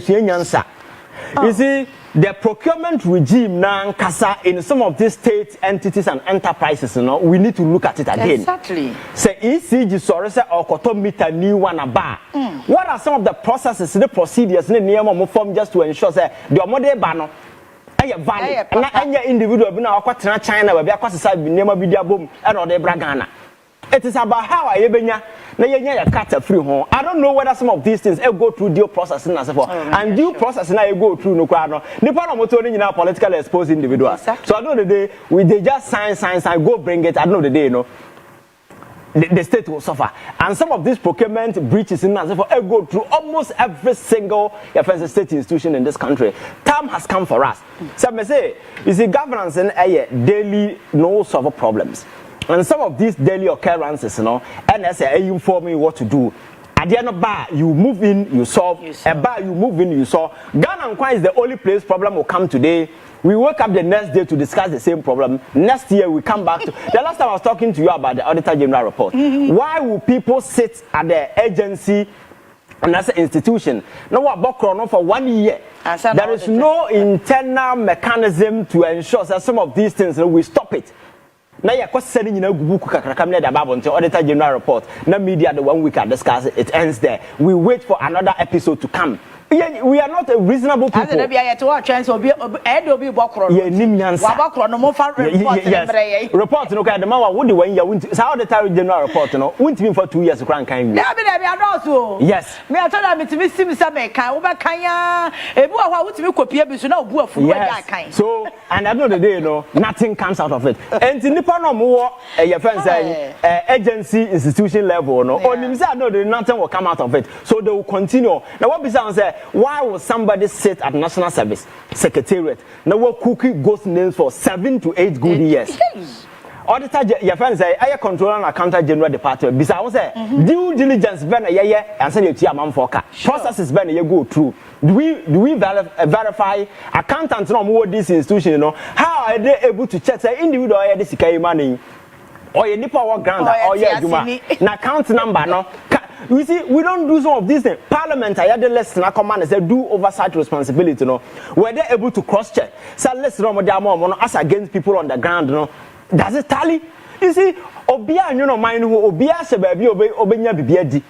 You see, the procurement regime now, Kasa, in some of these state entities and enterprises, you know, we need to look at it again. Exactly. Say ECG Soresa or Kotomita new one a bar. What are some of the processes, the procedures, the near form just to ensure that the model banner valid and your individual China will be across the side near Bidia boom and or the Bragana. It is about how I ebenya na yenya cut free home. I don't know whether some of these things go through due processing as well. And due processing I go through no kwano. Nipa no moto ni na politically exposed individuals. So at the end of the day, they just sign go bring it. At the end of the day, you know, the state will suffer. And some of these procurement breaches in as go through almost every single state institution in this country. Time has come for us. So I say, you see, governance and daily no solve problems. And some of these daily occurrences, you know, and as I inform you what to do. At the end of bar, you move in, you solve. A bar, you move in, you solve. Ghana is the only place problem will come today. We wake up the next day to discuss the same problem. Next year, we come back to... The last time I was talking to you about the Auditor General report. Why will people sit at the agency and as an institution? No, what for 1 year. There is no internal mechanism to ensure that some of these things, we stop it. Now you are sending in a book until Auditor General report. No media the 1 week I discuss it ends there. We wait for another episode to come. We are not a reasonable people. Yes. Report no kind the man would when you went how the Auditor General report no won't be for 2 years to kind. Yes. Me I told them to sim some kan over kan ebu a what me copy bi so na obu afu wa kan. So and at the end of the day no nothing comes out of it. And nipa no mo your friends say agency institution level no onim say no nothing will come out of it. So they will continue. Now what be say why would somebody sit at National Service Secretariat now what cookie ghost names for 7 to 8 good years? Auditor, your friends say, I control and accountant general department. Besides, due diligence, Ben, and send you to your man for car. Processes, Ben, you go through. Do we verify accountants no more this institution? You know, how are they able to check the individual this money? or a nipa or ground or yeah, na account number no. You see, we don't do some of these things. Parliament, I had the list na command they do oversight responsibility, no. Were they able to cross check? So let's no as against people on the ground, no. Does it tally? You see, obia you know mind who obia se baby obenya bibia.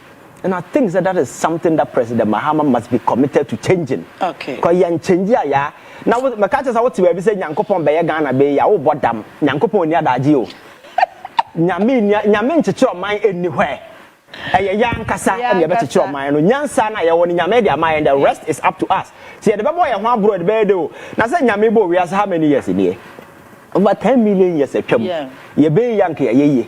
And I think that is something that President Mahama must be committed to changing. Okay. Because you change ya. Now, my catches are what you be saying. Yankopon be Ghana be ya bodam. Yankopon ya daji o. Nyame nchicho mind anywhere. Young kasa and you better chop mine. Nyansa na ya woni nyame dia mind. The rest is up to us. See the babo ya hwan bro the be do. Na say nyame bo we as how many years in here? Over 10 million years atwam. Ye be yank ya ye.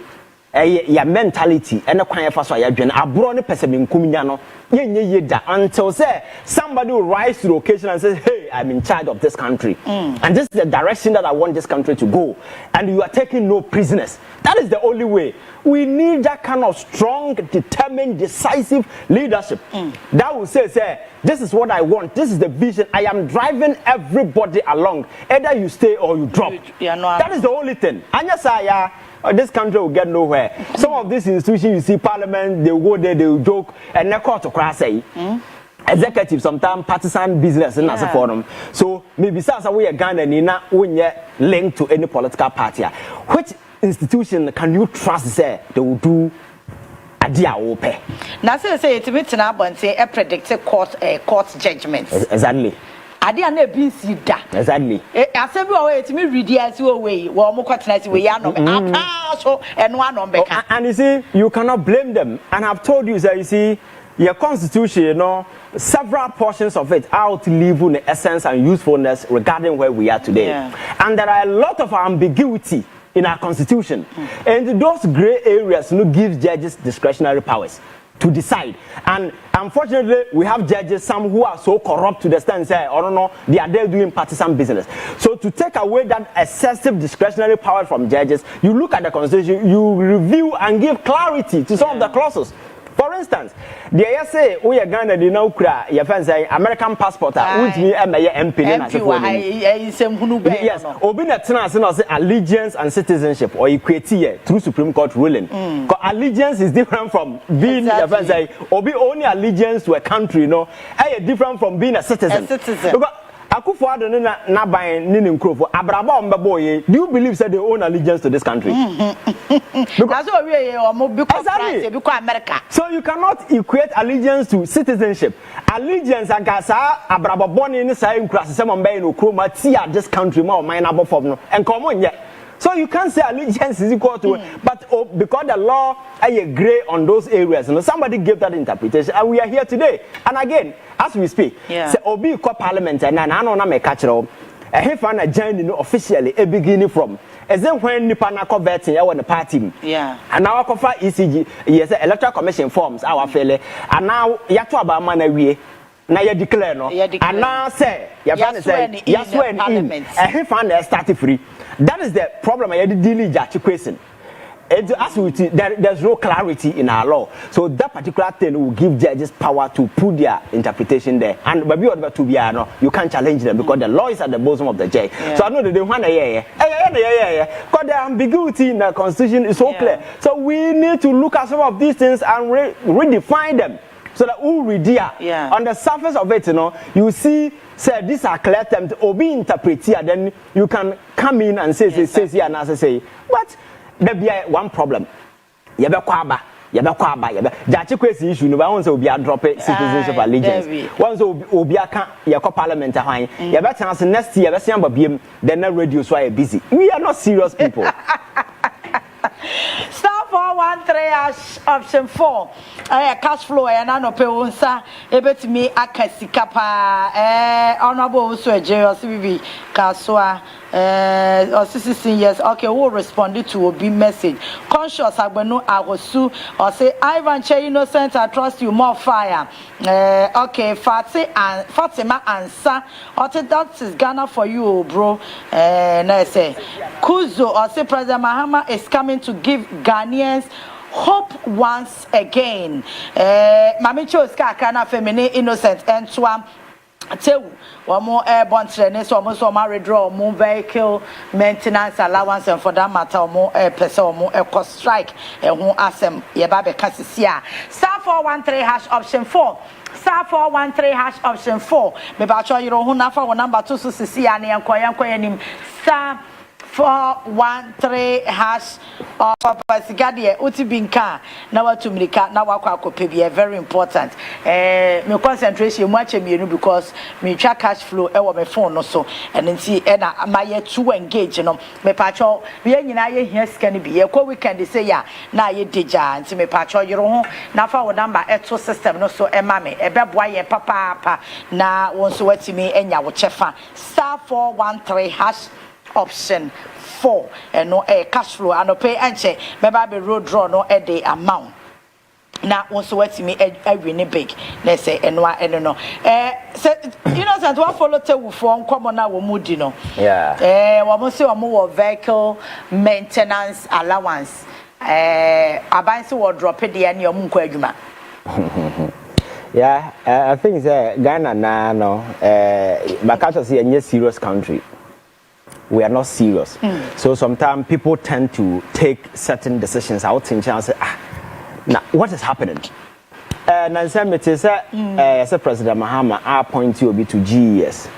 Ya mentality and a kwan fa so ya dwen abro ne pese menkum nya no ye da until say somebody will rise to the occasion and say, hey, I'm in charge of this country and this is the direction that I want this country to go, and you are taking no prisoners. That is the only way. We need that kind of strong, determined, decisive leadership that will say this is what I want, this is the vision, I am driving everybody along, either you stay or you drop. That is the only thing. Anya saya this country will get nowhere. Some of these institutions, you see, parliament, they will go there, they will joke, and they call to crash. Executive, sometimes partisan business in as a forum. So maybe some way a Ghana nina when you linked to any political party. Which institution can you trust? Say they will do a deal open. Now, say it's written up and say a predicted court judgment. Exactly. Ade na bi si da exactly asem bi o we ti me ready as we wo mo kwatena si we ya no aka so eno anom beka. And you see, you cannot blame them, and I've told you that you see your constitution, you know, several portions of it outlive the essence and usefulness regarding where we are today. And there are a lot of ambiguity in our constitution, and those gray areas give judges discretionary powers to decide. And unfortunately, we have judges, some who are so corrupt to the extent say, I don't know, they are there doing partisan business. So to take away that excessive discretionary power from judges, you look at the constitution, you review and give clarity to some of the clauses. For instance, the say we are Ghana the now kura your fans say American passport which me MP yes obi na tena say allegiance and citizenship or equity through Supreme Court ruling. Because allegiance is different from being your fans say obi only allegiance to a country, different from being a citizen. Because Akufo-Addo na ban ni nkrofo abraba ombebo ye, do you believe that they own allegiance to this country? Because America. So you cannot equate allegiance to citizenship. Allegiance agasa abraba boni ni sai nkrase se mombe no kroma tia this country ma o man abofom no enkomo nye. So you can't say allegiance is equal to but because the law agree on those areas, somebody gave that interpretation, and we are here today. And again, as we speak, say obi ko parliament and I know na me catch it. If I join officially a beginning from, as then when Nipa na convert in our party, and now I confer ECG, yes, electoral commission forms our failure, and now yatu abama na we. Na you declare no, and now say you say yes when in, and if I start free. That is the problem. I had dealing judge question. As we there's no clarity in our law, so that particular thing will give judges power to put their interpretation there. And maybe to be you can't challenge them because the law is at the bosom of the judge. So I know that they want because the ambiguity in the constitution is so clear. So we need to look at some of these things and redefine them. So that who read on the surface of it, you see, say these are clear terms, or be interpreted, then you can come in and say, and say, but there be one problem. Jachi kwesi issue no once obi a drop citizenship allegiance. Once obi aka your parliament hwan. You better chance next year be say am then na radio so busy. We are not serious people. Star 413 option 4. Cash flow and anope unsa ebetimi akasika pa honorable so eje CBB kaswa or 16 years. Okay, we'll respond to obi message. Conscious agbenu awosu or say Ivan Che innocent, I trust you, more fire. Okay, Fatima answer. Okay, that is Ghana for you, bro. No say Kuzo or say President Mahama is coming to give Ghanaians hope once again. Mami chose kakana feminine innocent and swam. Two, one more airborne training, so almost one more redraw, more vehicle maintenance allowance, and for that matter, more air person, more air cost strike, and who ask them, Yababe Cassia. Star 413 hash option 4. Star 413 hash option 4. Maybe I'll show you who number 2 so see and Koyan Star 413 hash of Pasigadi, Utibinka, now to Milika, now Wakopebi, very important. My concentration much because me track cash flow over my phone also, and then see, and my two engage, you know, my patrol, we are here can be a co weekend, say, yeah, now you did, and see me patrol your own, now for number eto system, no so, and mammy, a bad papa, now won't so what to me, and ya will check Star 413 hash. Option 4 and no cash flow and no pay and check maybe road draw no a day amount now also what me a winning big let's say and no so you know that what follow to for common now moody no we must say more vehicle maintenance allowance abansi will drop it there near munko adwuma. Yeah, I think Ghana now no Makato say a serious country. We are not serious. So sometimes people tend to take certain decisions out in chance. Now what is happening? Nancy as a President Mahama, I appoint you to GES,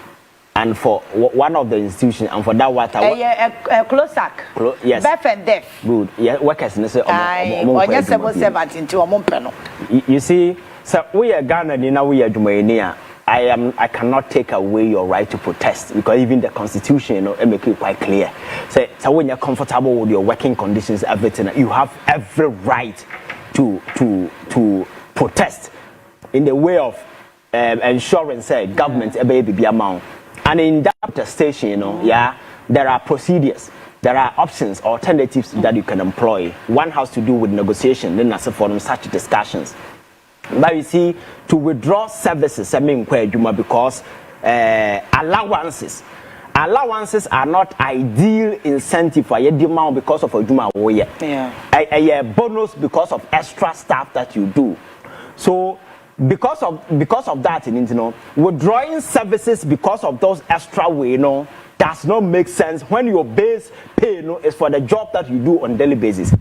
and for one of the institutions, and for that water. Closac. Yes. Deaf and deaf. Good. Yeah, workers. You see, so we are Ghana, now we are Jumainia. I cannot take away your right to protest because even the constitution, you know, it make it quite clear. So when you're comfortable with your working conditions, everything, you have every right to protest in the way of ensuring, say, government a baby amount. And in that protestation, you know, there are procedures, there are options, alternatives that you can employ. One has to do with negotiation, then as a forum, such discussions. But you see, to withdraw services, I mean, because allowances are not ideal incentive for your demand because of a Juma warrior. A bonus because of extra stuff that you do. So because of that, you know, withdrawing services because of those extra way, you know, does not make sense when your base pay, you know, is for the job that you do on a daily basis.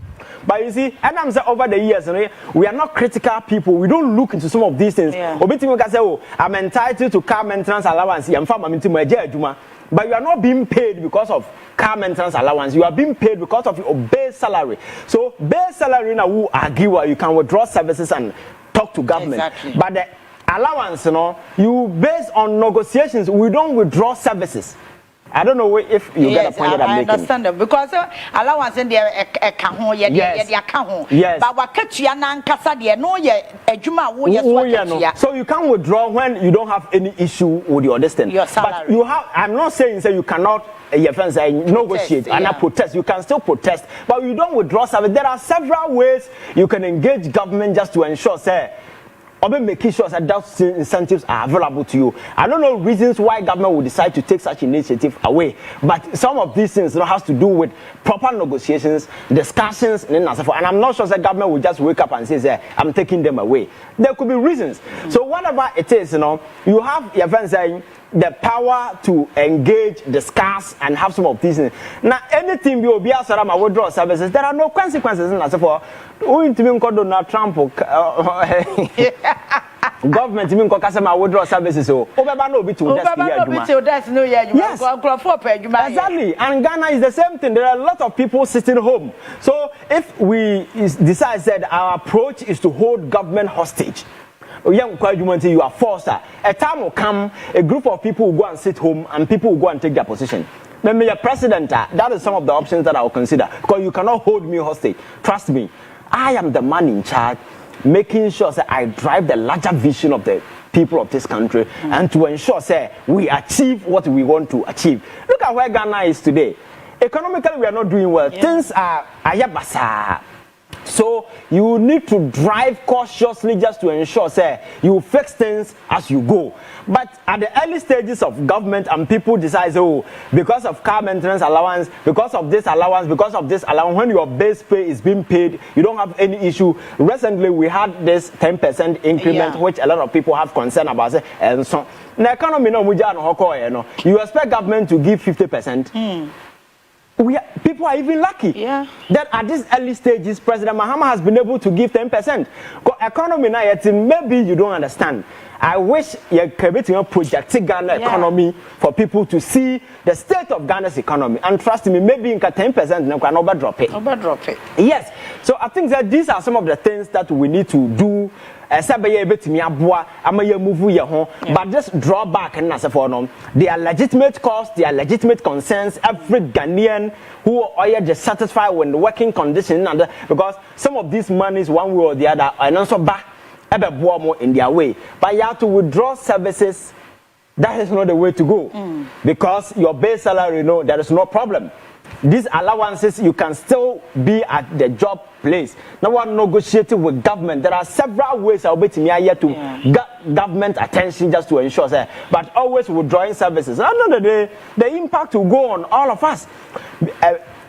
But you see, and I'm saying over the years, we are not critical people. We don't look into some of these things. Oh, I'm entitled to car maintenance allowance. But you are not being paid because of car maintenance allowance. You are being paid because of your base salary. So base salary now who argue you can withdraw services and talk to government. Exactly. But the allowance, you know, you based on negotiations, we don't withdraw services. I don't know if you get a point that I'm making. I understand that because allowance in there yes. But what catch you nankasa there no so you can't withdraw when you don't have any issue with your distance. Your salary. But you have. I'm not saying you cannot. Your friends negotiate and not protest. You can still protest, but you don't withdraw service. There are several ways you can engage government just to ensure, say, or making sure that those incentives are available to you. I don't know reasons why government would decide to take such initiative away, but some of these things has to do with proper negotiations, discussions, and I'm not sure that government will just wake up and say, I'm taking them away. There could be reasons. So whatever it is, you know, you have your friends saying the power to engage, discuss, and have some of these things. Now, anything you will be asked about withdrawal services, there are no consequences. For Donald Trump, government even customer withdrawal services. Yes, exactly. And Ghana is the same thing. There are a lot of people sitting home. So if we decide that our approach is to hold government hostage, you are forced. A time will come, a group of people will go and sit home and people will go and take their position. Then be a president. That is some of the options that I will consider. Because you cannot hold me hostage. Trust me, I am the man in charge, making sure that I drive the larger vision of the people of this country and to ensure we achieve what we want to achieve. Look at where Ghana is today. Economically, we are not doing well. Things are ayabasa. So you need to drive cautiously just to ensure, say, you fix things as you go. But at the early stages of government and people decide, oh, because of car maintenance allowance, because of this allowance, when your base pay is being paid, you don't have any issue. Recently, we had this 10% increment, which a lot of people have concern about. And so, the economy, you expect government to give 50%. People are even lucky that at these early stages, President Mahama has been able to give 10%. Economy now, maybe you don't understand. I wish you're creating a project Ghana economy for people to see the state of Ghana's economy. And trust me, maybe in 10% you can overdrop it. Yes. So I think that these are some of the things that we need to do. But just draw back and they are legitimate cause, they are legitimate concerns. Every Ghanaian who are dissatisfied with the working condition, because some of these monies one way or the other are also back in their way. But you have to withdraw services. That is not the way to go, because your base salary, there is no problem. These allowances, you can still be at the job place. Now we're negotiating with government. There are several ways I'll be to get government attention just to ensure that. But always withdrawing services. At the end of the day, the impact will go on all of us.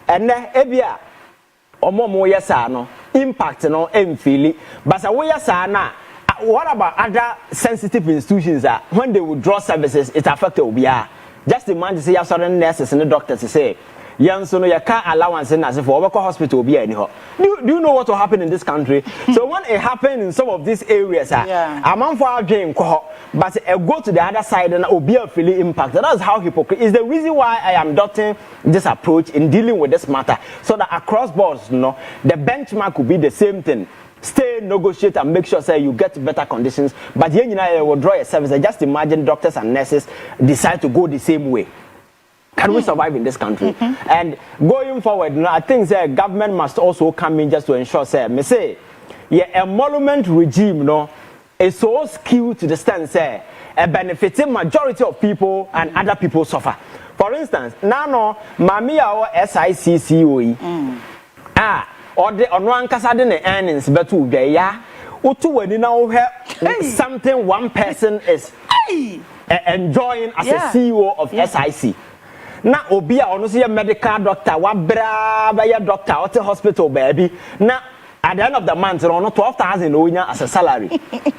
And then impact feel it. But what about other sensitive institutions that when they withdraw services, it affects OBR? Just imagine say certain nurses and the doctors say, your car allowance and as if for local hospital be anyhow. Do you know what will happen in this country? So when it happens in some of these areas, I'm on for our game, but go to the other side and will be a feeling impact. That's how hypocrite is the reason why I am adopting this approach in dealing with this matter. So that across boards, the benchmark will be the same thing. Stay, negotiate, and make sure say you get better conditions. But you will draw a service. Just imagine doctors and nurses decide to go the same way. Can we survive in this country? And going forward, I think the government must also come in just to ensure, say, emolument regime, is so skewed to the stand, say, a benefiting majority of people and other people suffer. For instance, now, Mami our SICCOE, or the on kasa de earnings, but to the when you now have something one person is enjoying as a CEO of SIC. Na obi a ono say medical doctor wa bra ba ya doctor at the hospital baby na at the end of the month ono 12,000 onya as a salary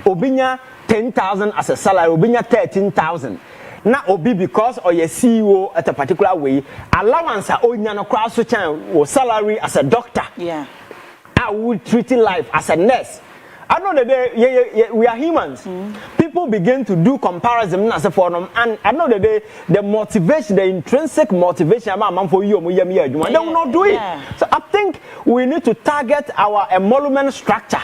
obinya 10,000 as a salary obinya 13,000 na obi because or your CEO at a particular way allowance onya no kwa so chan o salary as a doctor I would treating life as a nurse. I know that we are humans. People begin to do comparison as a form, and I know that the motivation, the intrinsic motivation, for you, they will not do it. So I think we need to target our emolument structure.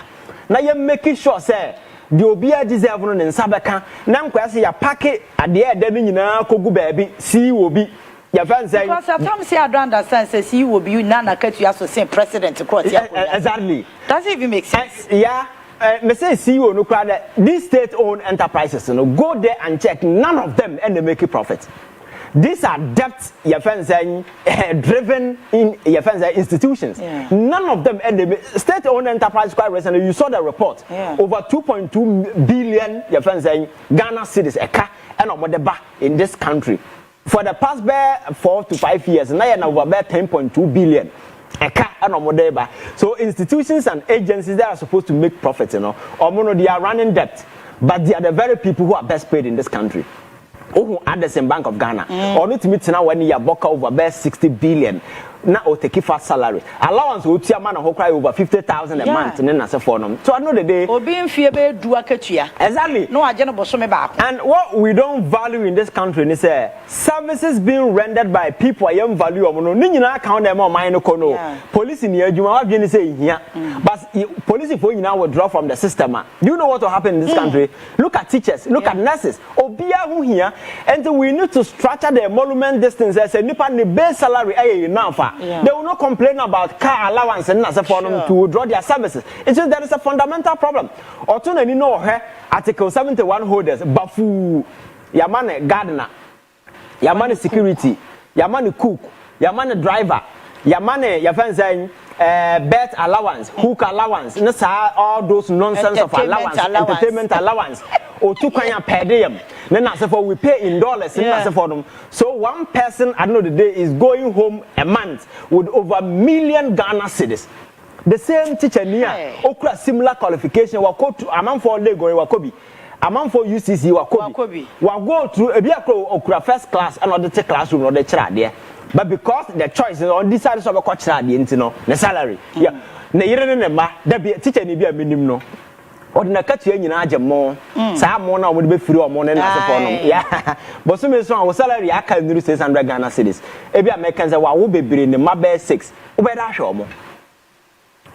Now you're making sure, say, the obia deserve in Sabaka. Now, question your packet at the end, then you know, baby, see will be. Because sometimes I don't understand, says he will be none cut you as the same president across. Exactly. Does it even make sense? Me say CEO no crowd these state-owned enterprises go there and check, none of them and they make a profit. These are debt driven in institutions. None of them and they state-owned enterprise quite recently. You saw the report. Over 2.2 billion Ghana cedis and in this country. For the past 4 to 5 years, now you over 10.2 billion. So institutions and agencies that are supposed to make profits, they are running debt, but they are the very people who are best paid in this country. Who at the same Bank of Ghana, or not to meet now when you are over 60 billion. Now or take fast salary allowance will see a man who cry over 50,000 a month and then as a form. So I know the day or being fear do a catchia. Exactly. No, I just back. And what we don't value in this country is services being rendered by people I am value of no nina count them on mine kono. Police in here you are going to say here. But police for you now will draw from the system. Do you know what will happen in this country? Look at teachers, look at nurses. Obia who here and we need to structure the emolument distance as a nipa the base salary enough. They will not complain about car allowance and as a for them to withdraw their services. It's just there is a fundamental problem. Or to know Article 71 holders, Bafu, Yamane gardener, Yamane security, Yamane cook, Yamane driver, Yamane bet allowance, hook allowance, all those nonsense of allowance, entertainment allowance, or 2 kanya per diem. Then as for we pay in dollars, for them. So one person at the end of the day is going home a month with over 1 million Ghana cedis. The same teacher near okra similar qualification wako to amount for Lego wakobi. Amount for UCC wakobi. Wa go through a okra first class and other classroom or the child there. But because the choice is on this side of a coach the salary. Yeah. Na yere ne ma da be teacher ni bia minim no. Or na ka tie nyina agye mo. Sa mo na wo be free o mo na na for no. Yeah. But so me so our salary aka nuru 600 Ghana cedis. E bia American say wa wo bebre ne ma be 6. Wo be da hwe mo.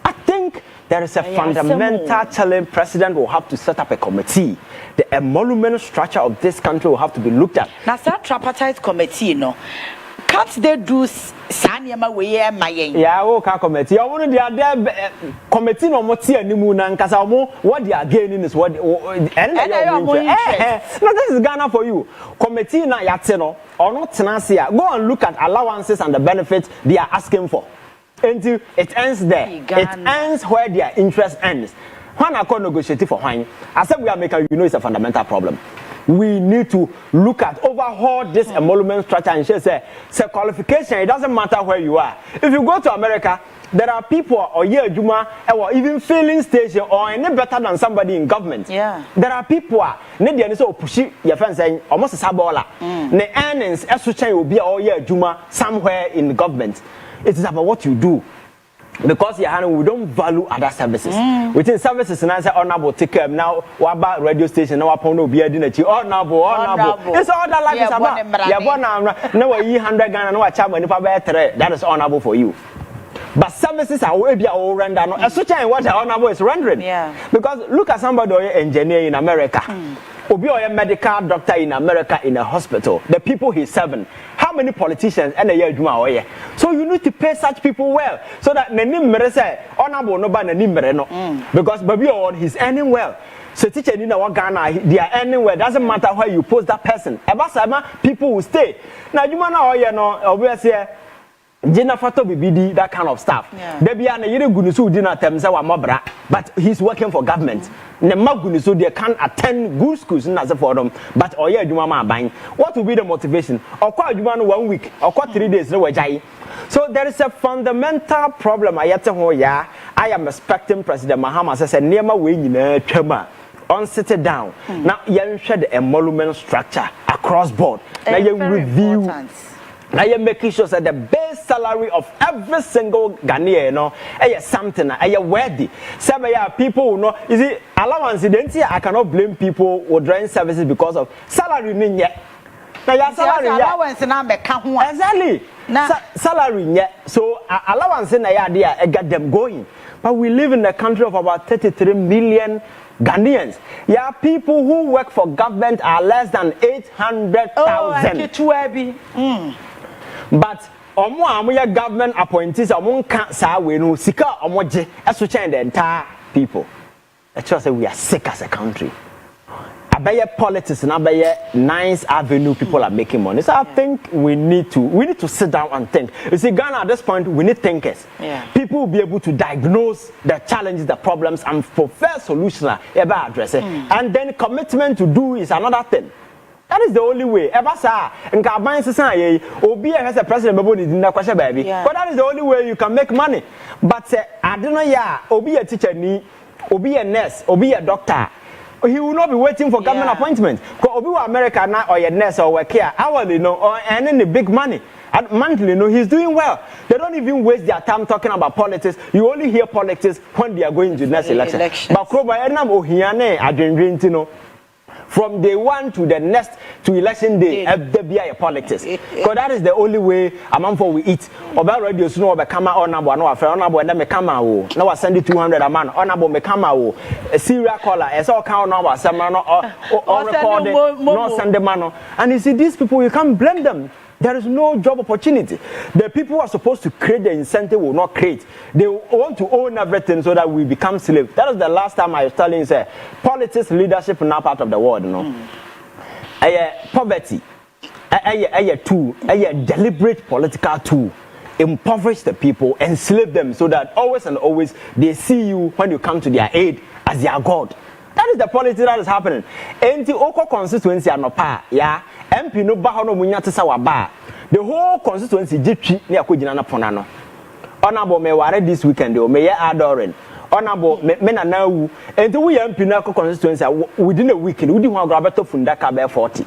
I think there is a fundamental challenge. President will have to set up a committee. The emolument structure of this country will have to be looked at. Now, that tripartite committee, can't they do Sanyama way my yeah, okay, committee. I want the committee no more and Kasamo. What they are gaining is what and no, this is Ghana for you. Committee na yateno or not tenacia. Go and look at allowances and the benefits they are asking for. Until it ends there. It ends where their interest ends. When I call negotiating for wine, I said we are making, it's a fundamental problem. We need to look at overhaul this emolument structure and say qualification. It doesn't matter where you are. If you go to America, there are people or Juma or even filling station or any better than somebody in government. Yeah. There are people who so push your friend saying almost a sabola. The earnings will be all Juma somewhere in government. It is about what you do. Because we don't value other services. Within services, and I say honorable take care now. What about radio station? Now upon no be a dinner. Honorable. It's all that life is about. Yeah, born now. No, 100 Ghana. No, a child when you pay that is honorable for you. But services are way be all render. No, as such what the honorable is rendering. Yeah. Because look at somebody or engineer in America. Obi or a medical doctor in America in a hospital. The people he's serving. How many politicians and a year do so you need to pay such people well so that the say honorable no ban no because baby on he's earning well. So teacher in our Ghana they are earning well. Doesn't matter where you post that person. People will stay. Now you know obviously Jina Fato BBD, that kind of stuff. Debiana Yere Gunusu dinner Temsa Mabra, but he's working for government. Nemagunusu they can attend good schools in as for them, but Oya Jumama buying. What will be the motivation? Or quite Juman 1 week, or quite 3 days, no way. So there is a fundamental problem. I am expecting President Mahama says a Nema wing Chema on sit down. Now you shed the emolument structure across board. Now you review. Now you're making sure that the base salary of every single Ghanaian, is something, worthy. Some people know, is it allowance? I cannot blame people who drain services because of salary. Now your salary allowance exactly. Salary so allowance in the idea get them going. But we live in a country of about 33 million Ghanaians. Yeah, people who work for government are less than 800,000. But omo government appointees can't say we know sika omoje change the entire people. I just say we are sick as a country. Abaye politics and abaye nice avenue people are making money. So I think we need to sit down and think. You see, Ghana at this point we need thinkers. People will be able to diagnose the challenges, the problems, and for fair solutions ever address it. And then commitment to do is another thing. That is the only way. Ever say, and Kaban say, Obi has a president, baby. But that is the only way you can make money. But I don't know, Obi a teacher, Obi a nurse, Obi a doctor. He will not be waiting for government appointment. Because Obi America now or a nurse or work here hourly, or earning the big money. And monthly, he's doing well. They don't even waste their time talking about politics. You only hear politics when they are going to the next election. But from day one to the next to election day, there be a politics. Because that is the only way among for we eat. About radio, no, be come on number, no affair, on number, and then me come out. Now I send you 200 a man. On number me come out. A serial caller, a so count number, some man or recording, no send the man. And you see, these people, you can't blame them. There is no job opportunity. The people who are supposed to create the incentive will not create. They want to own everything so that we become slaves. That was the last time I was telling you, say, politics, leadership, now part of the world, Poverty, a tool, a deliberate political tool. impoverish the people, enslave them, so that always and always they see you when you come to their aid as their God. That is the politics that is happening. Enti oko constituency anopa, yeah, MP no ba hono munya tesa waba. The whole constituency jitwi ne akogina na ponano. Honorable me ware this weekend o me ye adoring. Honorable me na nawu. Enti we MP na constituency within a week, we di ho agrabeto fundaka be 40.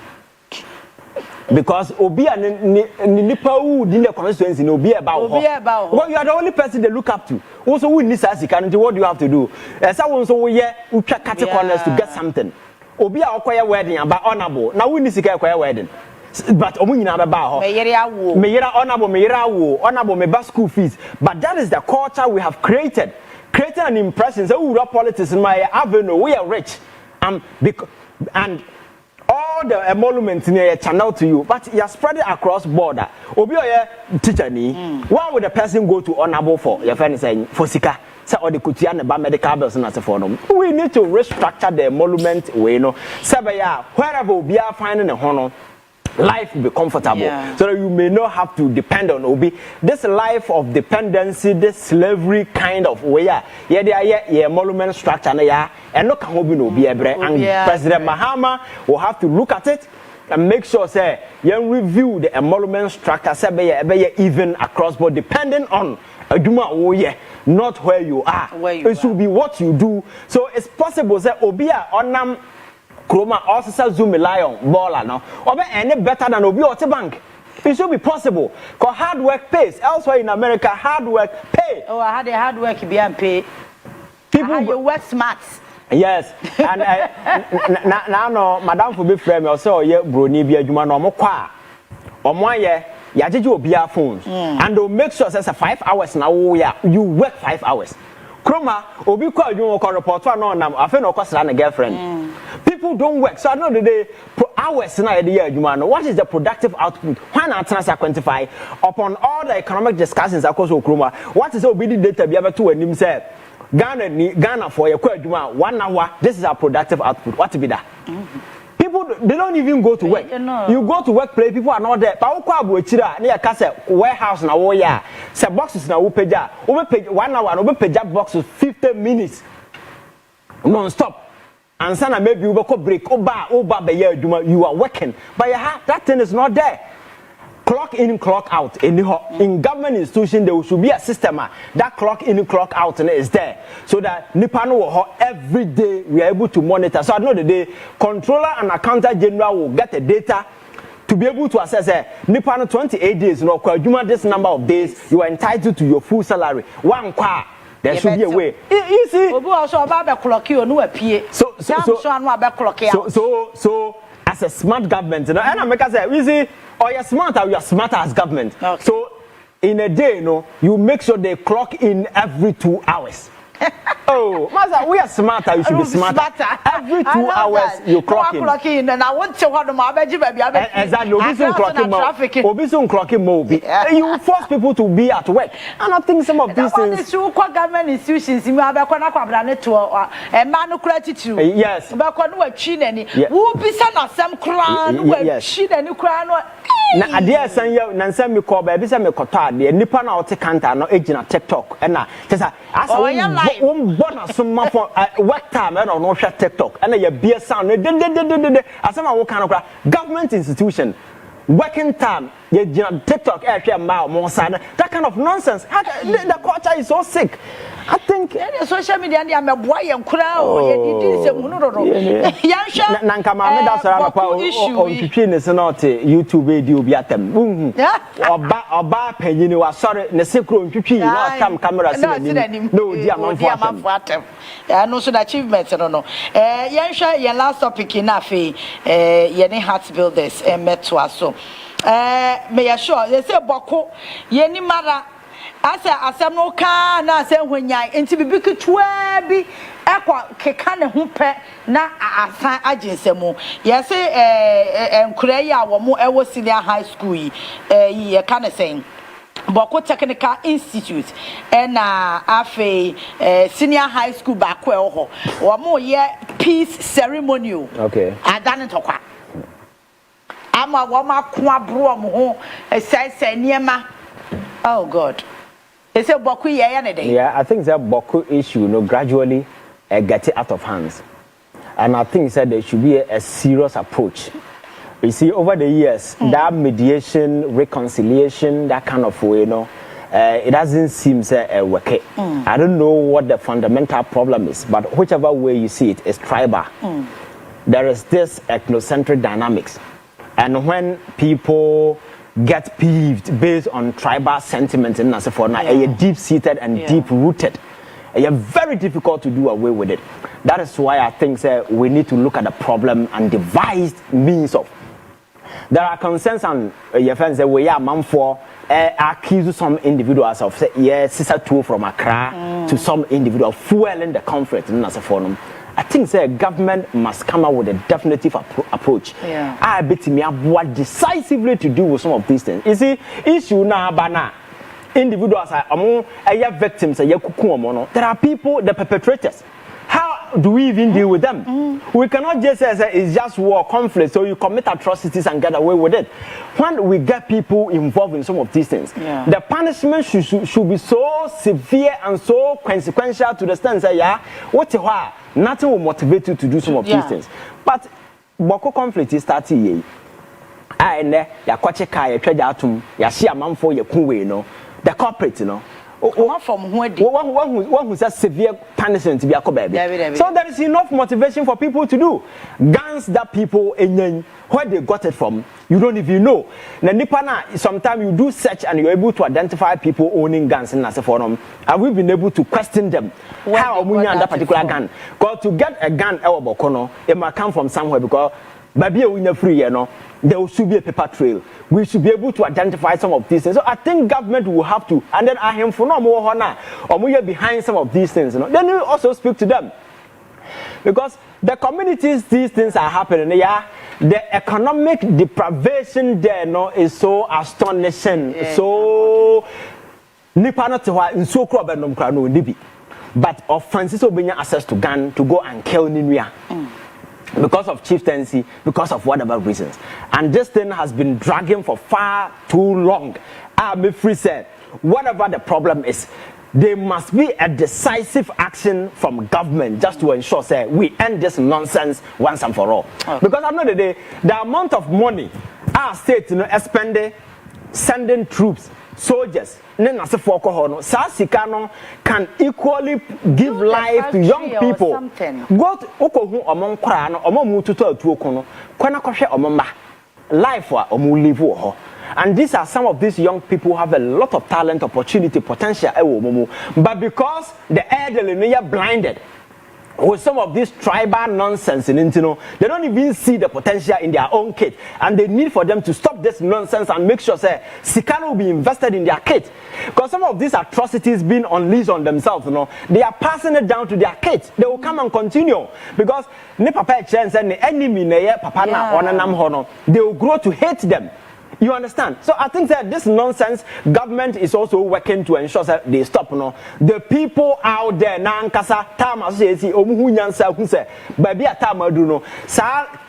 Because Obia nipa who in the constituency no be about well, you are the only person they look up to. Also, we need to what do you have to do? Someone so we cut corners to get something. Obia okoya wedding about honorable. Now we need to get wedding. But honorable me school fees. But that is the culture we have created. Creating an impression. So we are politics in my avenue. We are rich. And all the emoluments in a channel to you, but you are spread it across border. Obi oye teacher ni. Why would the person go to honorable for? Your friend is saying for sika. Say or the kutia ne ba medical bills na se for no. We need to restructure the emolument way no. Say ya wherever Obi are finding a hono, life will be comfortable, so that you may not have to depend on Obi. This life of dependency, this slavery kind of way, emolument structure, and no can Obi no be and President Mahama will have to look at it and make sure say you review the emolument structure, say even across board, depending on not where you are. It should be what you do. So it's possible say Obi on Kroma also Zoom Lion baller now. Or any better than Obi or bank. It should be possible. Because hard work pays. Elsewhere in America, hard work pay. Oh, I had a hard work being paid. People you work smart. Yes. And now no, Madam for be frame also ye broni be adwuma no mo kwa. Omo ye ya jeje obi a phones. And they'll make sure say 5 hours now you work 5 hours. Kroma obi kwa adwuma ko report no nam afa no kwasra na girlfriend. People don't work. So I know the day hours na e dey adwuma no. What is the productive output? Why not quantify upon all the economic discussions across Okroma? What is obi data be able to anim say Ghana for your adwuma 1 hour, this is our productive output. What to be that? People they don't even go to work. You go to workplace, people are not there. But ukwa abuechira na ya say warehouse na wo ya. Say boxes na wo peja. Wo page 1 hour no be peja boxes 50 minutes. Non stop. And sana maybe you go break oba be you are working. But that thing is not there. Clock in, clock out. In government institution, there should be a system that clock in, clock out is there. So that Nipano every day we are able to monitor. So at the end of the day, controller and accountant general will get the data to be able to assess Nipano 28 days, this number of days, you are entitled to your full salary. One car. There should be a way. You see? So as a smart government, and I make us say, you see, or you're smart or you're smarter as government. Okay. So in a day, you make sure they clock in every 2 hours. Oh, Master, we are smarter. You should be smarter. Every 2 hours you clock in. And I want to want to baby. Exactly. Obisun clocking mobi. You force people to be at work. And I think some of these things. Government institutions, you have a man gratitude. Yes. But who be some crown? She and crown. Na adia san ya na nsam me call baby say me kota ade nipa na ote kanta no ejina TikTok na tesa asa won bona so ma for work time na no hwe TikTok na ya bia sound de asama wo kan kra government institution working time ya jina TikTok hwe ma mo sa that kind of nonsense. The culture is so sick. I think social media and I'm boy and crowd. Nanka Mame that's a YouTube video be at them. Oba penny was sorry, Nesicro and come camera. No, dear man. No, so the achievements, I don't know. Yansha, your last topic in Afi, Yenny Hearts Builders, and met to us. So, may I sure they say Boko, Yenny Mara. Asem no ka na asem hwanyan enti bibi ketwa bi ekwa keka ne ho pe na asan aginsemu ye se enkura ya wo mo ewo senior high school yi ye ka ne sen Boko Technical Institute na afi senior high school ba ko ewo wo mo ye peace ceremony. Okay. Adane tokwa ama wo ma ko abro mo ho sai niema Oh God. It's a boku day. Yeah, I think that boku issue, gradually get it out of hands. And I think that there should be a serious approach. You see, over the years, that mediation, reconciliation, that kind of way, it doesn't seem working. I don't know what the fundamental problem is, but whichever way you see it, it's tribal. There is this ethnocentric dynamics. And when people get peeved based on tribal sentiments and as for now, deep-seated and deep-rooted. It's very difficult to do away with it. That is why I think we need to look at the problem and devise means of. There are concerns and your friends say we are man for accuse some individuals of sister two from Accra to some individual fueling the conflict in as for I think government must come up with a definitive approach. I bet me what decisively to do with some of these things. You see, issue now bana individuals are among victims. There are people, the perpetrators. How do we even deal with them? We cannot just say it's just war, conflict, so you commit atrocities and get away with it. When we get people involved in some of these things, the punishment should be so severe and so consequential to the extent that nothing will motivate you to do some of these things. But Boko conflict is starting here. The corporate, from one who says severe punishment to be a baby. So there is enough motivation for people to do. Guns that people where they got it from, you don't even know. Sometimes you do search and you're able to identify people owning guns in Nasa Forum. And we've been able to question them. How are that particular gun? Because to get a gun, it might come from somewhere because maybe we're free, there should be a paper trail. We should be able to identify some of these things. So I think government will have to, and then I am for no more honor, or we are behind some of these things. Then we also speak to them. Because the communities, these things are happening. The economic deprivation there is so astonishing. So, but offenses will be access to gun to go and kill Ninuya. Because of chieftaincy, because of whatever reasons. And this thing has been dragging for far too long. I'm free said, whatever the problem is, there must be a decisive action from government just to ensure we end this nonsense once and for all. Because at the end of the day, the amount of money our state spending, sending troops, soldiers, can equally give life to young people. Go to among life and these are some of these young people who have a lot of talent, opportunity, potential. But because the elderly are blinded with some of this tribal nonsense they don't even see the potential in their own kid, and they need for them to stop this nonsense and make sure Sikano will be invested in their kids, because some of these atrocities being unleashed on themselves, they are passing it down to their kids. They will come and continue because ne papa chance and the enemy papa na they will grow to hate them. You understand? So I think that this nonsense, government is also working to ensure that they stop. The people out there,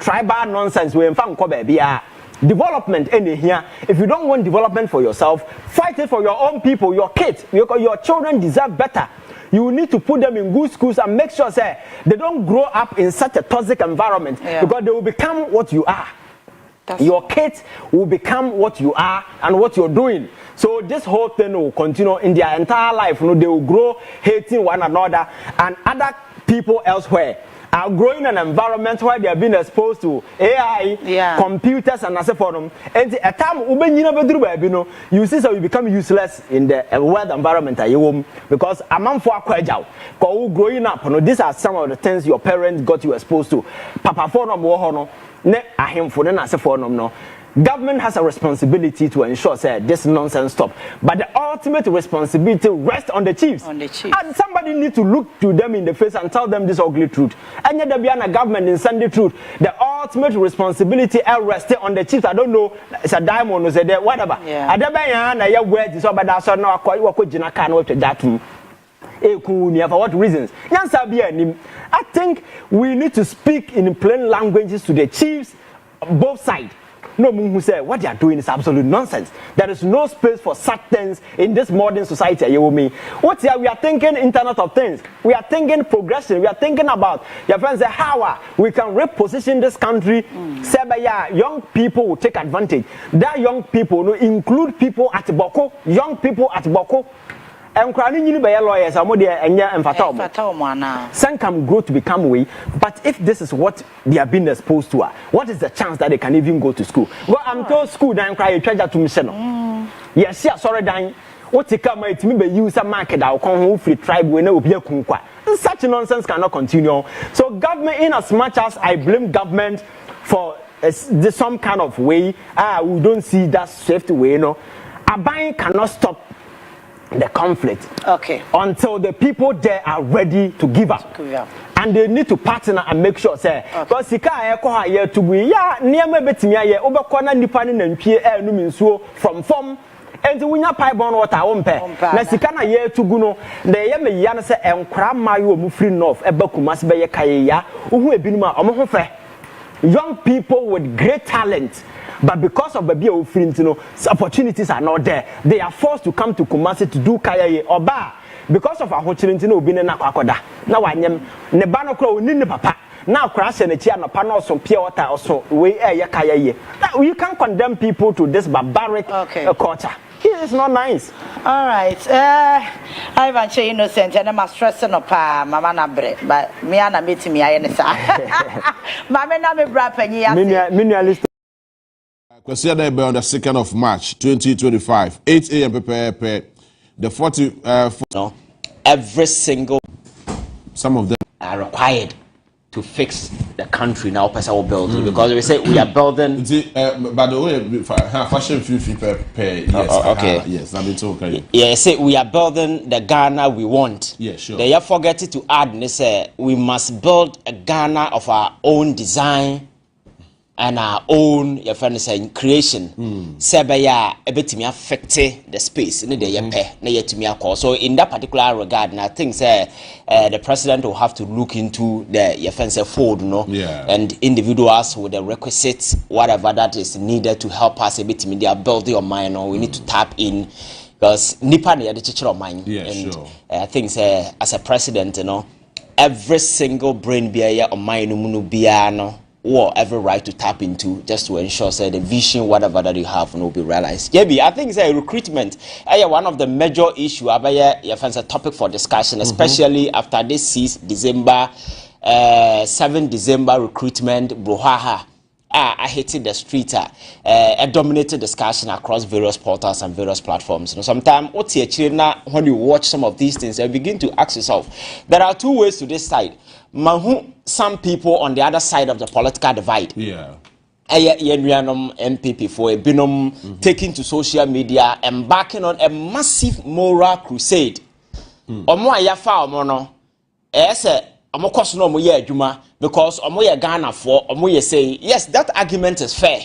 tribal nonsense, development in here. If you don't want development for yourself, fight it for your own people, your kids. Your children deserve better. You need to put them in good schools and make sure they don't grow up in such a toxic environment, because they will become what you are. Your kids will become what you are and what you're doing. So this whole thing will continue in their entire life. They will grow hating one another, and other people elsewhere are growing in an environment where they are being exposed to AI, computers, and as for them. And at time you see, so you become useless in the world environment because among for growing up, these are some of the things your parents got you exposed to. Papa for government has a responsibility to ensure this nonsense stop, but the ultimate responsibility rests on the chiefs. And somebody needs to look to them in the face and tell them this ugly truth. And yet there be a government in Sunday truth. The ultimate responsibility rests on the chiefs. I don't know, it's a diamond or whatever. For what reasons? I think we need to speak in plain languages to the chiefs, both sides. No, who say what they are doing is absolute nonsense. There is no space for such things in this modern society. You me. What we are thinking Internet of Things. We are thinking progression. We are thinking about your friends say how we can reposition this country. Say young people will take advantage. That young people no include people at Boko, young people at Boko. And crying you by lawyers are more there and some can grow to become way. But if this is what they are being exposed to, what is the chance that they can even go to school? Well, I'm told school then cry treasure to me. Yes, yeah, sorry, dying. What to come to me by use a market our con free tribe when will be a kunkwa. Such nonsense cannot continue. So government, in as much as I blame government for some kind of way, we don't see that safety way, no. A buying cannot stop the conflict until the people there are ready to give up. And they need to partner and make sure say because sika e here to be niam betimi aye obekọ na nipa ne nantwie enu minsuo from form and wunya pipe on water wompe na sika na ye to gu no na ye me ya no say enkra mayo mu free north ebakumas be ye kaye ya ohu ebinum a omo ho fe young people with great talent. But because of baby offering, opportunities are not there. They are forced to come to Kumasi to do kaya or bar. Because of our opportunity, no be na kwakoda. Now I am nebano kro ni ne papa. Now crash and a chair no panel some pure water or so way air kaya ye. You can't condemn people to this barbaric culture. It is not nice. All right. Ivan che innocent and I'm stressing no pa mama na bre but me ana meet me aye ne sa. Mama na me bra panyi ya. Consider be on the 2nd of March 2025, 8 a.m. prepare the 40. No, every single. Some of them are required to fix the country now. Person will build because we say we are building. By the way, fashion fee per yes. Okay. Yes, I've been talking. Yeah, say we are building the Ghana we want. Yeah, sure. They have forgotten to add. They say we must build a Ghana of our own design. And our own, your friend is saying creation. Sebaya, ebetimi affect the space. Ne de yepe, ne yetimi akọ. So in that particular regard, I think the president will have to look into the your friend say fold, and individuals with the requisite whatever that is needed to help us ebetimi they are building your mind. We need to tap in because nipa ne yade chichiro mind. Yeah, and sure. I think as a president, every single brain be on mind munu biya or every right to tap into just to ensure the vision whatever that you have will be realized. Yeah, I think recruitment one of the major issue a topic for discussion, especially after this 6 December 7 December recruitment brouhaha. I hated the street a dominated discussion across various portals and various platforms. Sometimes when you watch some of these things, you begin to ask yourself, there are two ways to this side. Some people on the other side of the political divide. Yeah. MPP for a binom taking to social media, embarking on a massive moral crusade. Omo ayafa omo no. Omo koso no omo ye adwuma because omo ye Ghana for omo ye say yes, that argument is fair.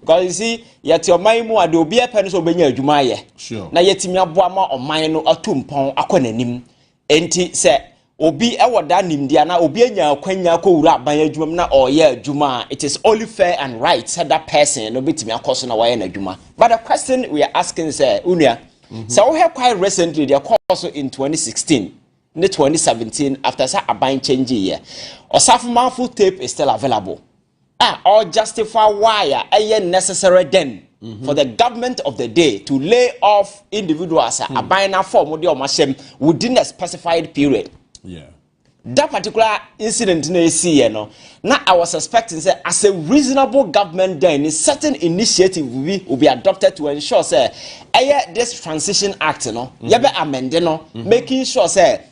Because you see yet your mind mu ade obi e pen so obenya adwuma ye. Sure. Na yetimi aboa ma oman no atumpon akonanim. Enti say obi ewo da nimdia na obi anya akwanya ko wura aban adwuma na oye adwuma. It is only fair and right said that person no betimi akoso na waye na adwuma. But the question we are asking is unia so we have quite recently they course in 2016 in 2017 after a buying change year or full tape is still available or justify why a necessary then for the government of the day to lay off individuals a buying a form within a specified period. Yeah, that particular incident in AC, now I was expecting say as a reasonable government then a certain initiative will be adopted to ensure say this transition act making sure say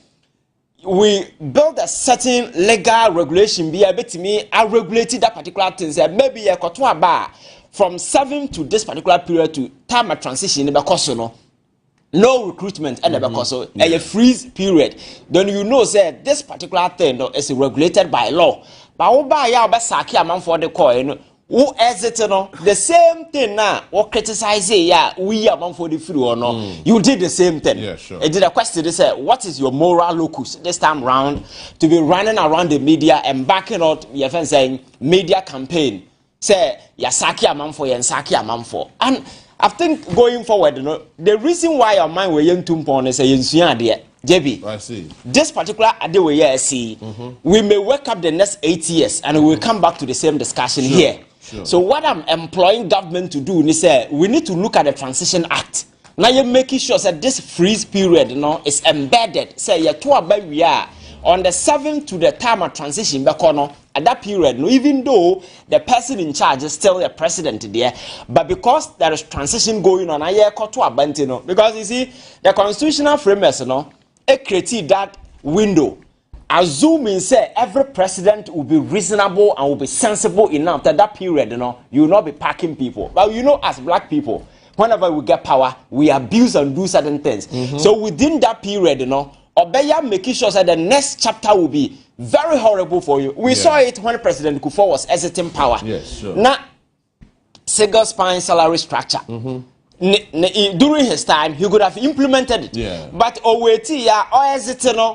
we build a certain legal regulation be able to me I regulated that particular thing say maybe a kotoa bar from 7 to this particular period to time a transition because no recruitment and because a freeze period. Then you know say this particular thing is regulated by law. But who buy ya be saki amount for the coin who exit the same thing now or criticize we amount for the free or no. You did the same thing. Yeah, sure. It did a question they say what is your moral locus this time round to be running around the media and backing out your friend saying media campaign say yasaki amanfo yensaki amanfo. And I think going forward, the reason why our mind we yentumpon is a yensuya JB. I see. This particular Adeweye see, we may wake up the next 8 years and we will come back to the same discussion here. Sure. So what I'm employing government to do is we need to look at the Transition Act. Now you're making sure that this freeze period is embedded. Say we are on the 7th to the time of transition back on at that period, even though the person in charge is still the president there, but because there is transition going on, because you see the constitutional framers created that window, assuming say every president will be reasonable and will be sensible enough that that period, you will not be packing people. But as black people, whenever we get power, we abuse and do certain things. So within that period, Obeya making sure that the next chapter will be very horrible for you. We saw it when President Kufuor was exiting power. Yes, sure. Now, single spine salary structure. During his time, he could have implemented it. Yeah. But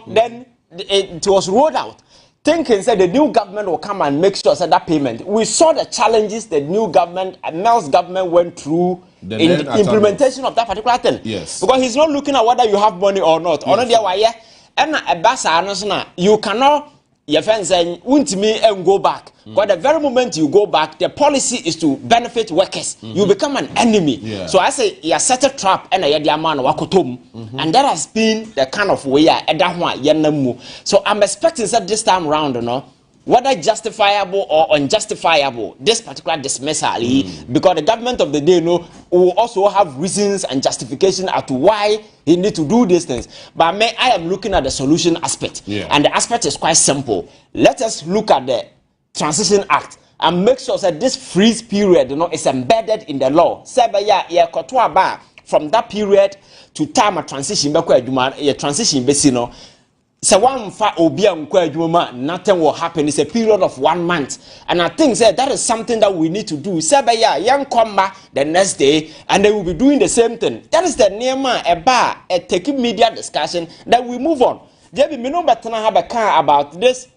then it was rolled out. Thinking that the new government will come and make sure that payment. We saw the challenges the new government, Mel's government went through in the implementation of that particular thing. Yes. Because he's not looking at whether you have money or not. You cannot, your friend saying, won't me and go back. Because the very moment you go back, the policy is to benefit workers. You become an enemy. Yeah. So I say, you set a trap and a man wakotum. And that has been the kind of way so I'm expecting that this time round, whether justifiable or unjustifiable, this particular dismissal, because the government of the day will also have reasons and justification as to why he need to do these things. But I am looking at the solution aspect, and the aspect is quite simple. Let us look at the Transition Act and make sure that this freeze period is embedded in the law. From that period to time of transition, transition so nothing will happen. It's a period of 1 month. And I think that is something that we need to do. Young come back the next day and they will be doing the same thing. That is the name a taking media discussion that we move on. JB, me no better have a car about this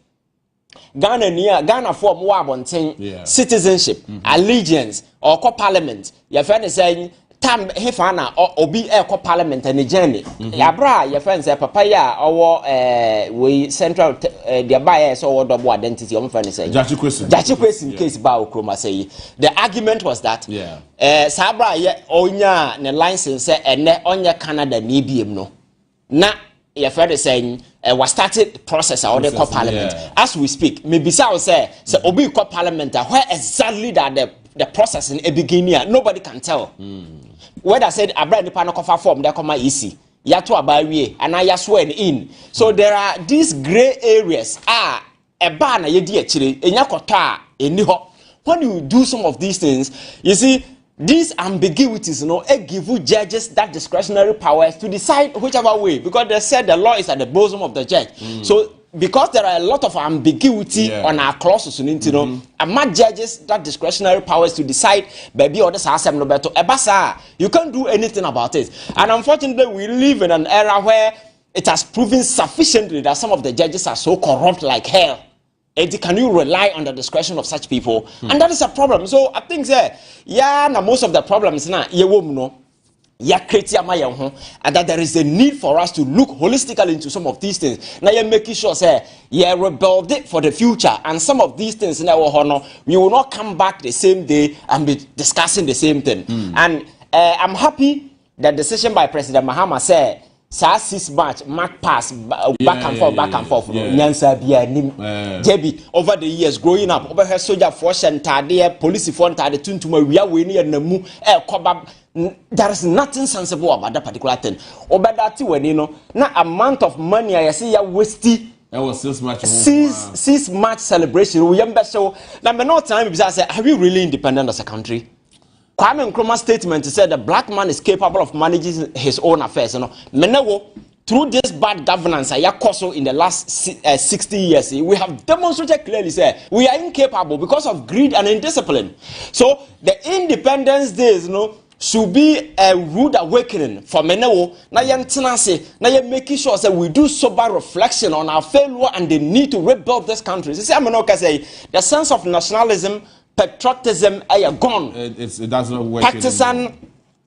Ghana form citizenship, allegiance, or co-parliament. Your friend is saying tam hefana obi parliament and journey yabra your friends papaya or we central the bias or double identity on friend say Jachi question case ba okroma say the argument was that sabra onya ne license ene onya Canada ni biem no na your friend is saying was started process or the parliament as we speak maybe say obi parliament where exactly that the process in a beginning nobody can tell. Whether I said a brand new form, they come easy. Yato abawie, and I swear in. So there are these gray areas. A banner ye actually, in yakota, in Niho. When you do some of these things, you see, these ambiguities, it give you judges that discretionary powers to decide whichever way, because they said the law is at the bosom of the judge. So, because there are a lot of ambiguity on our clauses, and judges that discretionary powers to decide, baby, or this assembly no better. You can't do anything about it. And unfortunately, we live in an era where it has proven sufficiently that some of the judges are so corrupt like hell. Can you rely on the discretion of such people? And that is a problem. So I think most of the problems now, and that there is a need for us to look holistically into some of these things. Now you're making sure rebuild it for the future, and some of these things in our honor, we will not come back the same day and be discussing the same thing. And I'm happy that decision by President Mahama said 6 March pass back and forth. JB over the years growing up, over her soldier force and police force tuntuma we are winning and namu there is nothing sensible about that particular thing. Over that when na amount of money I see ya wasting. That was 6 March. 6 March celebration. We so now no time because I say, are we really independent as a country? Kwame Nkrumah's statement said the black man is capable of managing his own affairs. Through this bad governance, in the last 60 years, we have demonstrated clearly we are incapable because of greed and indiscipline. So the Independence Days, should be a rude awakening for Menewo. Now you're making sure that we do sober reflection on our failure and the need to rebuild this country. The sense of nationalism patriotism gone. It doesn't work. Partisan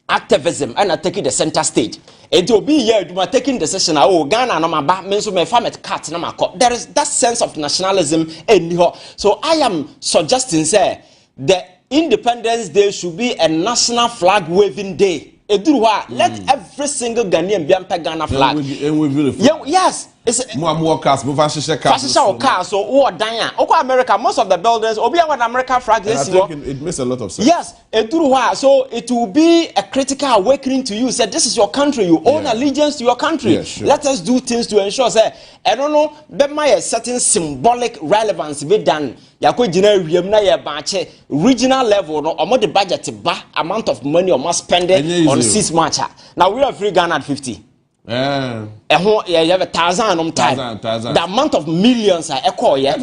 activism and taking the center stage. It will be here taking decision. Oh, Ghana no maba means me farmet cat no mako. There is that sense of nationalism in here. So I am suggesting say the Independence Day should be a national flag waving day. Let every single Ghanaian be on Ghana flag. Yes. It's more cars, cars, so or Danya. Okay, America, most of the buildings, Obi and American flag. It makes a lot of sense. Yes, so it will be a critical awakening to you. Say, this is your country, you own allegiance to your country. Yeah, sure. Let us do things to ensure, say, I don't know, there might a certain symbolic relevance be done. Regional level, no, or more the budget, amount of money or more spending on 6 March. Now we are free Ghana at 50. You have 1,000 time. The amount of millions are echo. Yes.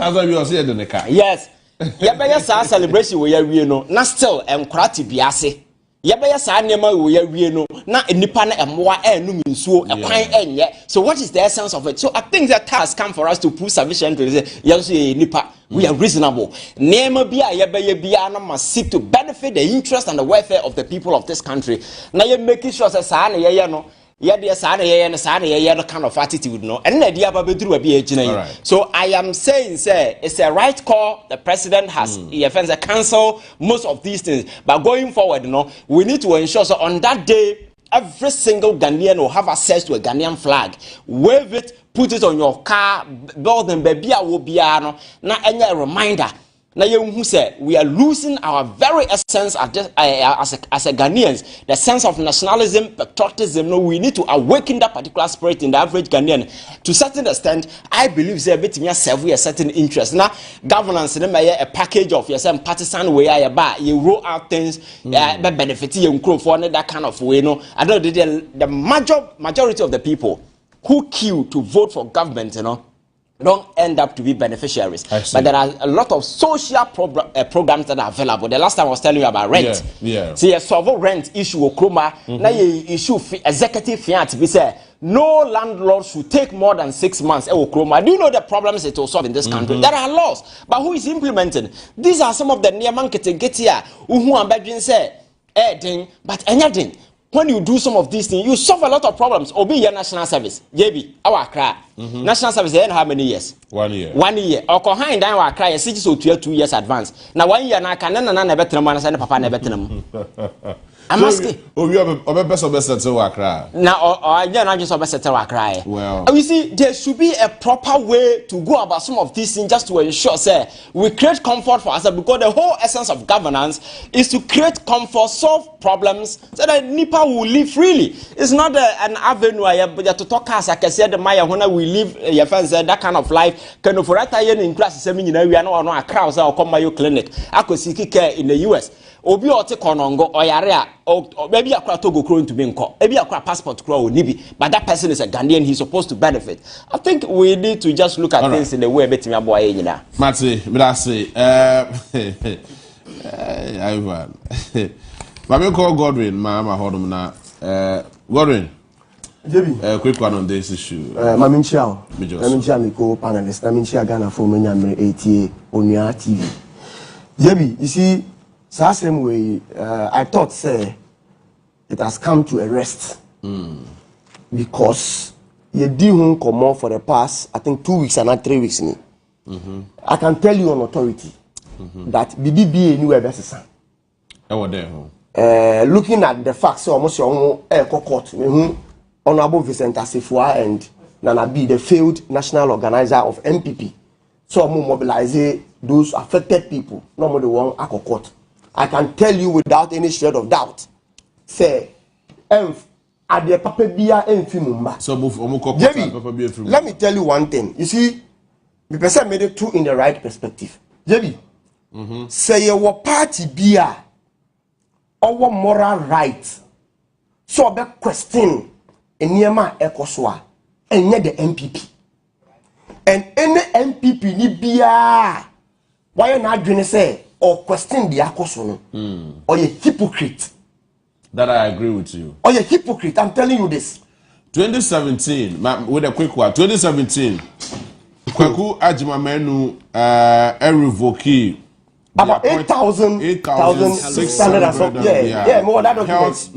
Yabaya celebration we no. Na still enkrati biase. Yabaya sa nema we no. Na nipa na emwa enu nsuo ekwan enye. So what is the essence of it? So I think that has come for us to prove sufficient to say yes nipa we are reasonable. Nema bia yabaya bia na must seek to benefit the interest and the welfare of the people of this country. Na you making sure say sa na ye no. Kind of attitude, no, and so I am saying, say, it's a right call. The president has cancelled most of these things, but going forward, we need to ensure so on that day, every single Ghanaian will have access to a Ghanaian flag. Wave it, put it on your car, build them, baby, will be now any reminder. Now who say we are losing our very essence as a Ghanaians, the sense of nationalism, patriotism. No, we need to awaken that particular spirit in the average Ghanaian. To a certain extent, I believe there be a certain interest. Now, governance a package of partisan way you roll out things benefit you for that kind of way. No, I know the majority of the people who queue to vote for government, don't end up to be beneficiaries. But there are a lot of social programs that are available. The last time I was telling you about rent. See, a solve rent issue Okroma, now you issue executive fiat be say no landlord should take more than 6 months. Okroma. Do you know the problems it will solve in this country? There are laws, but who is implementing? These are some of the near market get here who are bedroom say but anything. When you do some of these things, you solve a lot of problems. Obi your national service. JB, our cry. National service, how many years? 1 year. 1 year. Or behind that our cry, so 2 years advance. Now 1 year na can na better man and papa na better. I'm asking. Oh, you have a best to work cry. Now, I don't just best to work cry. Well, you see, there should be a proper way to go about some of these things just to ensure, say, we create comfort for ourselves because the whole essence of governance is to create comfort, solve problems, so that Nipa will live freely. It's not an avenue to talk as I can say the Maya when we live your friends that kind of life. Can for that in class, we are not a crowd or come Mayo Clinic. I could seek care in the US. Obi ote konongo oyarea or maybe akwa Togo crow to be nko maybe akwa passport crow nibi, but that person is a Ghanaian, he's supposed to benefit. I think we need to just look at things in the way betimi aboy nyina Mati say Ivan Mama call Godwin mama hodum na Godwin JB quick one on this issue Mama Nchia me co panelist Mama Nchia Ghana for me nyamre 80 Onua TV JB you see so same way, I thought, say, it has come to a rest because you didn't come on for the past, I think 2 weeks and not 3 weeks. I can tell you on authority that BBBA knew a better. Looking at the facts, so almost your own court, Honorable Vincent Asifua and Nana B, the failed national organizer of MPP, so mobilize those affected people, normally the one at court. I can tell you without any shred of doubt. Say, at the Papa Bia and Fimumba. So, let me tell you one thing. You see, the person made it two in the right perspective. JB, say your party Bia, our moral right. So, the question in Niema Ekoswa, and yet the MPP. And any MPP ni Bia, why not going to say? Or question the akosono, or a hypocrite. That I agree with you. Or a hypocrite, I'm telling you this. 2017, with a quick one. 2017, Kwaku Ajimamenu revoke About 8,600 and something. Yeah, more than that. Health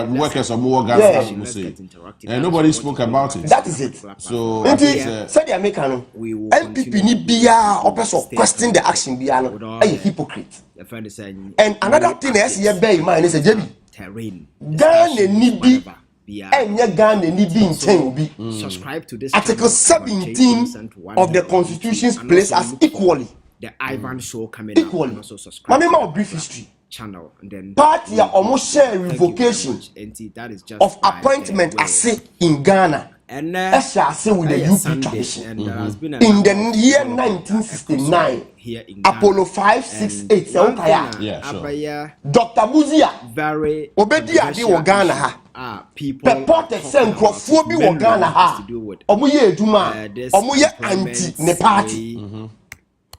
workers are more Ghana, and nobody spoke about it. That is it. So, said the American NPP ni biya or person question the action biya no a hypocrite. And another thing is here bear in mind is a JB. Ghana ni bi enye Ghana ni bi nchen bi. Subscribe to this Article 17 of the Constitution places us equally. The Ivan show coming equally. Up and also subscribe to a brief history channel and then party almost share revocation that is just of appointment as in Ghana and as with the UP tradition in the year 1969 here in Apollo 568 Dr. Muzia very obedi ade wo Ghana ha people purported say nkrofo bi wo Ghana ha omo ye eduma omo ye anti ne party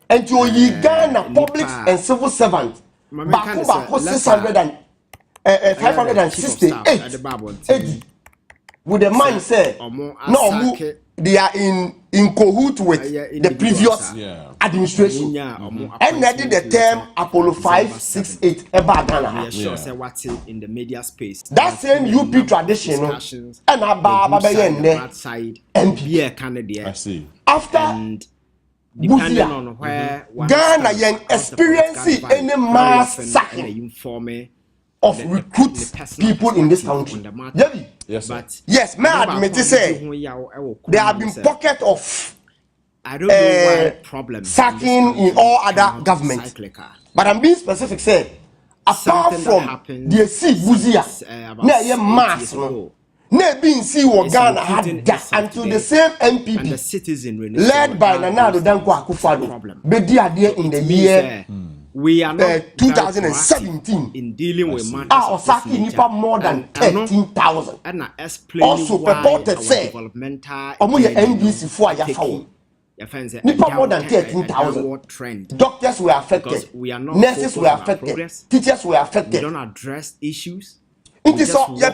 and you Ghana public and civil servant Baku 568 with the man say no they are in cahoot with the previous administration and they did the term Apollo 568 about Ghana in the media space that same UP tradition and Ababa I see after depending on where Ghana yen experiencing any mass sacking of recruit people in this country. Yes, but yes, may I admit to say there have been pockets of I don't know why problem sacking in all other governments. But I'm being specific say apart from the sea Buzia, na ye mass no. Ne being see what Ghana had until the same MPP led by Nana Addo Dankwa Akufo-Addo bedi ade in the year we are not 2017 in dealing with matters Osaki nipa more than 13,000 also purported say omo ye NDC for ayafa nipa more than 13,000 doctors were affected nurses were affected teachers were affected. We don't address issues. It is so ye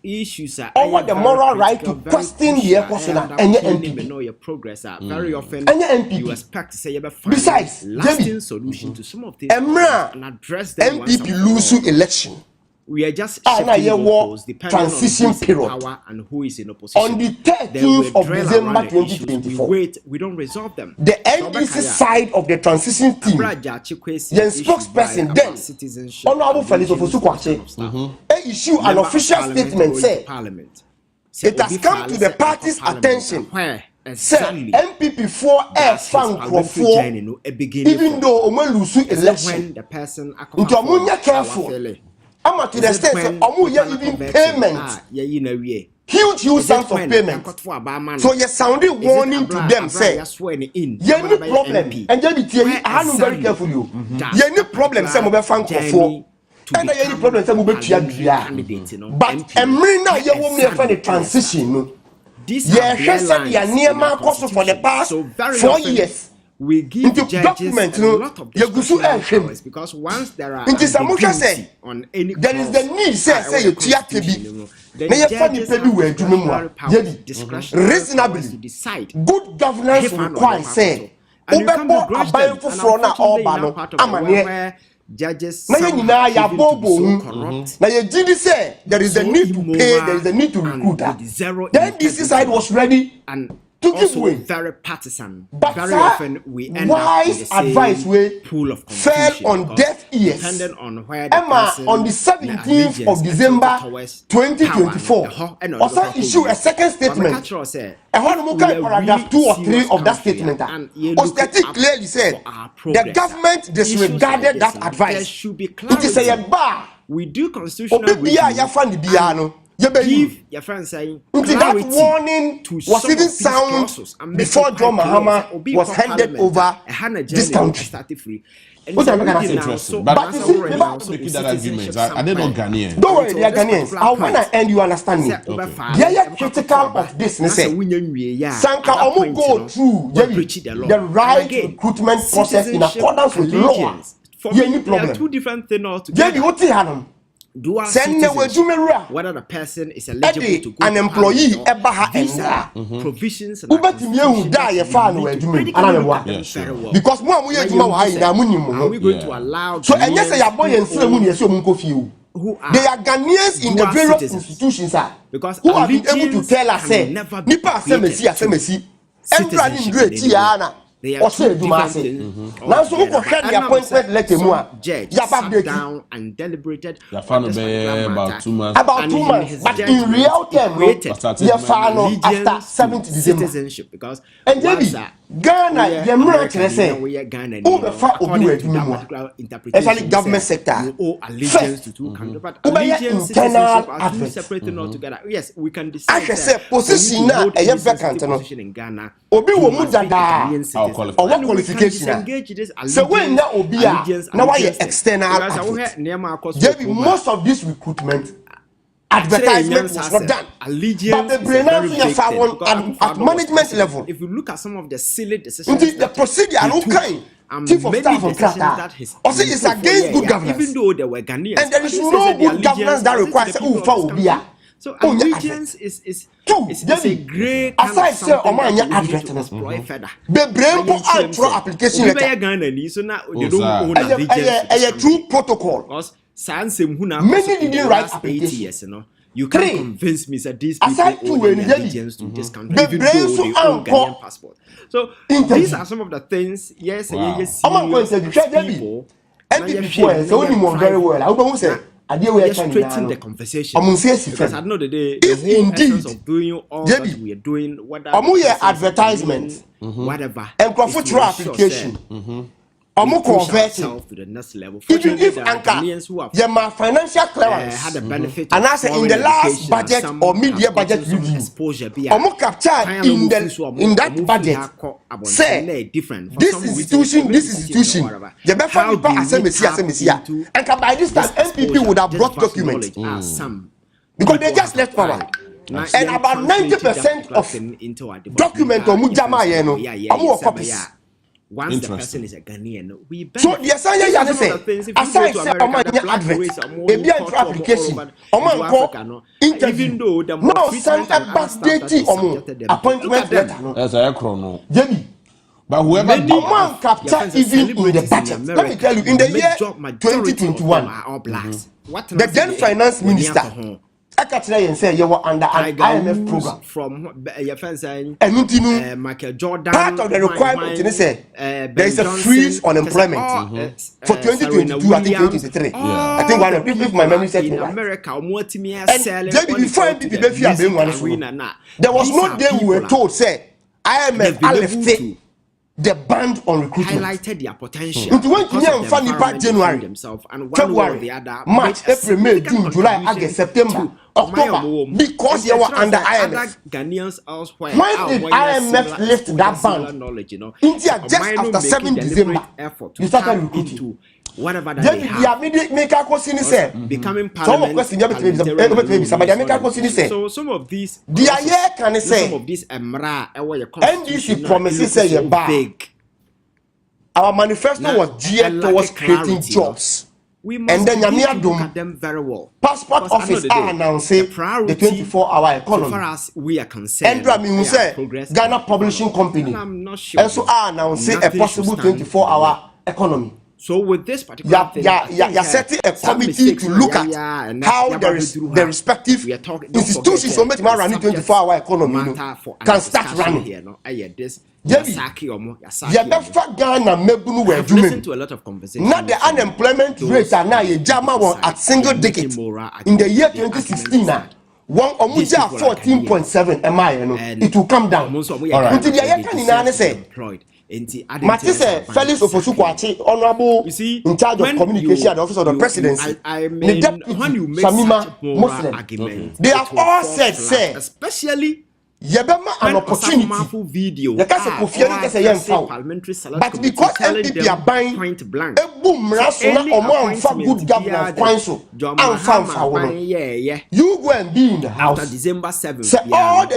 issues are over the moral right to question the question and MPP know your progress are very often you expect to say besides lasting solution to some of these and address them MPP lose election. We are just transition period power and who is in opposition. On the 13th of December 2024, we don't resolve them. The NDC side of the transition team, the spokesperson then, Honorable Felix Ofosu-Kwakye, issue an official statement say it has come to the party's attention. Say MPP 4 fan for even though Omo lose election, into Omo careful. I'm to the state say omu even payment huge sums of payment, so you sounding warning to them say you need problem and just be I'm very careful you need problem say mo be fan for and you need problem say mo be tua but emri na ye wo me fa the transition no yeah said ya niema cost for the past 4 years. We give judges a lot of powers because once there are on any there is the need say you tia tebi na ye fa ni pebi we adwuma mu a reasonably to decide good governance requires say ubebo aban foforo na oba no amane judges na ye nyina ya bobo na ye gidi say there is a need to pay, there is a need to recruit. Then this side was ready and also very partisan. But very often we end up in the same advice pool of fell on deaf ears. Depending on where the Emma on the 17th of December 2024 also issue a second statement. Paragraph 2 or 3 of that statement Ostati clearly said the government disregarded that advice. It is a bar. We do constitutional review. Give your friend saying that warning was even sound before John Mahama was handed over this country. But you see, that argument. Are they not Ghanaians? Don't worry, they are Ghanaians. When I end, you understand me. They are critical of this. Sanka Omu go through the right recruitment process in accordance with law. There are two different things altogether. dual citizenship, whether the person is eligible to go an employee these are provisions and because are we going to allow so and yes, they are Ghanaians in the various institutions because who have been able to tell us nipa everybody great they are two different things. Now, so who can the appointment letter more? Judge sat down and deliberated about 2 months. About 2 months, but in real terms, you found after 70 citizenship because and Ghana, the American say, especially government sector, you owe allegiance to two countries, but allegiance citizenship are two separate things altogether. Yes, we can decide. I say position now a vacant in Ghana. Obi wo mu dada or qualification. So when na obi a na why external most of this recruitment advertisement was not done. But the brain at management level. If you look at some of the silly decisions, the procedure chief of staff of Qatar also is against good governance. Even though there were Ghanaians, and there is no good governance that requires Obia. So allegiance is a great kind of something that we need to explore further. The brain for application letter. So now they don't own allegiance. A true protocol. Because many didn't write application. Years, you can't convince me that these people owe allegiance to this country, even though they own Ghanaian passport. So these are some of the things. Yes, people. Very well. Just straighten the conversation because at the end of the day, the whole essence of doing all that we are doing, whether advertisement, whatever, and profit application. Convert to the next level. Even if my financial clearance had a benefit, and I say in the last budget or media budget review, capture in that budget say this institution, the and by this time MPP would have brought documents because they just left power. And about 90% of documents or mujama copies. Once the person is a Ghanaian, we benefit. So the aside say advert, application, even though the more appointment letter. But whoever capture even in the budget. Let me tell you, in the year 2021, the then finance minister I say you were under an IMF program from Michael Jordan. Part of the requirement there is a freeze on employment for 2022, I think 2023. I think one of if my memory serves me right. Before there was no day we were told say IMF lifted the ban on recruitment. Highlighted their potential. January, themselves and February, March, April, May, June, July, August, September, October, because you were under IMF. Ghanaians elsewhere. When did IMF lift that ban? India just after 7 December, you started recruiting. Whatever that they have, becoming parliament. So some of these, some of these NDC promises say you're big. Our manifesto was geared towards creating jobs. We must look at them very well. Passport office announced the 24-hour economy. So far as we are concerned, Ghana Publishing Company also announced a possible 24-hour economy. So with this particular thing, you're setting a committee to look at how the respective institutions so much more running 24-hour economy can start running. Listen to a lot of conversations. Not the unemployment rate are now a Jama at single digit in the year 2016. One 14.7 it will come down. Until the year can say Matisse Felix Ofosukwachi, honorable in charge of communication at the office of the presidency. When you make Muslim argument, they have all said, especially an opportunity. Video, but because MPP are buying point blank, good governance, you go and be in the house. After December 7th, all the